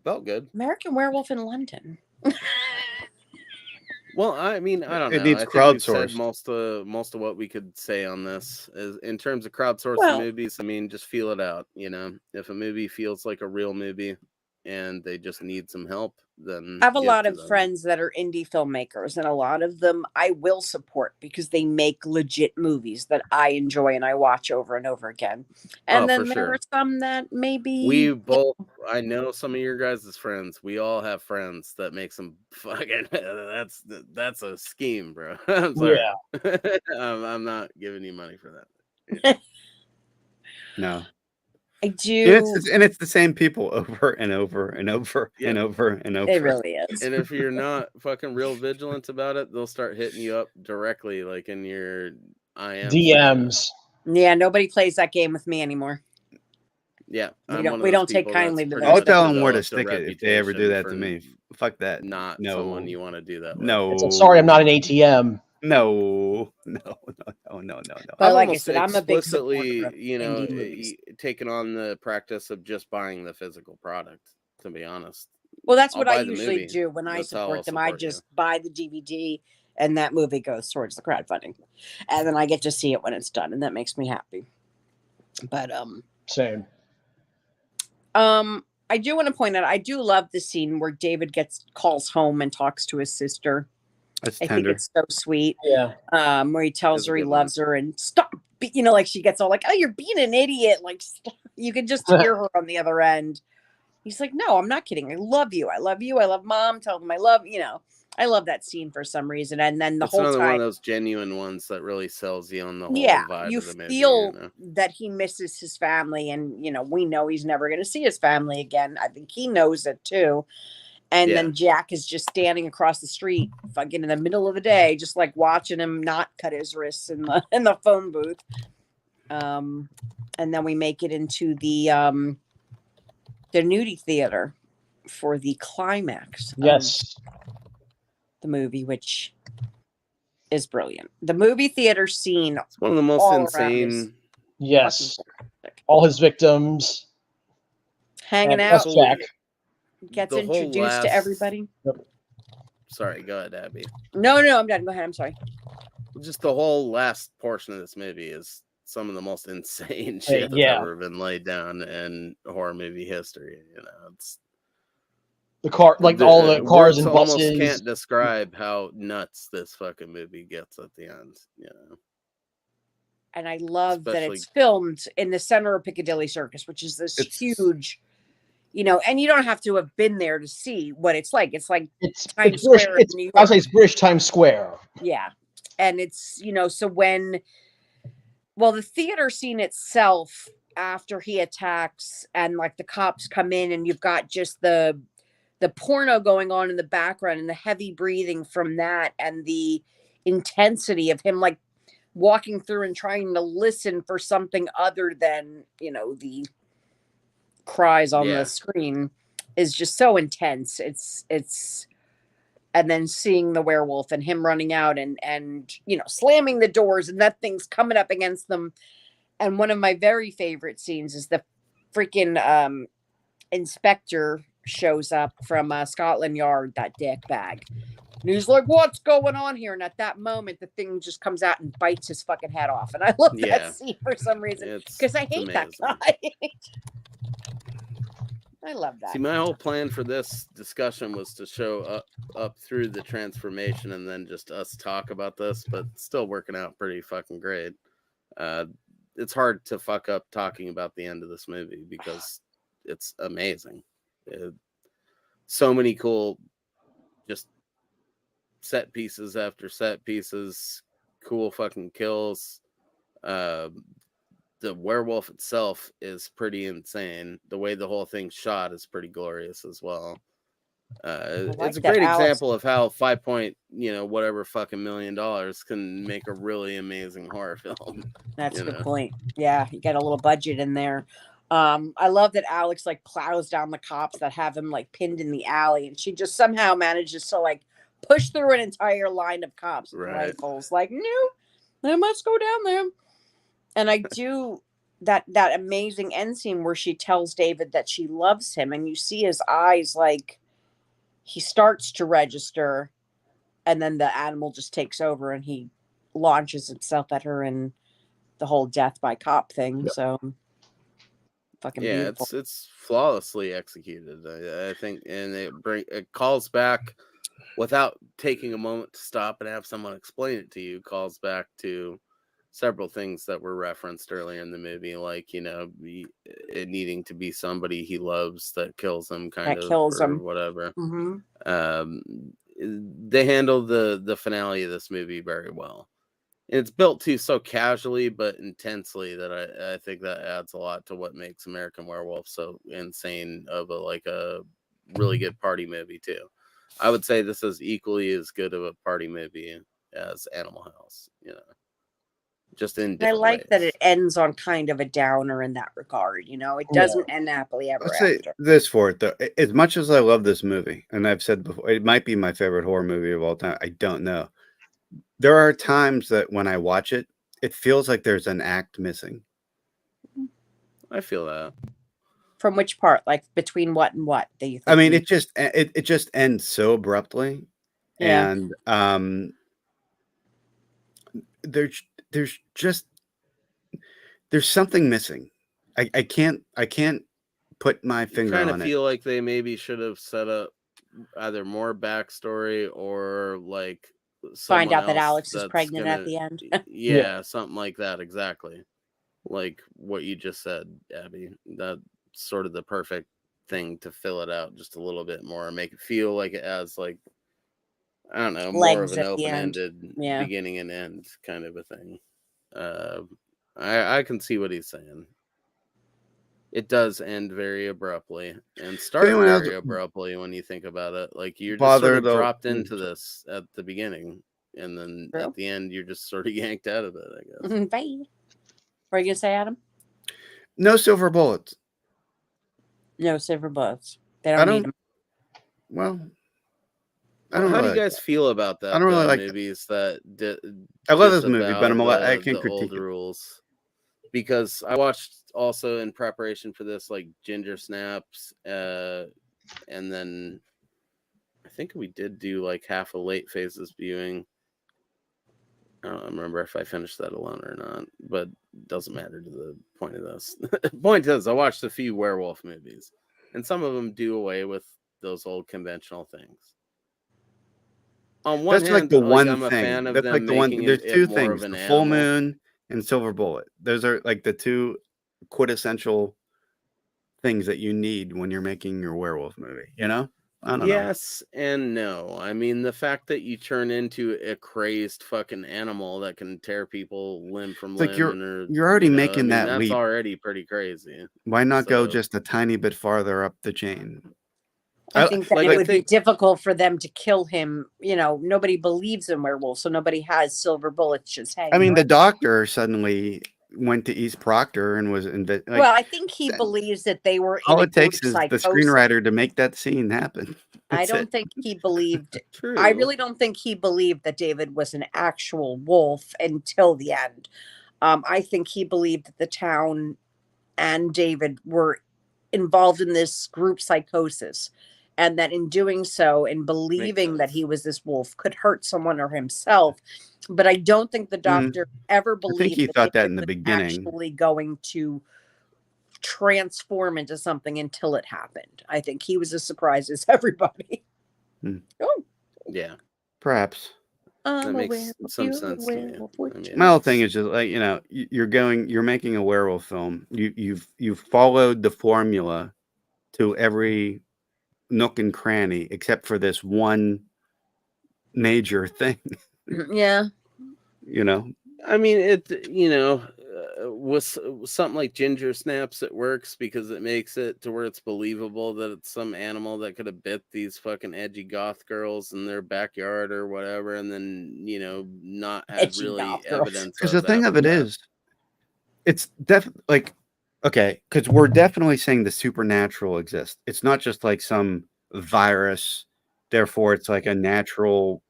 felt good. American Werewolf in London. Well, I mean, I don't know. It needs crowdsourced. Most of what we could say on this is in terms of crowdsourcing movies. I mean, just feel it out. You know, if a movie feels like a real movie and they just need some help, then I have a lot of friends that are indie filmmakers, and a lot of them I will support because they make legit movies that I enjoy and I watch over and over again. And then there are some that maybe we both. I know some of your guys' friends. We all have friends that make some fucking. That's a scheme, bro. I'm sorry. Yeah. I'm not giving you money for that. Yeah. No. I do, and it's the same people over and over and over and over and over. It really is. And if you're not fucking real vigilant about it, they'll start hitting you up directly, like in your IM DMs. Yeah, nobody plays that game with me anymore. Yeah, we don't take kindly to that. I'll tell them where to stick it if they ever do that to me. Fuck that. Not someone you want to do that with. No. I'm sorry, I'm not an ATM. No. But like I said, I'm a big supporter of taking on the practice of just buying the physical product, to be honest. Well, that's what I usually do when I support them. I just buy the DVD and that movie goes towards the crowdfunding. And then I get to see it when it's done, and that makes me happy. But same. I do want to point out, I do love the scene where David calls home and talks to his sister. That's I tender. think it's so sweet. Yeah. Where he tells her he loves her and stop. Like she gets all like, "Oh, you're being an idiot." Like stop. You can just hear her on the other end. He's like, "No, I'm not kidding. I love you. I love you. I love Mom. Tell them I love I love that scene for some reason. And then the whole time, one of those genuine ones that really sells you on the whole vibe you of the movie. Feel that he misses his family, and we know he's never going to see his family again. I think he knows it too. And then Jack is just standing across the street, fucking in the middle of the day, just like watching him not cut his wrists in the phone booth. And then we make it into the nudie theater for the climax. Yes. The movie, which is brilliant. The movie theater scene. It's one of the most insane. Yes. All his victims hanging out. Jack. Gets introduced to everybody. Yep. Sorry, go ahead, Abby. No, I'm done. Go ahead. I'm sorry. Just the whole last portion of this movie is some of the most insane shit that's ever been laid down in horror movie history. It's the car, like all the cars and buses. Almost can't describe how nuts this fucking movie gets at the end. And I love that it's filmed in the center of Piccadilly Circus, which is this huge. And you don't have to have been there to see what it's like. It's like Times Square in New York. I would say it's British Times Square. Yeah. And it's, so when, the theater scene itself, after he attacks and like the cops come in and you've got just the porno going on in the background and the heavy breathing from that and the intensity of him like walking through and trying to listen for something other than, the cries on the screen is just so intense. It's and then seeing the werewolf and him running out and slamming the doors and that thing's coming up against them. And one of my very favorite scenes is the freaking inspector shows up from Scotland Yard, that dick bag. And he's like, "What's going on here?" And at that moment, the thing just comes out and bites his fucking head off. And I love that scene for some reason because I hate that guy. I love that. See, my whole plan for this discussion was to show up through the transformation and then just us talk about this, but it's still working out pretty fucking great. It's hard to fuck up talking about the end of this movie because it's amazing. So many cool, just set pieces after set pieces, cool fucking kills. The werewolf itself is pretty insane. The way the whole thing's shot is pretty glorious as well. It's a great example of how whatever fucking $1 million can make a really amazing horror film. That's a good point. Yeah, you got a little budget in there. I love that Alex like plows down the cops that have him like pinned in the alley, and she just somehow manages to like push through an entire line of cops with rifles. Like, no, I must go down there. And I do that amazing end scene where she tells David that she loves him, and you see his eyes like he starts to register, and then the animal just takes over and he launches himself at her and the whole death by cop thing. Yep. So fucking beautiful. It's flawlessly executed, I think, and it calls back without taking a moment to stop and have someone explain it to you. Calls back to several things that were referenced earlier in the movie, like it needing to be somebody he loves that kills him, whatever. Mm-hmm. They handle the finale of this movie very well. And it's built to so casually but intensely that I think that adds a lot to what makes American Werewolf so insane of a really good party movie too. I would say this is equally as good of a party movie as Animal House, just in different I like ways. that it ends on kind of a downer in that regard. It doesn't end happily ever after. Say this for it though. As much as I love this movie, and I've said before, it might be my favorite horror movie of all time. I don't know. There are times that when I watch it, it feels like there's an act missing. I feel that. From which part? Like between what and what? Do you think? I mean, it just ends so abruptly, and there's something missing. I can't put my finger on it. I kind of feel like they maybe should have set up either more backstory or like find out that Alex is pregnant at the end. Yeah, something like that. Exactly. Like what you just said, Abby. That's sort of the perfect thing to fill it out just a little bit more, make it feel like it has like, I don't know, more of an open-ended beginning and end kind of a thing. I can see what he's saying. It does end very abruptly and start very abruptly when you think about it. Like you're just sort of dropped into this at the beginning, and then at the end you're just sort of yanked out of it, I guess. Bye. What are you gonna say, Adam? No silver bullets. No silver bullets. They don't need them. Well, I don't know. How do you guys feel about that? I don't really like movies that I love this movie, but I can't critique old rules. Because I watched also in preparation for this, like Ginger Snaps, and then I think we did do like half a late phases viewing. I don't remember if I finished that alone or not, but it doesn't matter to the point of this. The point is, I watched a few werewolf movies, and some of them do away with those old conventional things. On one hand, like the one I'm a thing. fan of That's them like the one. making There's it two more things: of an full animal. moon and silver bullet. Those are like the two quintessential things that you need when you're making your werewolf movie. I don't know. Yes and no. I mean, the fact that you turn into a crazed fucking animal that can tear people limb from limb. Like you're already making that that's leap. already pretty crazy. Why not go just a tiny bit farther up the chain? I think that it would be difficult for them to kill him. Nobody believes in werewolves, so nobody has silver bullets just hanging. I mean, the doctor suddenly went to East Proctor and was well, I think he believes that they were all it takes is the screenwriter to make that scene happen. I don't think he believed. I really don't think he believed that David was an actual wolf until the end. I think he believed that the town and David were involved in this group psychosis, and that in doing so and believing that he was this wolf could hurt someone or himself. But I don't think the doctor ever believed. I think he thought that in the beginning. Actually going to transform into something until it happened. I think he was as surprised as everybody. Oh, Yeah, perhaps. that makes some sense to me. I mean, My whole thing is just like, you're making a werewolf film. You've followed the formula to every nook and cranny except for this one major thing. yeah. I mean, with something like ginger snaps, it works because it makes it to where it's believable that it's some animal that could have bit these fucking edgy goth girls in their backyard or whatever, and then not had Edgy really goth girls. evidence. Because the thing of it is, it's definitely like, okay, because we're definitely saying the supernatural exists. It's not just like some virus, therefore it's like a natural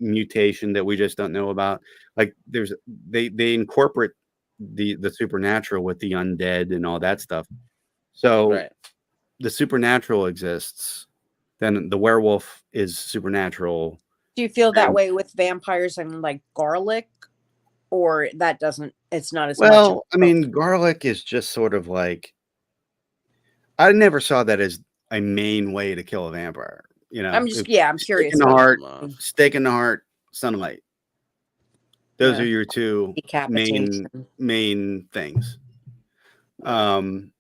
mutation that we just don't know about. Like they incorporate the supernatural with the undead and all that stuff. So Right. the supernatural exists, then the werewolf is supernatural. Do you feel that way with vampires and like garlic, or that doesn't? It's not as much. Well, I mean, garlic is just sort of like, I never saw that as a main way to kill a vampire. I'm just I'm curious. Stake in the heart, sunlight. Those are your two main things. And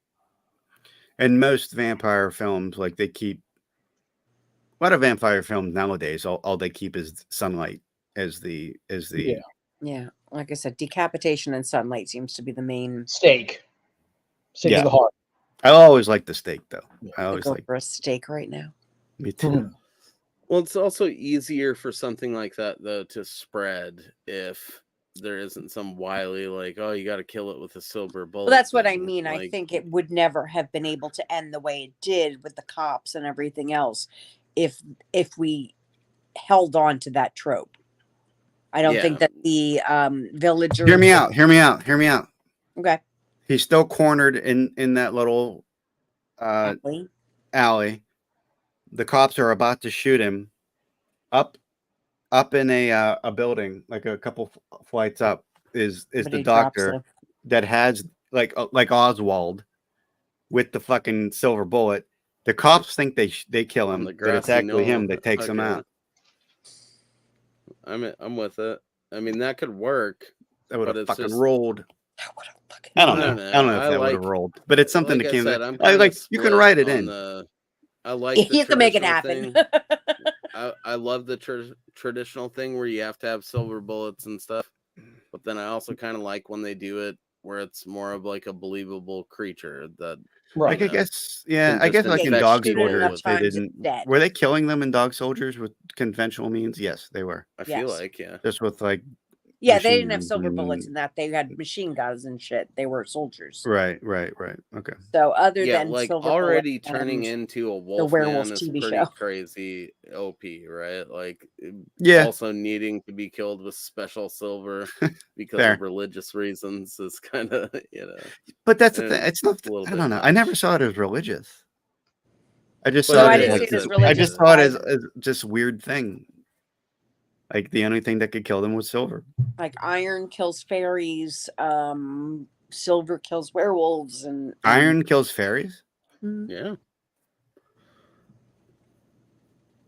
most vampire films, like they keep a lot of vampire films nowadays, all they keep is sunlight as the yeah. Like I said, decapitation and sunlight seems to be the main stake. Stake to the heart. I always like the steak though. I always go like for a steak right now. Me too. Well, it's also easier for something like that though to spread if there isn't some wily like, oh, you got to kill it with a silver bullet. Well, that's what I mean. I think it would never have been able to end the way it did with the cops and everything else if we held on to that trope. I don't think that the villagers. Hear me out. Okay. He's still cornered in that little alley. The cops are about to shoot him up in a building, like a couple flights up is the doctor that has like Oswald with the fucking silver bullet. The cops think they kill him, but it's actually him that takes him out. I'm with it. I mean, that could work. That would have fucking rolled. I don't know if that would have rolled, but it's something that came. You can write it in. I like. You can make it happen. I love the traditional thing where you have to have silver bullets and stuff, but then I also kind of like when they do it where it's more of like a believable creature that. Right. I guess like in Dog Soldiers, they didn't. Were they killing them in Dog Soldiers with conventional means? Yes, they were. I feel like just with like. Yeah, they didn't have silver bullets in that. They had machine guns and shit. They were soldiers. Right. Okay. So other than like silver already turning into a wolf, the werewolf man is TV pretty show. Crazy OP, right? Like also needing to be killed with special silver because of religious reasons is kind of But that's the thing. It's not. I don't know. I never saw it as religious. I just saw it as just weird thing. Like the only thing that could kill them was silver. Like iron kills fairies, silver kills werewolves, and iron kills fairies. Yeah.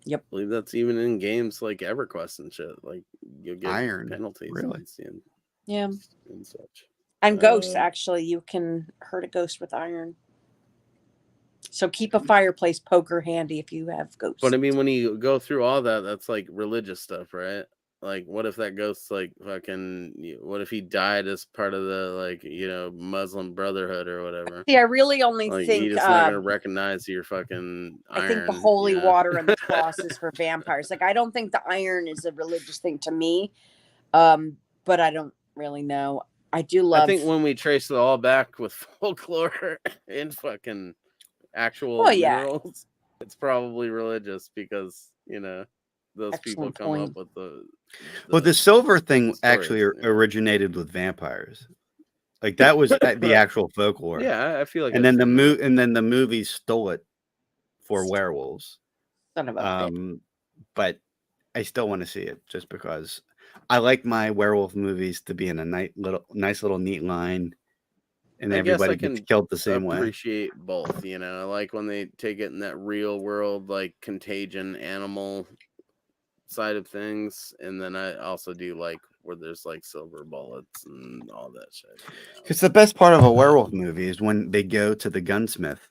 Yep. I believe that's even in games like EverQuest and shit. Like you'll get iron penalties. Really? And such. And ghosts, actually, you can hurt a ghost with iron. So keep a fireplace poker handy if you have ghosts. But I mean, when you go through all that, that's like religious stuff, right? Like, what if that ghost, like, fucking, what if he died as part of the, like, Muslim Brotherhood or whatever? See, I really only like, think he's just not going to recognize your fucking iron. I think the holy water and the cross is for vampires. Like, I don't think the iron is a religious thing to me, but I don't really know. I do love. I think when we trace it all back with folklore and fucking actual minerals, it's probably religious because those people come up with the silver thing actually originated with vampires. Like that was the actual folklore. Yeah, I feel like. And then the movie stole it for werewolves. Son of a bitch. But I still want to see it just because I like my werewolf movies to be in a nice little neat line. and I guess everybody I can gets killed the same way. appreciate both. You know, I like when they take it in that real world, like contagion animal side of things, and then I also do like where there's like silver bullets and all that shit. You know? Because the best part of a werewolf movie is when they go to the gunsmith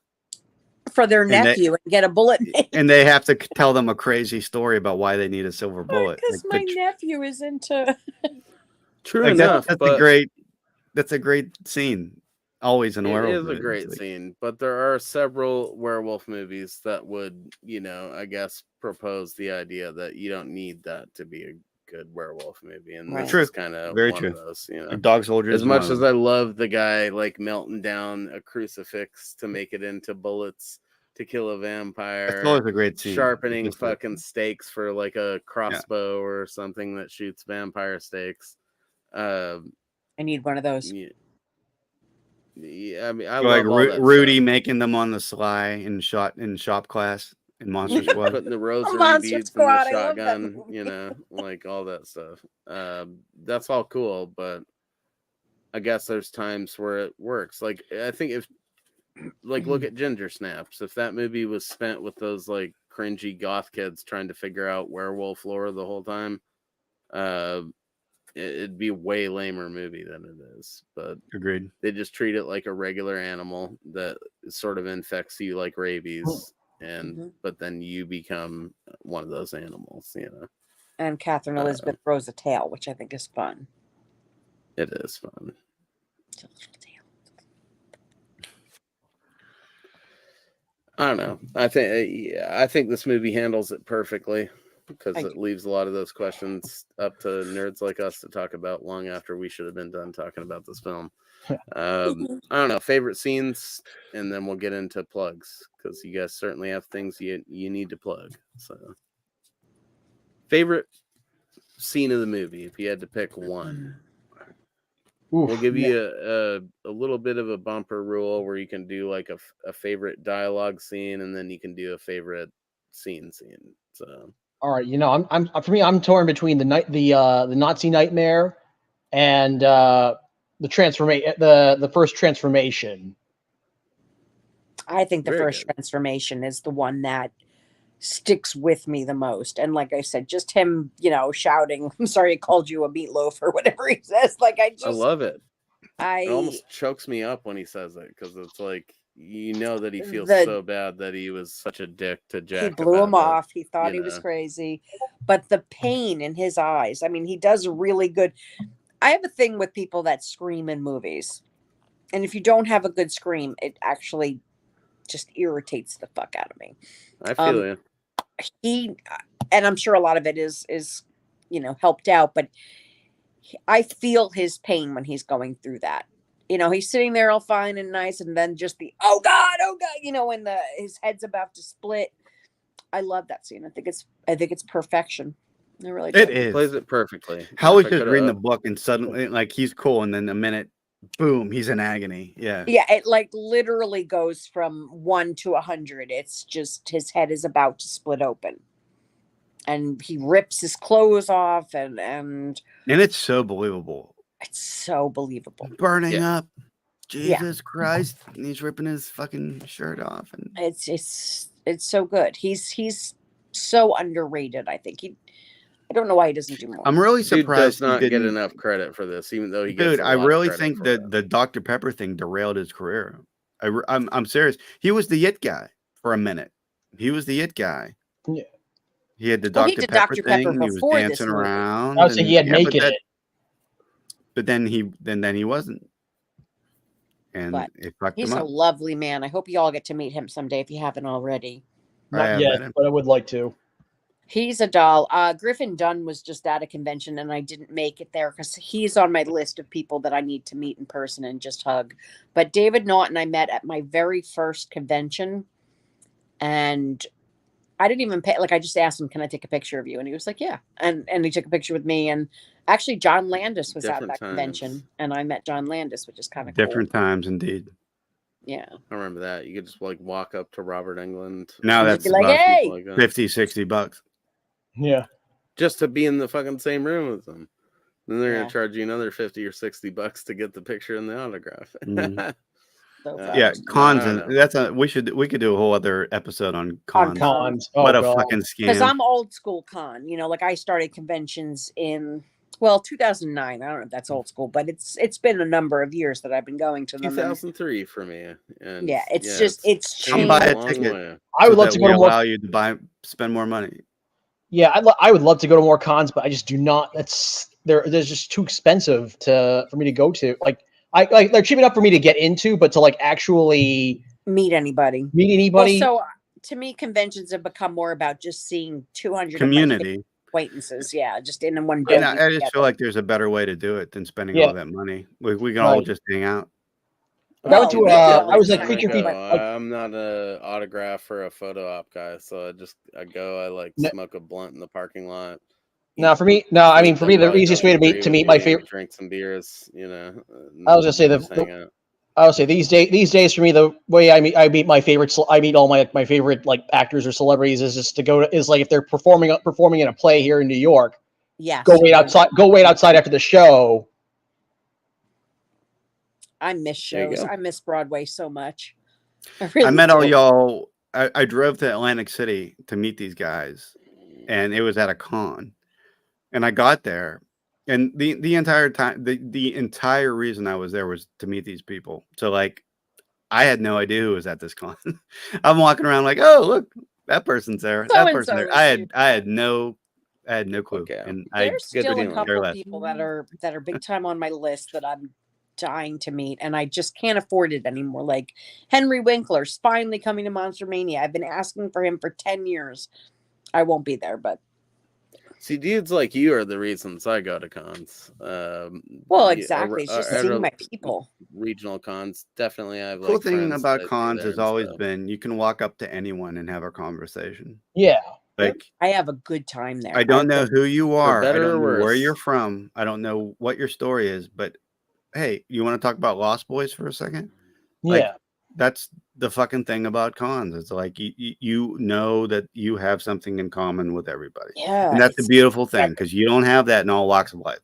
For their nephew and get a bullet made. and they have to tell them a crazy story about why they need a silver bullet. Because my nephew is into. True like enough. That's a great scene. Always in a werewolf. It is a great scene, but there are several werewolf movies that would, you know, I guess propose the idea that you don't need that to be a good werewolf movie, and this is kind of very one true. of those. You know, A Dog Soldier. As much as I love the guy like melting down a crucifix to make it into bullets to kill a vampire, it's always a great scene. Sharpening fucking stakes for like a crossbow or something that shoots vampire stakes. I need one of those. Yeah, I mean, I like love all that Rudy stuff. making them on the sly in shop class in Monster Squad. Putting the rosary Monster beads Squad, in the I love that shotgun, movie. you know, like all that stuff. That's all cool, but I guess there's times where it works. Like I think if, like, look at Ginger Snaps. If that movie was spent with those like cringy goth kids trying to figure out werewolf lore the whole time, it'd be a way lamer movie than it is. But agreed. They just treat it like a regular animal that sort of infects you like rabies, and but then you become one of those animals, you know. And Catherine Elizabeth grows a tail, which I think is fun. It is fun. It's a little tail. I don't know. I think this movie handles it perfectly, because it leaves a lot of those questions up to nerds like us to talk about long after we should have been done talking about this film. I don't know, favorite scenes, and then we'll get into plugs, because you guys certainly have things you need to plug. So, favorite scene of the movie, if you had to pick one. We'll give you a little bit of a bumper rule where you can do like a favorite dialogue scene, and then you can do a favorite scene. So, all right, you know, I'm torn between the Nazi nightmare and the first transformation. I think the first transformation is the one that sticks with me the most. And like I said, just him, you know, shouting, "I'm sorry I called you a meatloaf," or whatever he says. Like I love it. It almost chokes me up when he says it, because it's like, you know, that he feels so bad that he was such a dick to Jack. He blew him off. He thought he was crazy, but the pain in his eyes. I mean, he does really good. I have a thing with people that scream in movies, and if you don't have a good scream, it actually just irritates the fuck out of me. I feel you. And I'm sure a lot of it is you know, helped out, but I feel his pain when he's going through that. You know, he's sitting there all fine and nice, and then just the oh god, you know, when his head's about to split. I love that scene. I think it's perfection. I really do. It is. Plays it perfectly. How was just reading the book, and suddenly like he's cool, and then a minute, boom, he's in agony. Yeah. Yeah, it like literally goes from 1 to 100. It's just his head is about to split open. And he rips his clothes off, and it's so believable. It's so believable. Burning up. Jesus Christ. And he's ripping his fucking shirt off. And it's so good. He's so underrated, I think. I don't know why he doesn't do more. I'm really surprised he does not get enough credit for this, even though he gets Dude, I really think that the Dr. Pepper thing derailed his career. I'm serious. He was the it guy for a minute. He was the it guy. Yeah. He had the Dr. Pepper thing. He was dancing around. I would say he had Naked It. But then he wasn't. And it fucked him He's up. a lovely man. I hope you all get to meet him someday if you haven't already. Not yet, but I would like to. He's a doll. Griffin Dunn was just at a convention, and I didn't make it there because he's on my list of people that I need to meet in person and just hug. But David Naughton I met at my very first convention, and I didn't even pay. Like, I just asked him, "Can I take a picture of you?" And he was like, "Yeah." And he took a picture with me. And actually, John Landis was at that convention, and I met John Landis, which is kind of different times indeed. Yeah, I remember that. You could just like walk up to Robert Englund. Now that's like, hey! $50-$60. Yeah, just to be in the fucking same room with them. Then they're Yeah. gonna charge you another $50 or $60 to get the picture and the autograph. So Yeah, fucked. cons, I don't and know. that's a we could do a whole other episode on On cons. Cons. What Oh a god. fucking Because scam! I'm old school con. You know, like I started conventions in 2009. I don't know if that's old school, but it's been a number of years that I've been going to them. And 2003 for me. And yeah, it's yeah, just it's Come changed buy changed. a long ticket way. I would so love that to we go to more. allow you to spend more money. Yeah, I would love to go to more cons, but I just do not. There's just too expensive for me to go to. Like they're cheap enough for me to get into, but to like actually Meet anybody. meet Well, so to me, conventions have become more about just seeing 200 of my favorite Community. acquaintances. Yeah, just in one And building. I just feel together. like there's a better way to do it than spending Yeah. all that money. We can all Right. just hang out. Like, I went to we do all I was the like time, feature people. but I'm not a autograph or a photo op guy, so I go. I like No. smoke a blunt in the parking lot. No, for me, no. I mean, for me, the Buy a easiest way Dr. to Dre meet with my me, favorite. drink some beers. You know, I was gonna say just hang out. I would say these days for me, the way I meet my favorites. I meet all my favorite like actors or celebrities is just to go to, is like if they're performing in a play here in New York. yes, Go wait outside after the show. I miss There you shows. go. I miss Broadway so much. I I met all do. y'all. I drove to Atlantic City to meet these guys, and it was at a con. And I got there, and the entire time, the entire reason I was there was to meet these people. So like, I had no idea who was at this con. I'm walking around like, oh look, that person's there. That person's there. I had no clue. Okay. And There's good still a feeling. couple less. people that are big time on my list that I'm dying to meet, and I just can't afford it anymore. Like Henry Winkler's finally coming to Monster Mania. I've been asking for him for 10 years. I won't be there, but See, dudes like you are the reasons I go to cons. well, exactly. It's just seeing my people. Regional cons, definitely. I have Cool like thing friends about that I see cons there has and always stuff. been you can walk up to anyone and have a conversation. Yeah. Like I have a good time there. I don't know who you are. I better don't or know where worse. you're from. I don't know what your story is, but hey, you want to talk about Lost Boys for a second? Like, Yeah. that's the fucking thing about cons. It's like you know that you have something in common with everybody. Yeah, And that's a beautiful thing because you don't have that in all walks of life.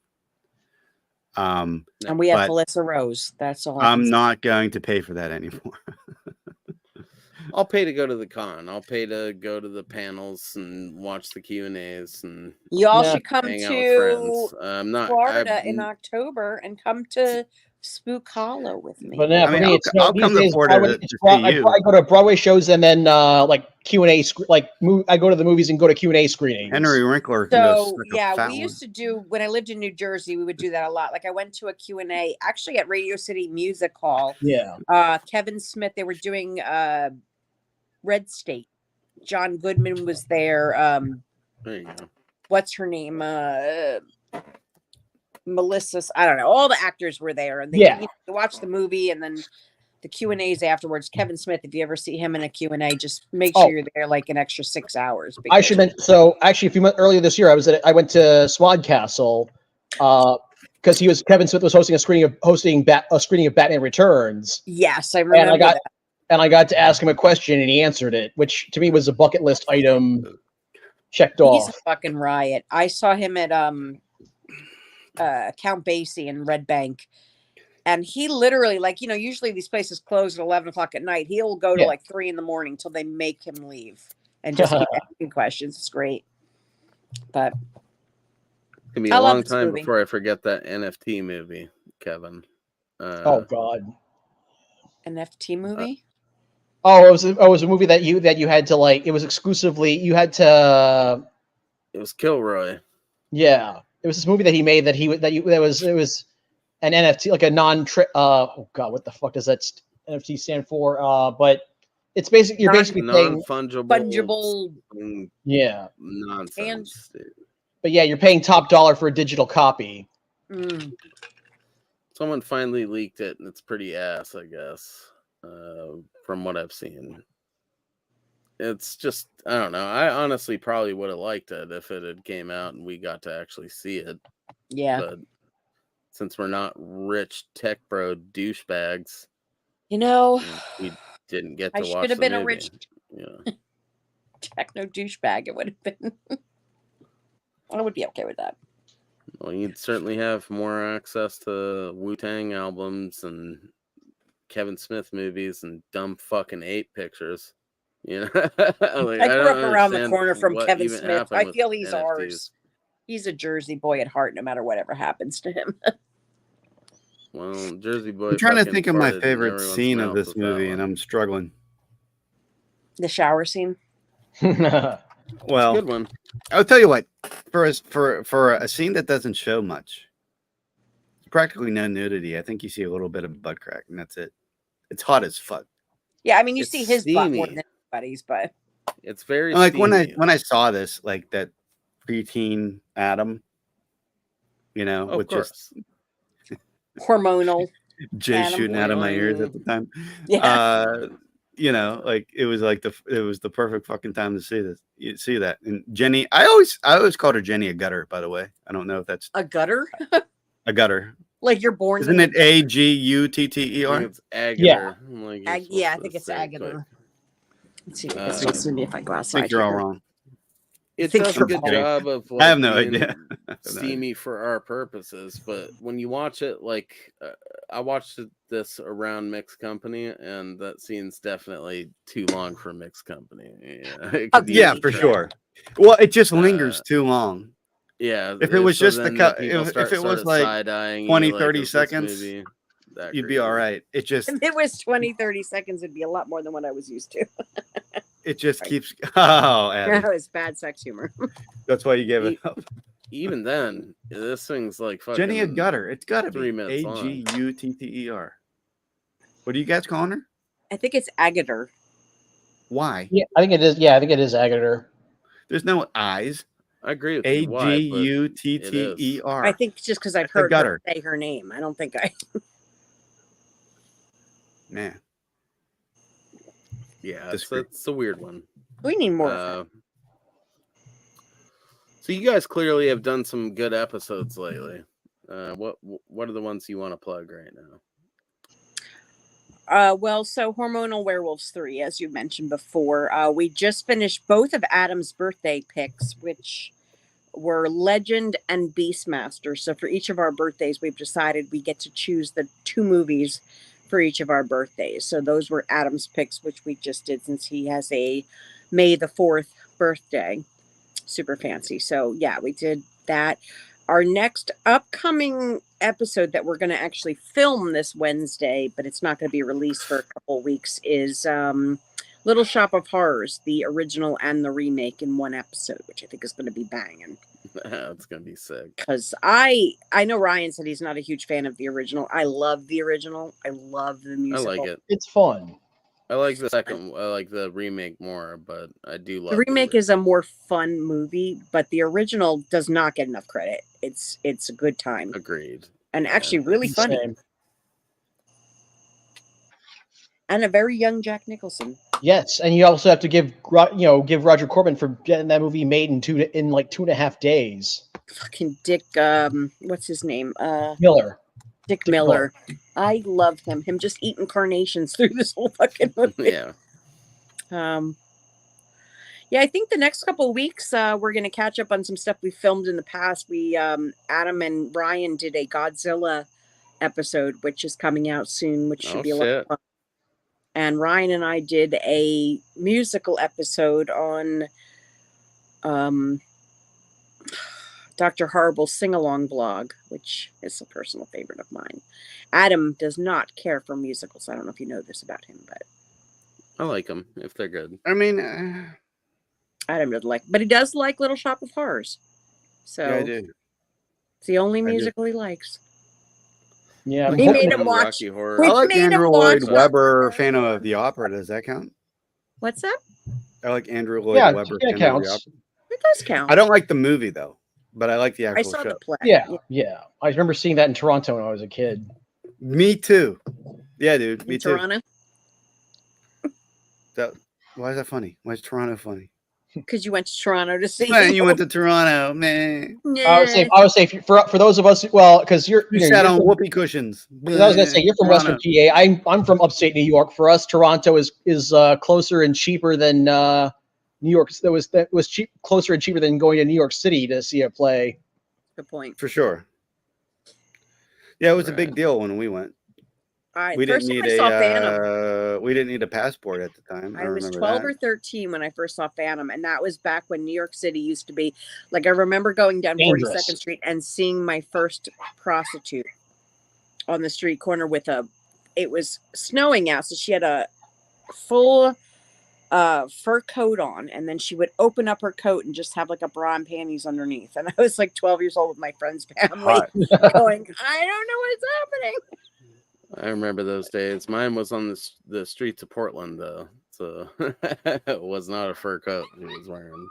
And we have but Felissa Rose. That's all. I can I'm say. not going to pay for that anymore. I'll pay to go to the con. I'll pay to go to the panels and watch the Q&As and You all Yeah. should come hang out with to friends. I'm not. Florida in October and come to Spook Hollow with me. But yeah, I for mean, me, it's I'll these come to days, Florida Broadway, to see you. I go to Broadway shows and then like Q&A, I go to the movies and go to Q&A screenings. Henry Winkler can go So suck a yeah, fat we one. used to do when I lived in New Jersey. We would do that a lot. Like I went to a Q&A actually at Radio City Music Hall. Yeah. Kevin Smith. They were doing Red State. John Goodman was there. There you go. What's her name? Melissa. I don't know. All the actors were there, and they watched the movie, and then the Q&As afterwards. Kevin Smith. If you ever see him in a Q&A, just make sure you're there like an extra 6 hours. I should mention. So actually, if you went earlier this year, I went to Swad Castle because Kevin Smith was hosting a screening of Batman Returns. Yes, I remember that. And I got to ask him a question, and he answered it, which to me was a bucket list item checked off. He's a fucking riot. I saw him at Count Basie in Red Bank, and he literally, like, you know, usually these places close at 11 o'clock at night. He'll go to like 3 a.m. till they make him leave and just keep asking questions. It's great. But It's gonna be a long time before I forget that NFT movie, Kevin. Oh God. NFT movie? It was a movie that you had to like. It was exclusively you had to. It was Kilroy. Yeah, it was this movie that he made it was an NFT, like a oh God, what the fuck does that NFT stand for? But it's basically you're basically paying fungible. Yeah. Nonsense. But yeah, you're paying top dollar for a digital copy. Someone finally leaked it, and it's pretty ass, I guess. From what I've seen, it's just I don't know. I honestly probably would have liked it if it had came out and we got to actually see it. Yeah. But since we're not rich tech bro douchebags, you know, we didn't get to watch. I should have been movie. a rich techno douchebag. It would have been. I would be okay with that. Well, you'd certainly have more access to Wu-Tang albums and Kevin Smith movies and dumb fucking ape pictures. You know, like, I grew up around the corner from Kevin even Smith. happened I with feel he's NFTs. ours. He's a Jersey boy at heart, no matter whatever happens to him. Well, Jersey boy. I'm trying to fucking think of my farted in favorite everyone's scene of mouth this with that movie, and one. I'm struggling. The shower scene. Well, Good one. I'll tell you what. For a scene that doesn't show much, practically no nudity. I think you see a little bit of butt crack, and that's it. It's hot as fuck. Yeah, I mean, you It's see his butt more steamy. than anybody's, but It's very Like steamy. when I saw this, like that preteen Adam, Of with course. just hormonal. Jay Adam shooting out of my ears at the time. Yeah. Like it was the perfect fucking time to see this. You see that. And Jenny, I always called her Jenny a gutter, by the way. I don't know if that's A gutter? a gutter. Like you're born. Isn't it I Agutter? think it's Agater. Yeah. Like you're Yeah, I supposed think to it's say it quick. Agater. Let's see. Let's see if I go I outside. think you're all here. wrong. It think does a you're good wrong. job of like I have no being idea. steamy for our purposes, but when you watch it, like I watched this around Mixed Company, and that scene's definitely too long for Mixed Company. Yeah, it could Yeah, use for that. sure. Well, it just lingers too long. Yeah, If it was just the then cut, people if start it was sort of like side-eyeing 20, you, like, 30 is this seconds, movie that you'd be great? all right. It just If it was 20, 30 seconds, it'd be a lot more than what I was used to. keeps. Oh, Abby. That was bad sex humor. That's why you gave it up. Even then, this thing's like fucking Jenny a gutter. It's got to 3 be minutes long. Agutter. What are you guys calling her? I think it's Agater. Why? Yeah, I think it is. Yeah, I think it is Agater. There's no eyes. I agree with you. Why, but Agutter. I think just because I've It's a heard her gutter. say her name. I don't think I. Man. yeah, Disagree. it's a weird one. We need more of that. So you guys clearly have done some good episodes lately. What are the ones you want to plug right now? Well, so Hormonal Werewolves 3, as you mentioned before, we just finished both of Adam's birthday picks, which were Legend and Beastmaster. So for each of our birthdays, we've decided we get to choose the 2 movies for each of our birthdays. So those were Adam's picks, which we just did since he has a May the 4th birthday. Super fancy. So yeah, we did that. Our next upcoming episode that we're going to actually film this Wednesday, but it's not going to be released for a couple weeks, is Little Shop of Horrors, the original and the remake in one episode, which I think is going to be banging. It's going to be sick. Because I know Ryan said he's not a huge fan of the original. I love the original. I love the I musical. like it. It's fun. I like the second. I like the remake more, but I do love The remake is a more fun movie, but the original does not get enough credit. It's a good time. Agreed. And actually really funny. Same. And a very young Jack Nicholson. Yes, and you also have to give Roger Corman for getting that movie made in like 2.5 days. Fucking Dick, what's his name? Miller. Dick Miller. I love him. Him just eating carnations through this whole fucking movie. Yeah. Yeah, I think the next couple of weeks we're going to catch up on some stuff we filmed in the past. We Adam and Ryan did a Godzilla episode, which is coming out soon, which should be a lot of fun. And Ryan and I did a musical episode on Dr. Horrible's sing-along blog, which is a personal favorite of mine. Adam does not care for musicals. I don't know if you know this about him, but I like them if they're good. I mean, Adam doesn't like, but he does like Little Shop of Horrors. So yeah, I do. It's the only musical he likes. Yeah, we made him watch. I like Andrew Lloyd Webber, Phantom of the Opera. Does that count? What's that? I like Andrew Lloyd Yeah, Webber. it Phantom counts. of the Opera. It does count. I don't like the movie though, but I like the actual I saw show. the play. Yeah. I remember seeing that in Toronto when I was a kid. Me too. Yeah, dude. Me In too. Toronto? Why is that funny? Why is Toronto funny? Because you went to Toronto to see. Man, you went to Toronto, man. I would say for those of us, well, because You sat you're on from- whoopee cushions. 'cause I was gonna say you're from Toronto. Western PA. I'm from upstate New York. For us, Toronto is closer and cheaper than New York. That was cheap, closer and cheaper than going to New York City to see a play. Good point. For sure. Yeah, it was a Right. big deal when we went. We First didn't time need I saw Phantom. we didn't need a passport at the time. I was remember 12 that. or 13 when I first saw Phantom, and that was back when New York City used to be like, I remember going down Dangerous. 42nd Street and seeing my first prostitute on the street corner it was snowing out, so she had a full fur coat on, and then she would open up her coat and just have like a bra and panties underneath. And I was like 12 years old with my friend's family going, I don't know what's happening. I remember those days. Mine was on the streets of Portland, though, so it was not a fur coat he was wearing.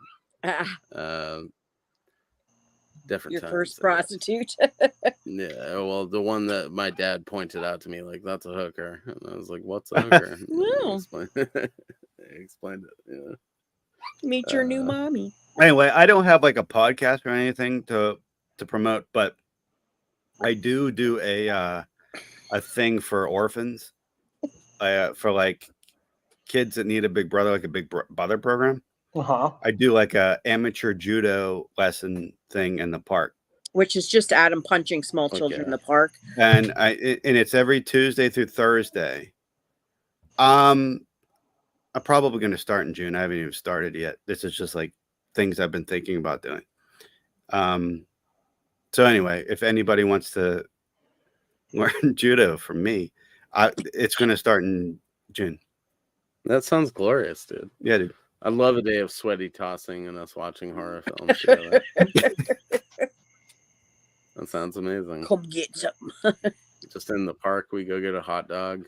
Different Your times, first I guess. prostitute. Yeah, well, the one that my dad pointed out to me, like, that's a hooker, and I was like, "What's a hooker?" Well. He explained it. Yeah. Meet your new mommy. Anyway, I don't have like a podcast or anything to promote, but I do a thing for orphans, for like kids that need a big brother, like a big brother program. I do like a amateur judo lesson thing in the park, Which is just Adam punching small children in the park. and it's every Tuesday through Thursday. I'm probably going to start in June. I haven't even started yet. This is just like things I've been thinking about doing. So anyway, if anybody wants to learn judo from me, it's going to start in June. That sounds glorious, dude. Yeah, dude. I love a day of sweaty tossing and us watching horror films together. That sounds amazing. Come get some. Just in the park, we go get a hot dog.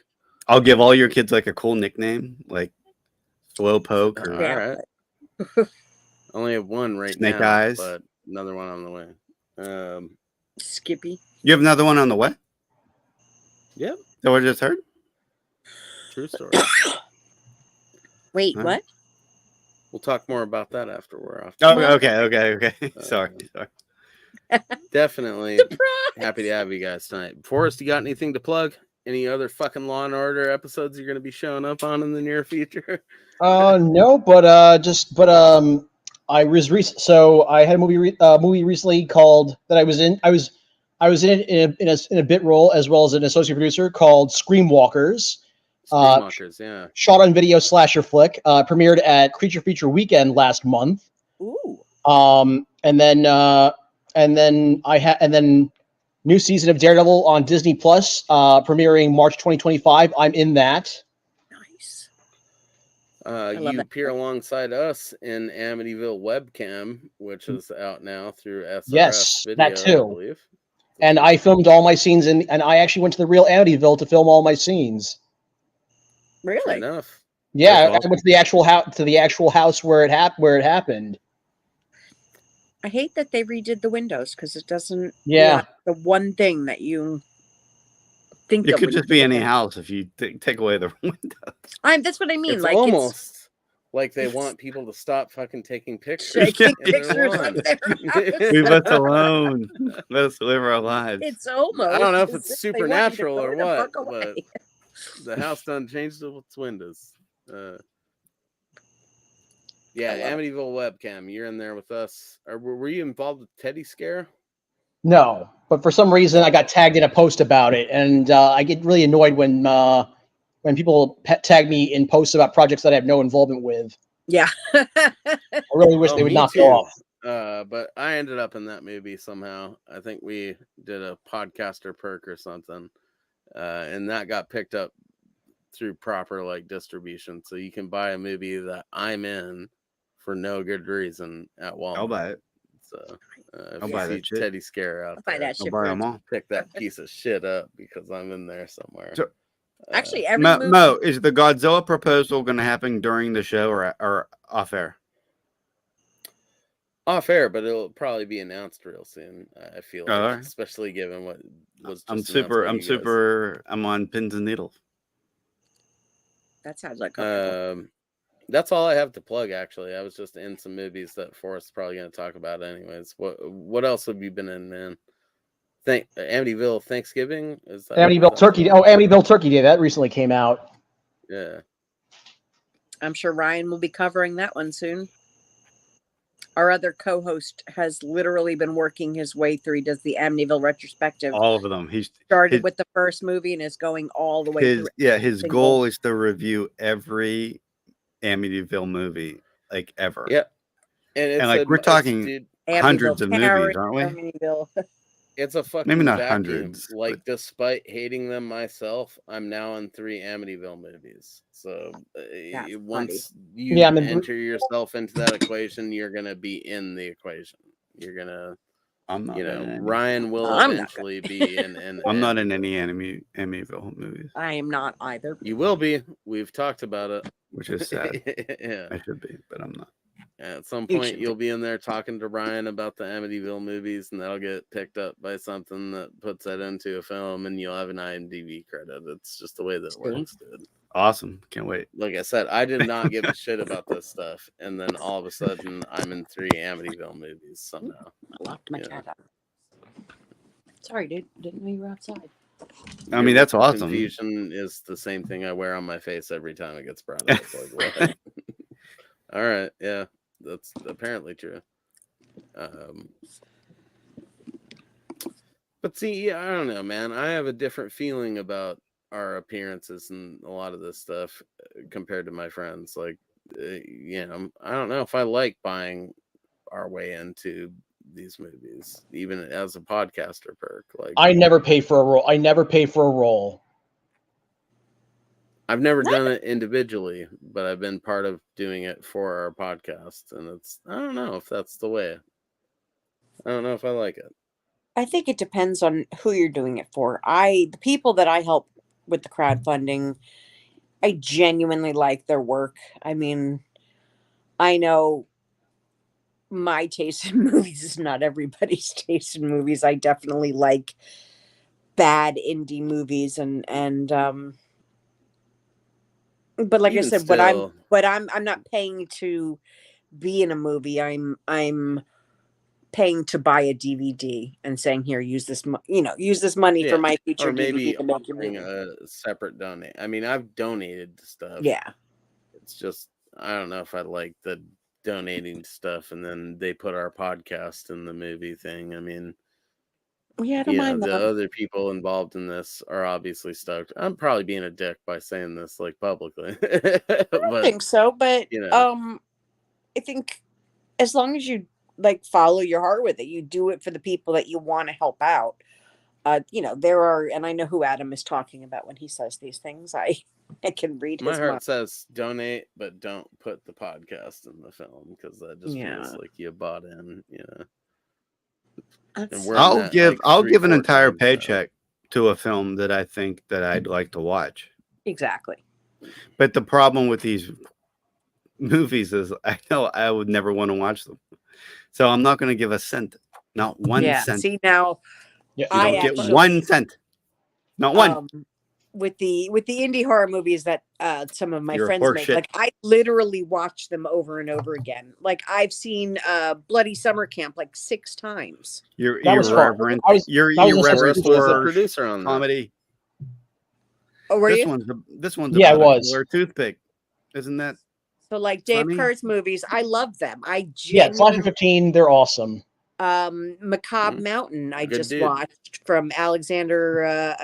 I'll give all your kids like a cool nickname, like Slowpoke or All right. Only have one right Snake now, Eyes. but another one on the way. Skippy. You have another one on the way? Yep. That what I just heard? True story. Wait, Huh? what? We'll talk more about that after we're off. Oh, okay. Sorry. Definitely Surprise! happy to have you guys tonight. Forrest, you got anything to plug? Any other fucking Law and Order episodes you're going to be showing up on in the near future? No, but I was so I had a movie recently called that I was in. I was in it in a bit role as well as an associate producer called Screamwalkers. Screamwalkers, yeah. Shot on video slasher flick. Premiered at Creature Feature Weekend last month. Ooh. And then new season of Daredevil on Disney Plus, premiering March 2025. I'm in that. Nice. You appear alongside us in Amityville Webcam, which is out now through SRS Yes, Video, that too. I believe. And I filmed all my scenes, and I actually went to the real Amityville to film all my scenes. Really? Fair enough. Yeah, That's I went to the actual house where it happened. I hate that they redid the windows because it doesn't. Yeah. The one thing that you think It that could would just be any house if you take away the windows. That's what I mean. It's like almost like they want people to stop fucking taking pictures. taking in their pictures lawn. of their house. Leave us alone. Let us live our lives. It's almost. I don't know if as it's they want you to supernatural throw or the what, fuck away. but the house done changed its windows. Yeah, Amityville Webcam. You're in there with us. Were you involved with Teddy Scare? No, but for some reason I got tagged in a post about it, and I get really annoyed when people tag me in posts about projects that I have no involvement with. Yeah. I really wish they would me knock too. it off. But I ended up in that movie somehow. I think we did a podcaster perk or something, and that got picked up through proper like distribution. So you can buy a movie that I'm in for no good reason at Walmart. I'll buy it. So I'll buy that shit. Teddy Scare out I'll buy there. that shit. I'll buy them all. Pick that piece of shit up because I'm in there somewhere. So- Actually, every movie. Mo, is the Godzilla proposal going to happen during the show or off air? Off air, but it'll probably be announced real soon. I feel like, Alright. especially given what was. Just I'm announced by you guys. I'm on pins and needles. That sounds like. That's all I have to plug. Actually, I was just in some movies that Forrest's probably going to talk about, anyways. What else have you been in, man? Amityville Thanksgiving is that Amityville Turkey. Oh, Amityville Turkey Day that recently came out. Yeah. I'm sure Ryan will be covering that one soon. Our other co-host has literally been working his way through. He does the Amityville retrospective. All of them. He started with the first movie and is going all the way through. His goal is to review every Amityville movie, like ever. Yeah. And like we're talking hundreds of movies, aren't we? Amityville. It's a fucking maybe not vacuum. hundreds. Like, despite hating them myself, I'm now in 3 Amityville movies. So once you enter yourself into that equation, you're gonna be in the equation. You're gonna, Ryan will eventually be in. I'm not in any Amityville movies. I am not either. You will be. We've talked about it, which is sad. Yeah, I should be, but I'm not. At some point, you'll be in there talking to Ryan about the Amityville movies, and that'll get picked up by something that puts that into a film, and you'll have an IMDb credit. It's just the way that it works, dude. Awesome. Can't wait. Like I said, I did not give a shit about this stuff, and then all of a sudden, I'm in 3 Amityville movies somehow. I locked my cat out. Sorry, dude. Didn't know you were outside. I mean, that's awesome. Confusion is the same thing I wear on my face every time it gets brought up. Like, what? All right. Yeah. That's apparently true. But see, I don't know, man. I have a different feeling about our appearances and a lot of this stuff compared to my friends. Like, I don't know if I like buying our way into these movies, even as a podcaster perk. Like, I never pay for a role. I've never done it individually, but I've been part of doing it for our podcast. And I don't know if that's the way. I don't know if I like it. I think it depends on who you're doing it for. The people that I help with the crowdfunding, I genuinely like their work. I mean, I know my taste in movies is not everybody's taste in movies. I definitely like bad indie movies but like I said, still, I'm not paying to be in a movie. I'm paying to buy a DVD and saying, here, use this money for my future. Or maybe DVD offering a separate donate. I mean, I've donated stuff. Yeah. It's just, I don't know if I like the donating stuff and then they put our podcast in the movie thing. I mean, yeah, I don't mind the that. other people involved in this are obviously stoked. I'm probably being a dick by saying this like publicly. I don't think so, but I think as long as you like follow your heart with it, you do it for the people that you want to help out. There are, and I know who Adam is talking about when he says these things. I can read my his heart mind. says donate, but don't put the podcast in the film because that just feels like you bought in. I'll give an entire paycheck to a film that I think that I'd like to watch. Exactly. But the problem with these movies is I know I would never want to watch them. So I'm not going to give a cent. Not 1 cent. See now, you don't get 1 cent. Not one. With the indie horror movies that some of my friends make, horseshit. like I literally watch them over and over again. Like I've seen Bloody Summer Camp like 6 times. You're irreverent. You're irreverent for producer on comedy. Oh, were this you? One's yeah, about it was. a toothpick. Isn't that? So like Dave Kerr's movies, I love them. Slasher 15, they're awesome. Macabre Mountain, I just watched from Xander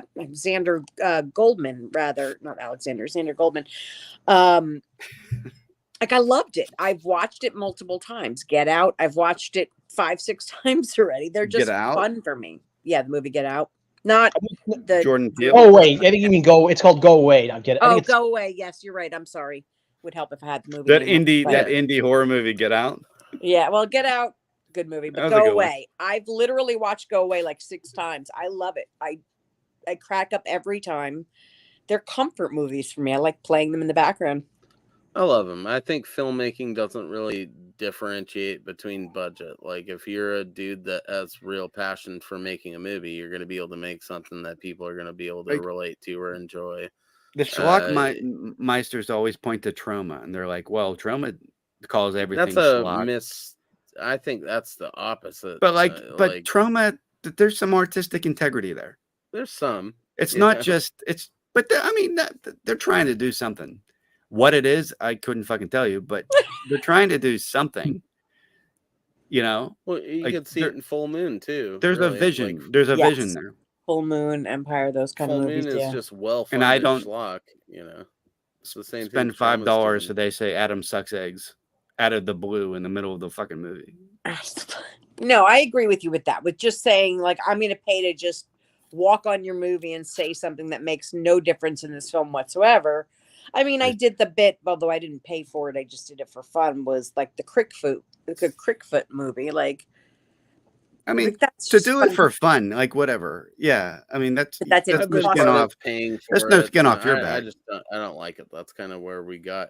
Goldman, rather not Alexander, Xander Goldman. Like I loved it. I've watched it multiple times. Get Out, I've watched it 5-6 times already. They're just fun for me. Yeah, the movie Get Out. Not the Jordan Peele. Oh wait, I think you mean Go. It's called Go Away. I get it. Oh, Go Away. Yes, you're right. I'm sorry. Would help if I had the movie. That indie horror movie, Get Out. Yeah, well, Get Out, good movie, but Go Away. I've literally watched Go Away like 6 times. I love it. I crack up every time. They're comfort movies for me. I like playing them in the background. I love them. I think filmmaking doesn't really differentiate between budget. Like if you're a dude that has real passion for making a movie, you're going to be able to make something that people are going to be able to relate to or enjoy. The Schlockmeisters always point to Trauma, and they're like, "Well, Trauma calls everything schlock." I think that's the opposite. But Trauma, there's some artistic integrity there. There's some. It's not just they're trying to do something. What it is, I couldn't fucking tell you, but they're trying to do something. You know, Well, you like could see it in Full Moon too. there's a really. vision. Like, There's a Yes. vision there. Full Moon, Empire, those kind Full of movies. Moon is Yeah. just well And I funded don't schlock. You know, it's the same spend thing. Trauma's $5 doing. so they say Adam sucks eggs out of the blue in the middle of the fucking movie. No, I agree with you with that. With just saying, like, I'm going to pay to just walk on your movie and say something that makes no difference in this film whatsoever. I mean, I did the bit, although I didn't pay for it. I just did it for fun. Was like the Crickfoot movie. Like, I mean, like, that's to just do fun. it for fun, like whatever. Yeah, I mean that's That's no it. skin off. Paying for That's no it. skin off your I back. just I don't like it. That's kind of where we got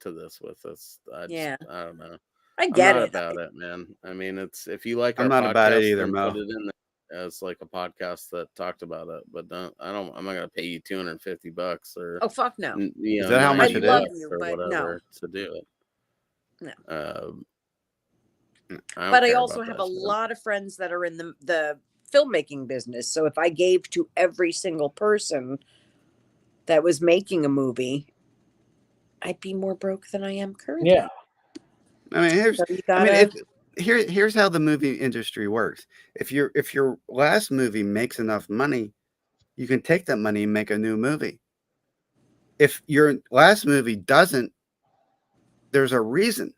to this with us. I don't know. I get I'm not it. about it, man. I mean, it's if you like our I'm not about it podcast, either, then Mo. put it in there as like a podcast that talked about it. But I'm not gonna pay you $250 or Oh fuck no. Is that how much it love is? you, or but whatever no. to do it. No. I But don't I care also about have that a shit. lot of friends that are in the filmmaking business. So if I gave to every single person that was making a movie, I'd be more broke than I am currently. Yeah. I mean, So you gotta, here's how the movie industry works. If your last movie makes enough money, you can take that money and make a new movie. If your last movie doesn't, there's a reason.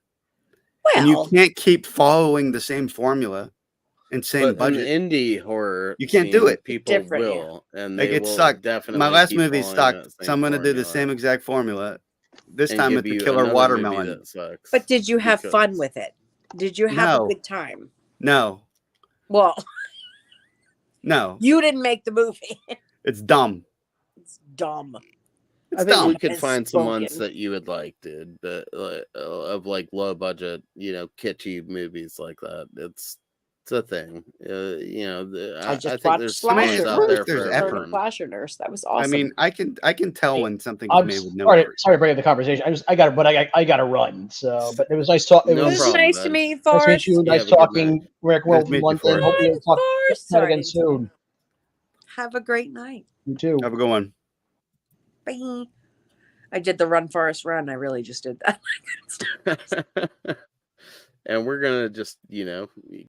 And you can't keep following the same formula and same But budget. in the indie horror, You can't do it. People Different, will, and Like they it will sucked. definitely. My last keep movie following sucked, that so same I'm going to do the formula same exact formula. This and time give with the you killer another movie watermelon. that sucks. but did you have fun because- with it? Did you have a No. good time? No, Well, no, you didn't make the movie. it's dumb. It's dumb. It's I think dumb. we could As find some ones spoken. that you would like, dude. But of like low budget, kitschy movies like that. It's a thing. I just I think watched there's ones Slasher. out there There's for effort. everyone. Slasher Nurse. That was awesome. I mean, I can tell when something is I'm made with no sorry, effort. sorry to break up the conversation. I got to run. So, but it was nice talking. No It was problem, nice to bud. meet you, nice to meet Forrest. you. Yeah, Nice have a good talking. Rick World meet from you, London. Forrest. Hope we talk Forrest, chat sorry. again soon. Have a great night. You too. Have a good one. Bye. I did the Run Forrest Run. I really just did that. And we're gonna just